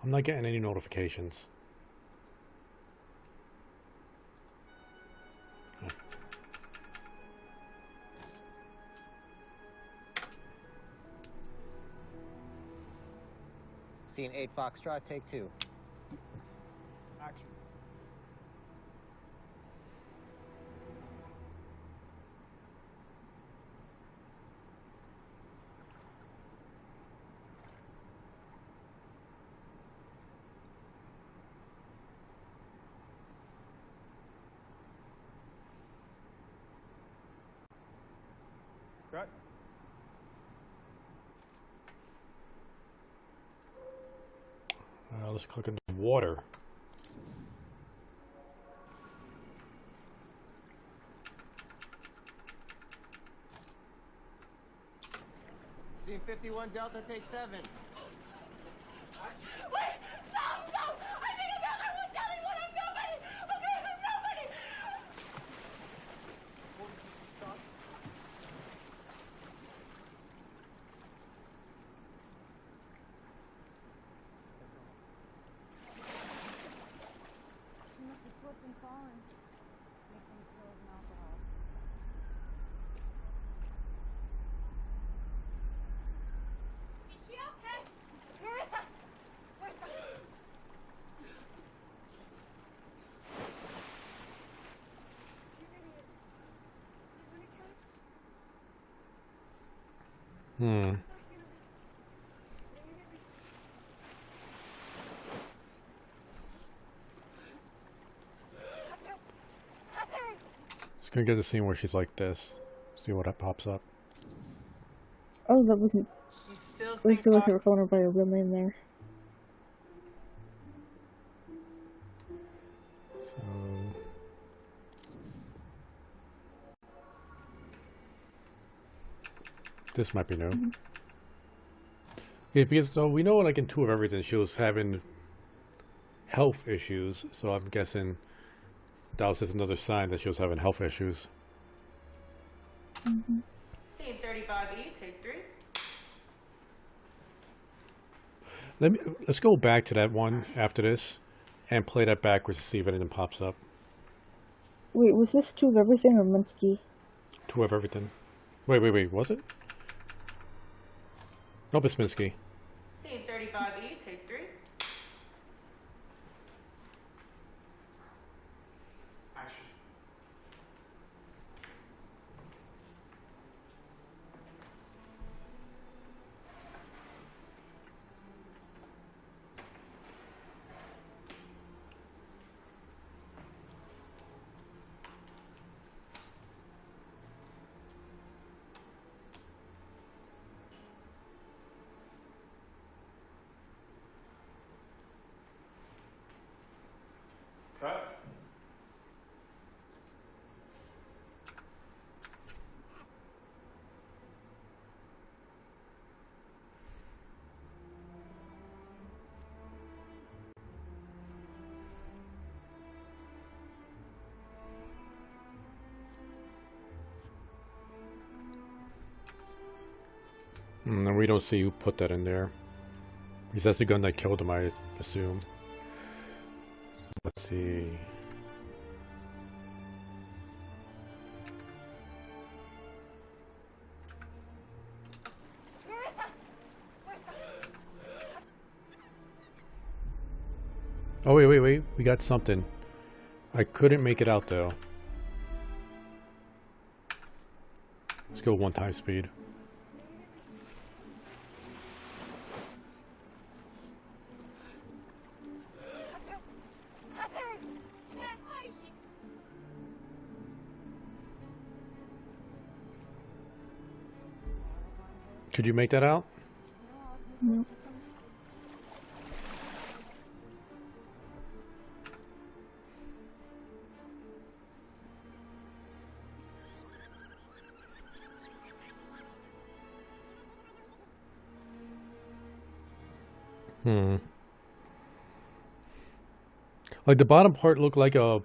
I'm not getting any notifications. Scene 8 Foxtrot, take 2. Action. Cut. Let's click on the water. Scene 51 Delta, take 7. Wait! Stop! Stop! I think I'm out! I won't tell anyone! I'm nobody! Okay, I'm nobody! Stop. She must have slipped and fallen. Mixing pills and alcohol. Is she okay? Marissa! Marissa! Hmm. Just gonna get the scene where she's like this. See what pops up. Oh, that wasn't. You still I think feel like they were calling her by a real name there. So this might be new. Yeah, because so we know like in 2 of everything she was having health issues, so I'm guessing that was just another sign that she was having health issues. Scene 35E, take 3. Let's go back to that one after this and play that backwards to see if anything pops up. Wait, was this Two of Everything or Minsky? 2 of everything. Wait, was it? Nope, it's Minsky. Scene 35E, take 3. Action. Cut. And we don't see who put that in there. Because that's the gun that killed him, I assume. Let's see. Oh, wait. We got something. I couldn't make it out, though. Let's go 1 time speed. Could you make that out? No. Like the bottom part looked like a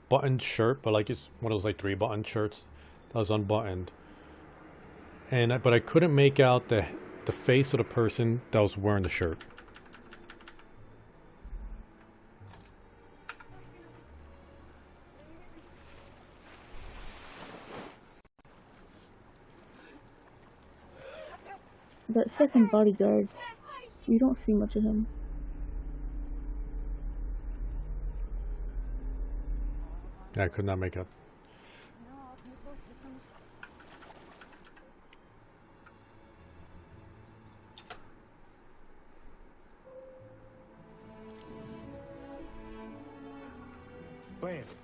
buttoned shirt, but like it's one of those like 3 button shirts that was unbuttoned. But I couldn't make out the face of the person that was wearing the shirt. That second bodyguard, you don't see much of him. Yeah, I could not make out.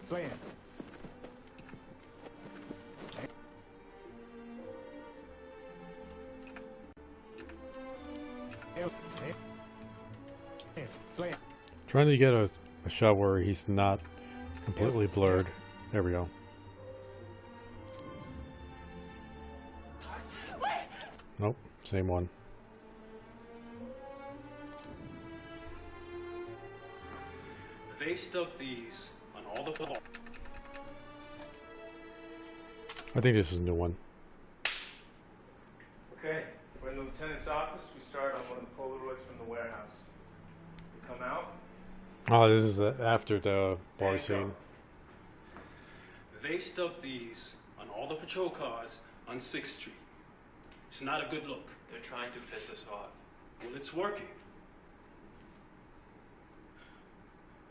Bland. Trying to get a shot where he's not completely blurred. There we go. Nope, same one. They stuck these on all the floors. I think this is a new one. Okay, we're in the lieutenant's office. We start on one of the Polaroids from the warehouse. We come out. Oh, this is after the bar scene. They stuck these on all the patrol cars on 6th Street. It's not a good look. They're trying to piss us off. Well, it's working.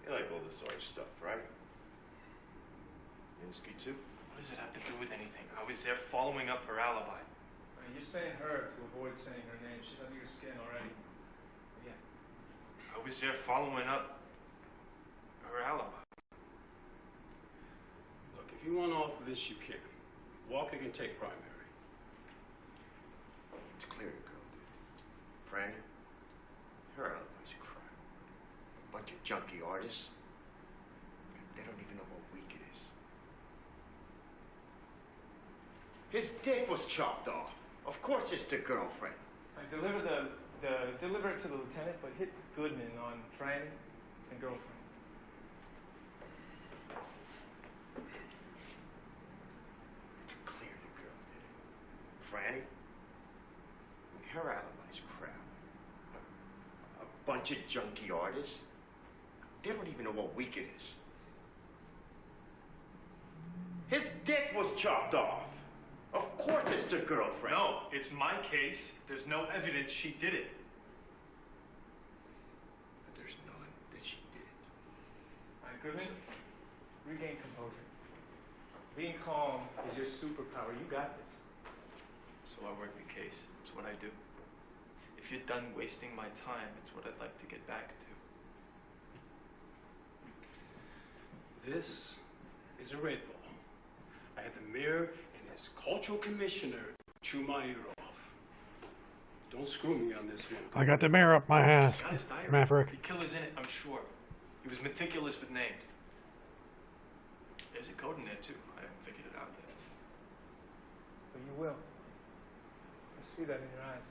You like all this sort of stuff, right? Minsky too? What does it have to do with anything? I was there following up her alibi. You're saying her to avoid saying her name. She's under your skin already. Yeah. I was there following up her alibi. Look, if you want off of this, you can. Walker can take primary. It's clear the girl did it. Frank, her alibi's crap. A bunch of junkie artists. They don't even know what week it is. His dick was chopped off. Of course it's the girlfriend. I deliver it to the lieutenant, but hit Goodman on Franny and girlfriend. It's clear the girl did it. Franny, her alibi's crap. A bunch of junkie artists. They don't even know what week it is. His dick was chopped off. Of course it's the girlfriend. No, it's my case. There's no evidence she did it. But there's none that she did it. All right, Goodman, regain composure. Being calm is your superpower. You got this. So I work the case. It's what I do. If you're done wasting my time, it's what I'd like to get back to. This is a red ball. I had the mayor and his cultural commissioner chew my ear off. Don't screw me on this one. I got the mirror up my ass, Got his diary. Maverick. The killer's in it, I'm sure. He was meticulous with names. There's a code in there, too. I haven't figured it out yet. But you will. I see that in your eyes.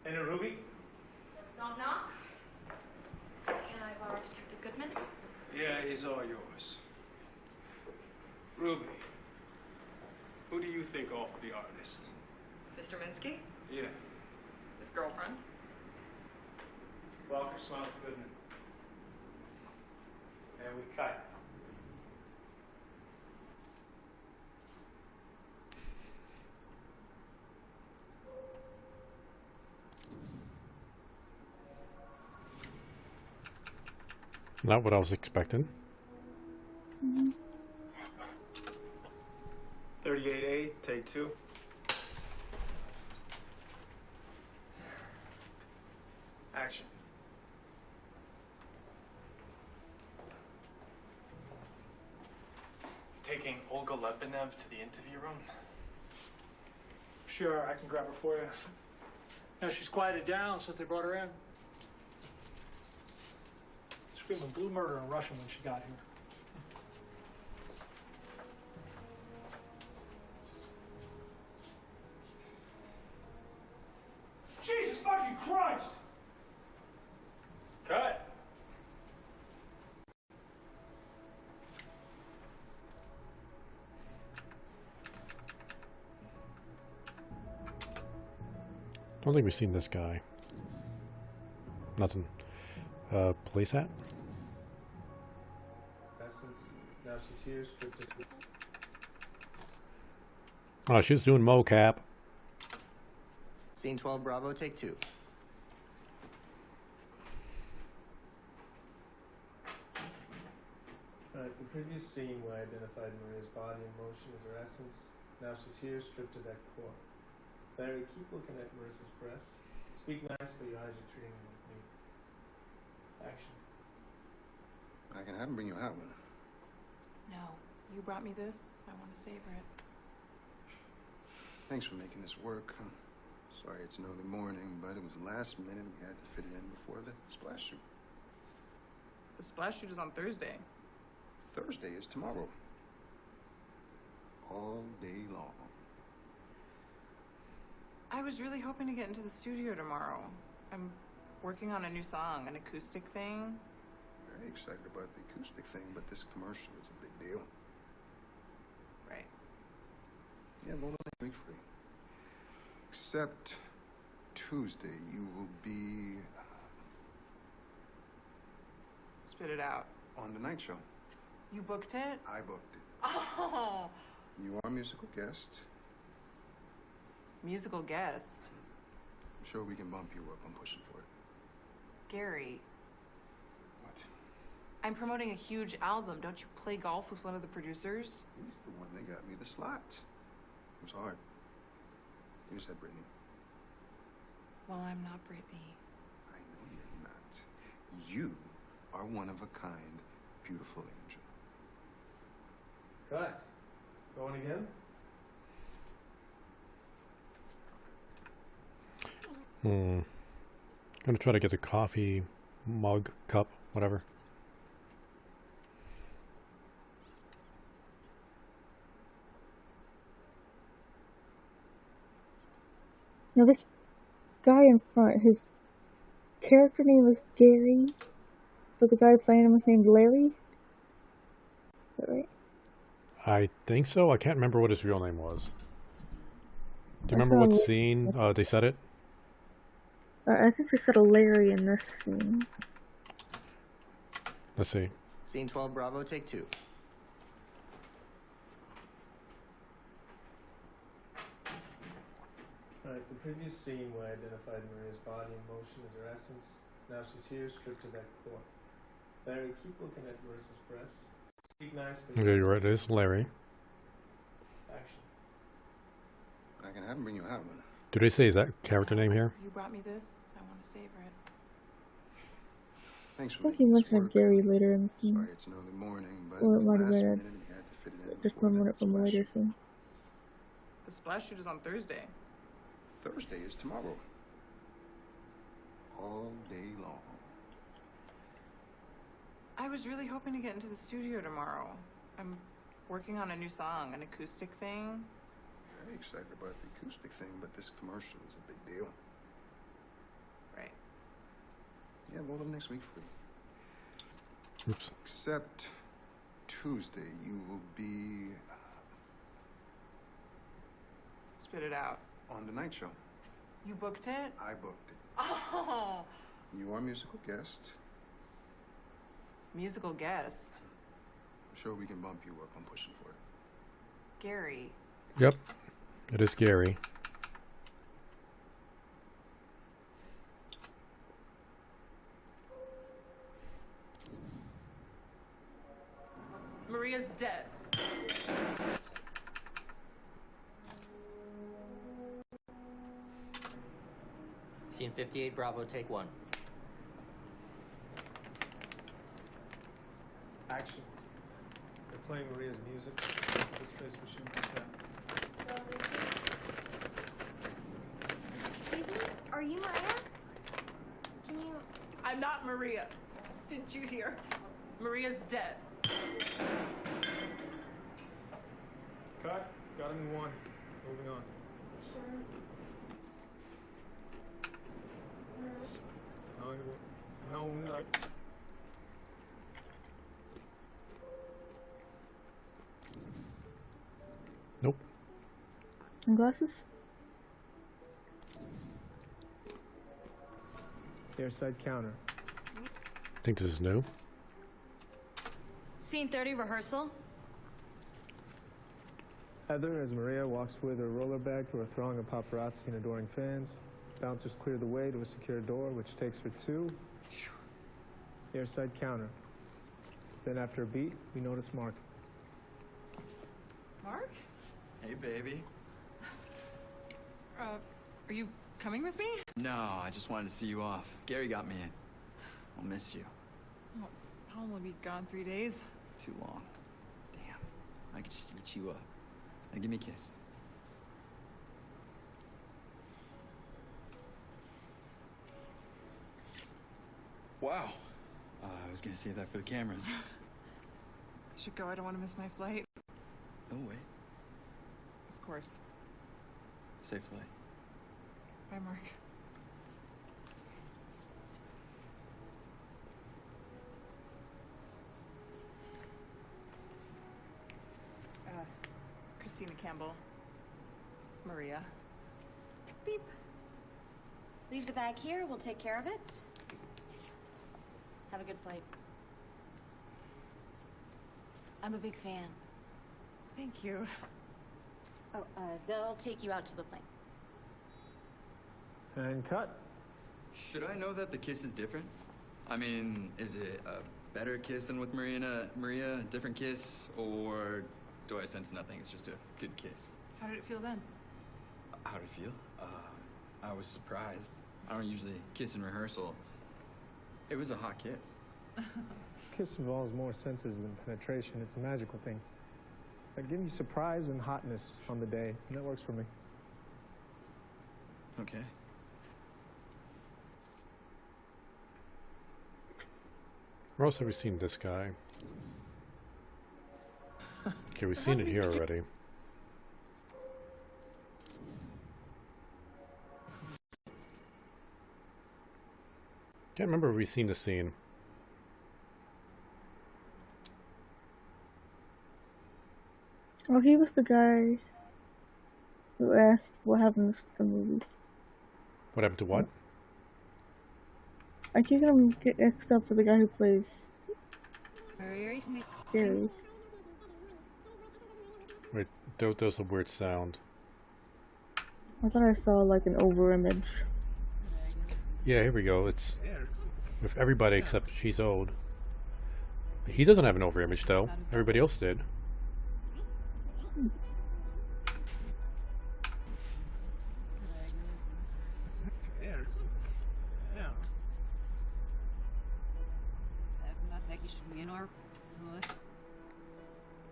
Enter Ruby. Knock, knock. Can I borrow Detective Goodman? Yeah, he's all yours. Ruby, who do you think offered the artist? Mr. Minsky? Yeah. His girlfriend? Walker smiles at Goodman. And we cut. Not what I was expecting. 38A, take 2. Action. Taking Olga Lebenev to the interview room? Sure, I can grab her for you. Now, she's quieted down since they brought her in. Screaming blue murder in Russian when she got here. Jesus fucking Christ! Cut! Don't think we've seen this guy. Nothing. Police hat? Essence. Now she's here, stripped of... Oh, she's doing mocap. Scene 12, Bravo, take 2. Alright, the previous scene where I identified Maria's body in motion as her essence. Now she's here, stripped to that core. Larry, keep looking at Marissa's breasts. Speak nice, but your eyes are treating them like me. Action. I can have him bring you out one. No. You brought me this. I want to savor it. Thanks for making this work. I'm sorry it's an early morning, but it was last minute. We had to fit it in before the splash shoot. The splash shoot is on Thursday. Thursday is tomorrow. All day long. I was really hoping to get into the studio tomorrow. I'm working on a new song, an acoustic thing. Very excited about the acoustic thing, but this commercial is a big deal. Right. Yeah, well, next week free. Except Tuesday, you will be Spit it out. on the night show. You booked it? I booked it. Oh! You are a musical guest. Musical guest. I'm sure we can bump you up. I'm pushing for it. Gary. What? I'm promoting a huge album. Don't you play golf with one of the producers? He's the one that got me the slot. It was hard. You said Brittany. Well, I'm not Brittany. I know you're not. You are one of a kind, beautiful angel. Cut. Going again? Gonna try to get the coffee mug, cup, whatever. Now the guy in front, his character name is Gary, but the guy playing him is named Larry. Is that right? I think so. I can't remember what his real name was. Do you remember what scene they said it? I think they said a Larry in this scene. Let's see. Scene 12, Bravo, take 2. Alright, the previous scene where I identified Maria's body in motion as her essence. Now she's here, stripped to that core. Larry, keep looking at Marissa's breasts. Speak nice, but Okay, you're right. It is Larry. action. I can have him bring you out one. Do they say is that character name here? You brought me this. I want to savor it. Thanks I for think he making this mentioned work. Gary later in the scene. Sorry it's an early morning, but Or it might have last been minute we had to fit it in just before remember the it from a splash later shoot. scene. The splash shoot is on Thursday. Thursday is tomorrow. All day long. I was really hoping to get into the studio tomorrow. I'm working on a new song, an acoustic thing. Very excited about the acoustic thing, but this commercial is a big deal. Right. Yeah, well, next week free. Oops. Except Tuesday, you will be Spit it out. on the night show. You booked it? I booked it. Oh! You are a musical guest. Musical guest. I'm sure we can bump you up. I'm pushing for it. Gary. Yep. It is Gary. Maria's dead. Scene 58, Bravo, take 1. Action. They're playing Maria's music. This place we're shooting this at. Excuse me? Are you Maria? Can you... I'm not Maria. Didn't you hear? Maria's dead. Cut. Got him in 1. Moving on. No, no. Nope. Sunglasses? Airside counter. Think this is new? Scene 30, rehearsal. Heather, as Maria walks with her roller bag through a throng of paparazzi and adoring fans. Bouncers clear the way to a secure door, which takes her to airside counter. Then after a beat, we notice Mark. Mark? Hey, baby. Are you coming with me? No, I just wanted to see you off. Gary got me in. I'll miss you. Oh, I'll only be gone 3 days. Too long. Damn. I could just eat you up. Now give me a kiss. Wow. I was gonna save that for the cameras. I should go. I don't want to miss my flight. No way. Of course. Safe flight. Bye, Mark. Christina Campbell. Maria. Beep. Leave the bag here. We'll take care of it. Have a good flight. I'm a big fan. Thank you. Oh, they'll take you out to the plane. And cut. Should I know that the kiss is different? I mean, is it a better kiss than with Maria, a different kiss, or do I sense nothing? It's just a good kiss. How did it feel then? How did it feel? I was surprised. I don't usually kiss in rehearsal. It was a hot kiss. Kiss involves more senses than penetration. It's a magical thing. It gives you surprise and hotness on the day, and that works for me. Okay. Where else have we seen this guy? Okay, we've seen it here already. Can't remember if we've seen the scene. Oh, he was the guy who asked what happens to the movie. What happened to what? I keep him get mixed up with the guy who plays Gary. Wait, there was a weird sound. I thought I saw like an over image. Yeah, here we go. It's with everybody except she's old. He doesn't have an over image though. Everybody else did.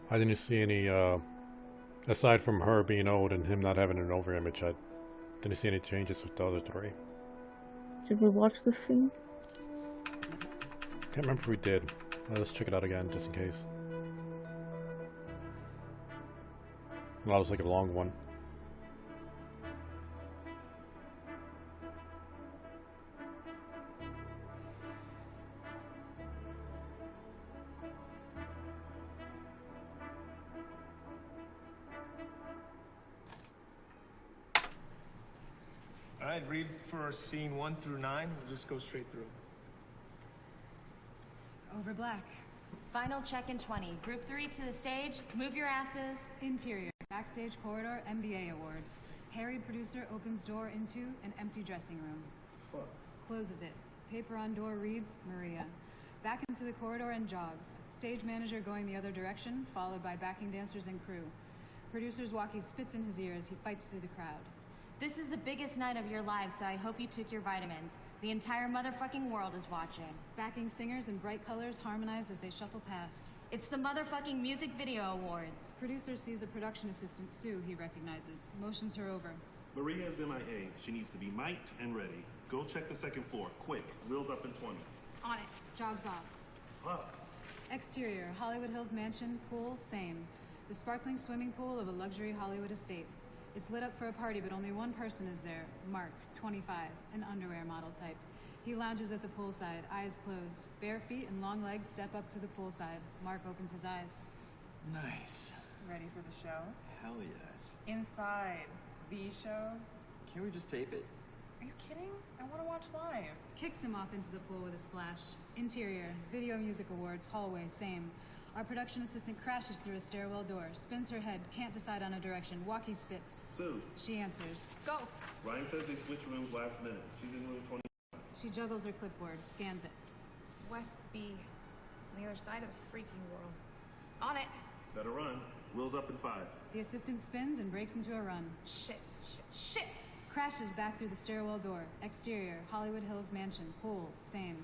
I didn't see any, aside from her being old and him not having an over image, I didn't see any changes with the other three. Did we watch this scene? Can't remember if we did. Let's check it out again, just in case. Well, that was like a long one. All right, read for scene 1 through 9. We'll just go straight through. Over black. Final check in 20. Group 3 to the stage. Move your asses. Interior. Backstage corridor, MBA awards. Harried producer opens door into an empty dressing room. What? Closes it. Paper on door reads, Maria. Back into the corridor and jogs. Stage manager going the other direction, followed by backing dancers and crew. Producer's walkie spits in his ear as he fights through the crowd. This is the biggest night of your lives, so I hope you took your vitamins. The entire motherfucking world is watching. Backing singers in bright colors harmonize as they shuffle past. It's the motherfucking music video awards. Producer sees a production assistant, Sue, he recognizes, motions her over. Maria is MIA. She needs to be mic'd and ready. Go check the second floor, quick. Wheels up in 20. On it. Jogs off. Up. Exterior, Hollywood Hills mansion, pool, same. The sparkling swimming pool of a luxury Hollywood estate. It's lit up for a party, but only one person is there. Mark, 25, an underwear model type. He lounges at the poolside, eyes closed. Bare feet and long legs step up to the poolside. Mark opens his eyes. Nice. Ready for the show? Hell yes. Inside the show? Can't we just tape it? Are you kidding? I want to watch live. Kicks him off into the pool with a splash. Interior, Video Music Awards, hallway, same. Our production assistant crashes through a stairwell door, spins her head, can't decide on a direction. Walkie spits. Sue. She answers. Go. Ryan says they switched rooms last minute. She's in room 20. She juggles her clipboard, scans it. West B, on the other side of the freaking world. On it. Better run. Wheels up in 5. The assistant spins and breaks into a run. Shit, shit, shit. Crashes back through the stairwell door. Exterior, Hollywood Hills mansion, pool, same.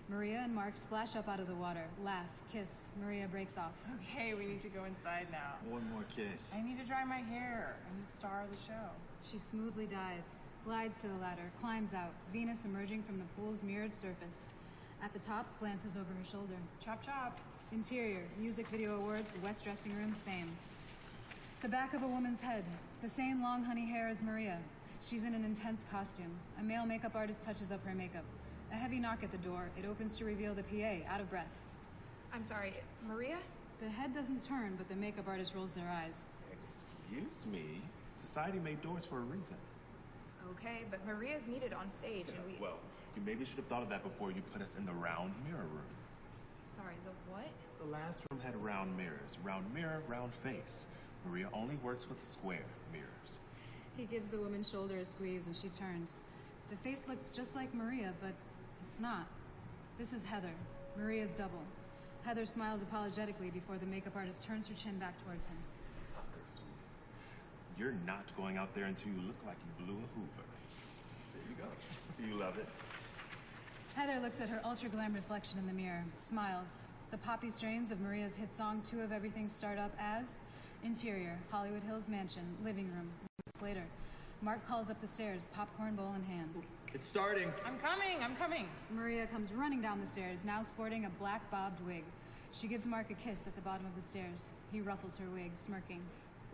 Maria and Mark splash up out of the water, laugh, kiss. Maria breaks off. Okay, we need to go inside now. One more kiss. I need to dry my hair. I'm the star of the show. She smoothly dives, glides to the ladder, climbs out, Venus emerging from the pool's mirrored surface. At the top, glances over her shoulder. Chop, chop. Interior, Music Video Awards, West dressing room, same. The back of a woman's head, the same long honey hair as Maria. She's in an intense costume. A male makeup artist touches up her makeup. A heavy knock at the door. It opens to reveal the PA, out of breath. I'm sorry, Maria? The head doesn't turn, but the makeup artist rolls their eyes. Excuse me. Society made doors for a reason. Okay, but Maria's needed on stage, and we... Well, you maybe should have thought of that before you put us in the round mirror room. Sorry, the what? The last room had round mirrors. Round mirror, round face. Maria only works with square mirrors. He gives the woman's shoulder a squeeze, and she turns. The face looks just like Maria, but it's not. This is Heather, Maria's double. Heather smiles apologetically before the makeup artist turns her chin back towards him. You're not going out there until you look like you blew a Hoover. There you go. You love it. Heather looks at her ultra-glam reflection in the mirror, smiles. The poppy strains of Maria's hit song, Two of Everything, start up as interior, Hollywood Hills mansion, living room. Minutes later, Mark calls up the stairs, popcorn bowl in hand. It's starting. I'm coming, I'm coming. Maria comes running down the stairs, now sporting a black bobbed wig. She gives Mark a kiss at the bottom of the stairs. He ruffles her wig, smirking.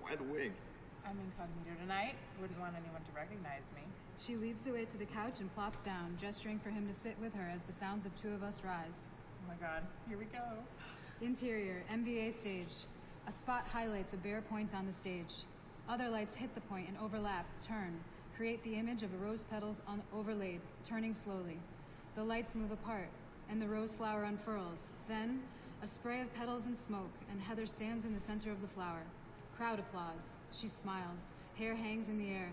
Why the wig? I'm incognito tonight. Wouldn't want anyone to recognize me. She leads the way to the couch and plops down, gesturing for him to sit with her as the sounds of Two of Us rise. Oh my god, here we go. Interior, MVA stage. A spot highlights a bare point on the stage. Other lights hit the point and overlap, turn, create the image of a rose petals overlaid, turning slowly. The lights move apart, and the rose flower unfurls. Then, a spray of petals and smoke, and Heather stands in the center of the flower. Crowd applause. She smiles. Hair hangs in the air.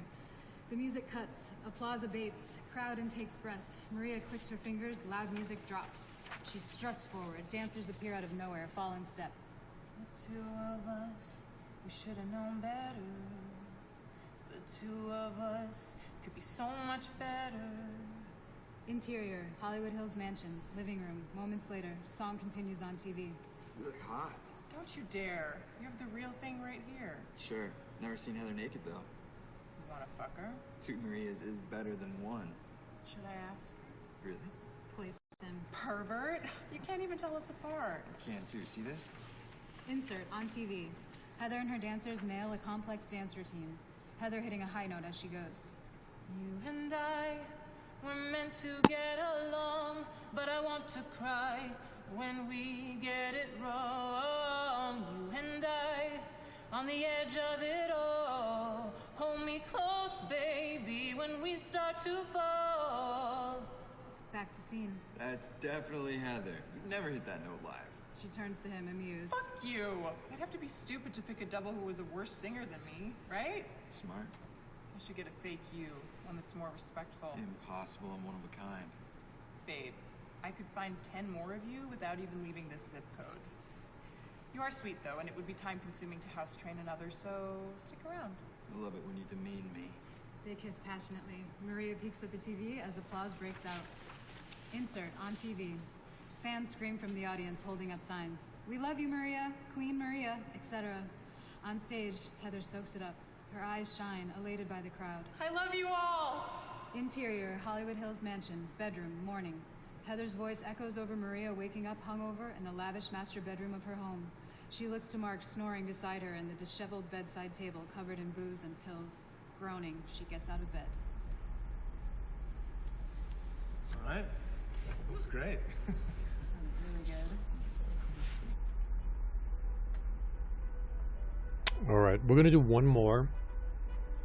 The music cuts. Applause abates. Crowd intakes breath. Maria clicks her fingers. Loud music drops. She struts forward. Dancers appear out of nowhere, fall in step. The two of us, we should have known better. The two of us could be so much better. Interior, Hollywood Hills mansion, living room. Moments later, song continues on TV. You look hot. Don't you dare. You have the real thing right here. Sure. Never seen Heather naked, though. You wanna fuck her? Two Marias is better than one. Should I ask? Really? Place them. Pervert! You can't even tell us apart. I can too. See this? Insert on TV. Heather and her dancers nail a complex dance routine. Heather hitting a high note as she goes. You and I were meant to get along, but I want to cry when we get it wrong. You and I, on the edge of it all. Hold me close, baby, when we start to fall. Back to scene. That's definitely Heather. You've never hit that note live. She turns to him, amused. Fuck you! I'd have to be stupid to pick a double who was a worse singer than me, right? Smart. I should get a fake you, one that's more respectful. Impossible and one of a kind. Babe, I could find 10 more of you without even leaving this zip code. You are sweet, though, and it would be time-consuming to house-train another, so stick around. I love it when you demean me. They kiss passionately. Maria peeks at the TV as applause breaks out. Insert on TV. Fans scream from the audience, holding up signs. "We love you, Maria," "Queen Maria," etc. On stage, Heather soaks it up. Her eyes shine, elated by the crowd. I love you all! Interior, Hollywood Hills mansion, bedroom, morning. Heather's voice echoes over Maria waking up hungover in the lavish master bedroom of her home. She looks to Mark snoring beside her in the disheveled bedside table covered in booze and pills. Groaning, she gets out of bed. All right. That was great. Sounded really good. All right, we're gonna do one more,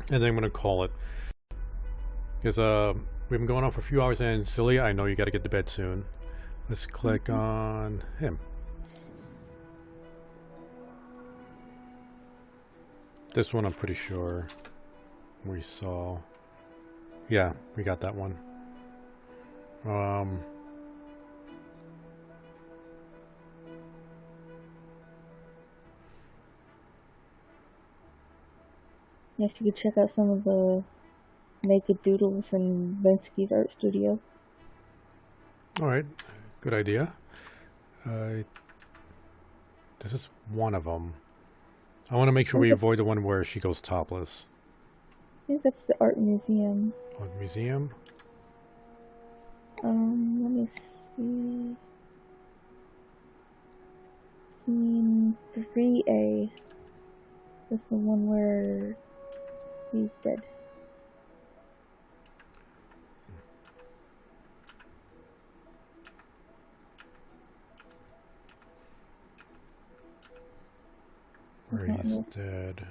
and then I'm gonna call it. Because we've been going on for a few hours, and Celia, I know you got to get to bed soon. Let's click on him. This one I'm pretty sure we saw. Yeah, we got that one. Yes, you could check out some of the naked doodles in Linsky's art studio. All right, good idea. This is one of them. I want to make sure we avoid the one where she goes topless. I think that's the art museum. Art museum? Let me see. Scene 3A is the one where he's dead. Where he's dead.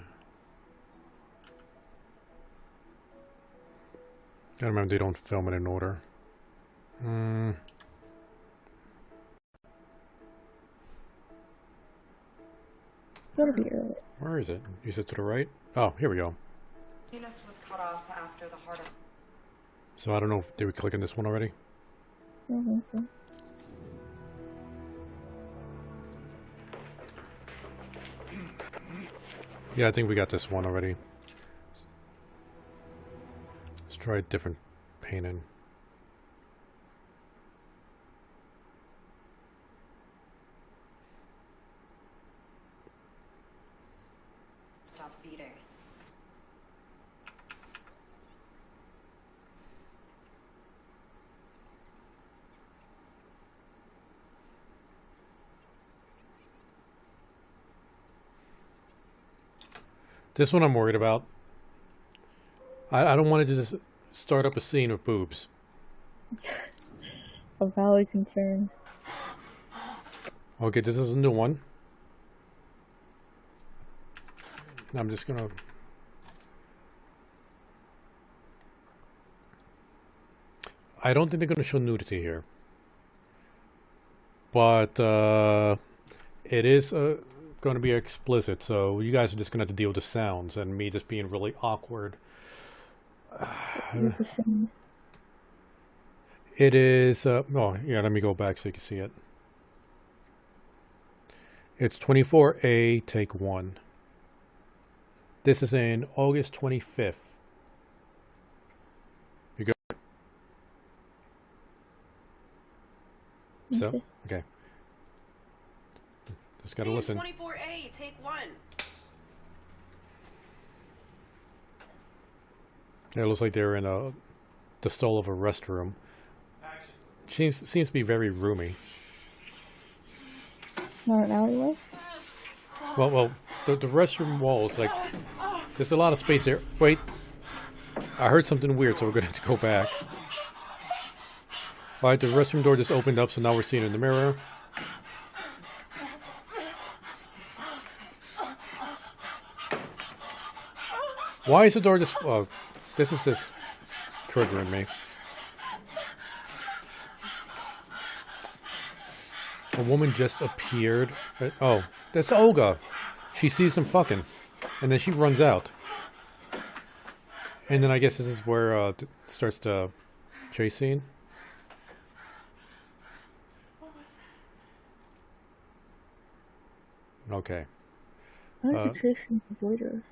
Gotta remember they don't film it in order. Gotta be early. Where is it? Is it to the right? Oh, here we go. Penis was cut off after the heart of... So I don't know if did we click on this one already? I don't think so. Yeah, I think we got this one already. Let's try a different painting. Stop beating. This one I'm worried about. I don't want to just start up a scene of boobs. A valid concern. Okay, this is a new one. I'm just gonna... I don't think they're gonna show nudity here. But it is going to be explicit, so you guys are just going to have to deal with the sounds and me just being really awkward. It is... oh, yeah, let me go back so you can see it. It's 24A, take 1. This is in August 25th. You go? So, okay. Just gotta listen. 24A, take 1. Yeah, it looks like they're in the stall of a restroom. Seems to be very roomy. Not an alleyway? Well, the restroom walls, like, there's a lot of space there. Wait, I heard something weird, so we're gonna have to go back. Alright, the restroom door just opened up, so now we're seeing it in the mirror. Why is the door just... this is just triggering me. A woman just appeared. Oh, that's Olga. She sees them fucking. And then she runs out. And then I guess this is where it starts the chase scene. Okay. I think the chase scene was later.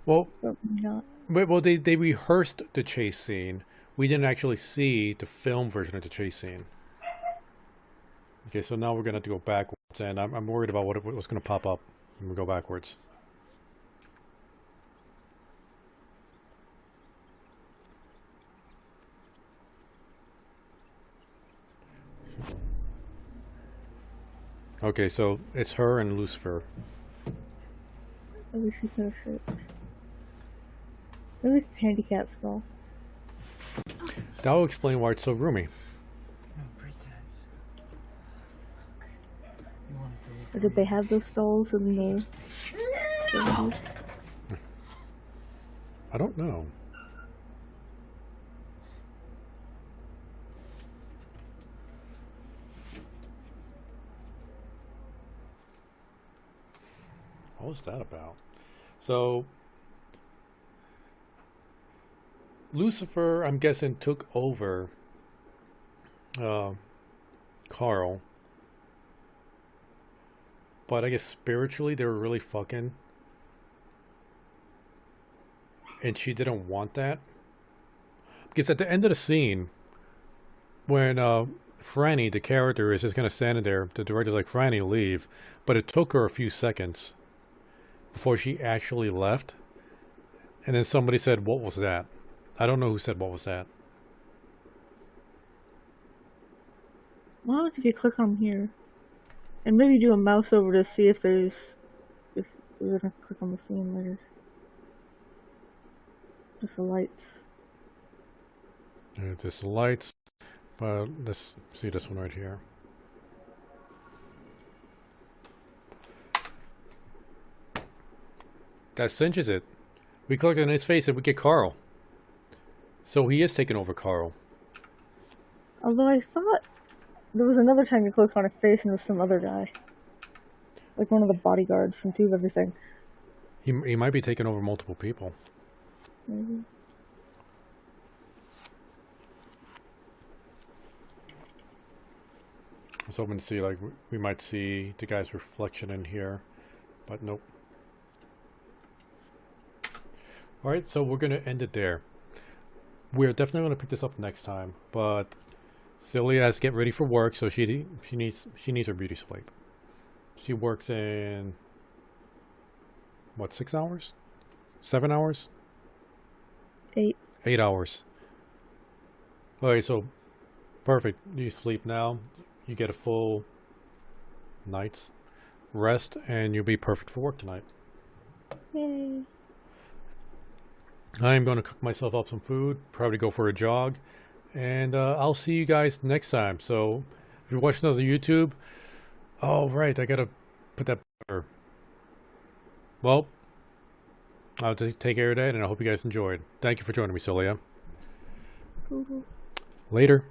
Well, But maybe not. well, they rehearsed the chase scene. We didn't actually see the film version of the chase scene. Okay, so now we're gonna have to go backwards, and I'm worried about what was gonna pop up when we go backwards. Okay, so it's her and Lucifer. Maybe she could have shit. Maybe it's a handicap stall. That will explain why it's so roomy. Or did they have those stalls in the 70s? I don't know. What was that about? So, Lucifer, I'm guessing, took over Carl. But I guess spiritually they were really fucking. And she didn't want that. Because at the end of the scene, when Franny, the character, is just kind of standing there, the director's like, Franny, leave. But it took her a few seconds before she actually left. And then somebody said, what was that? I don't know who said what was that. What happens if you click on here? And maybe do a mouse over to see if there's... if we're gonna click on the scene later. Just the lights. There's the lights. But let's see this one right here. That cinches it. We click on his face and we get Carl. So he is taking over Carl. Although I thought there was another time you clicked on his face and it was some other guy. Like one of the bodyguards from Two of Everything. He might be taking over multiple people. Maybe. I was hoping to see, like, we might see the guy's reflection in here. But nope. Alright, so we're going to end it there. We're definitely going to pick this up next time. But Celia has to get ready for work, so she needs her beauty sleep. She works in, what, 6 hours? 7 hours? 8. 8 hours. Okay, so perfect. You sleep now. You get a full night's rest, and you'll be perfect for work tonight. Yay. I'm going to cook myself up some food, probably go for a jog, and I'll see you guys next time. So if you're watching this on YouTube, oh right, I gotta put that better. Well, I'll take care of that, and I hope you guys enjoyed. Thank you for joining me, Celia. Mm-hmm. Later.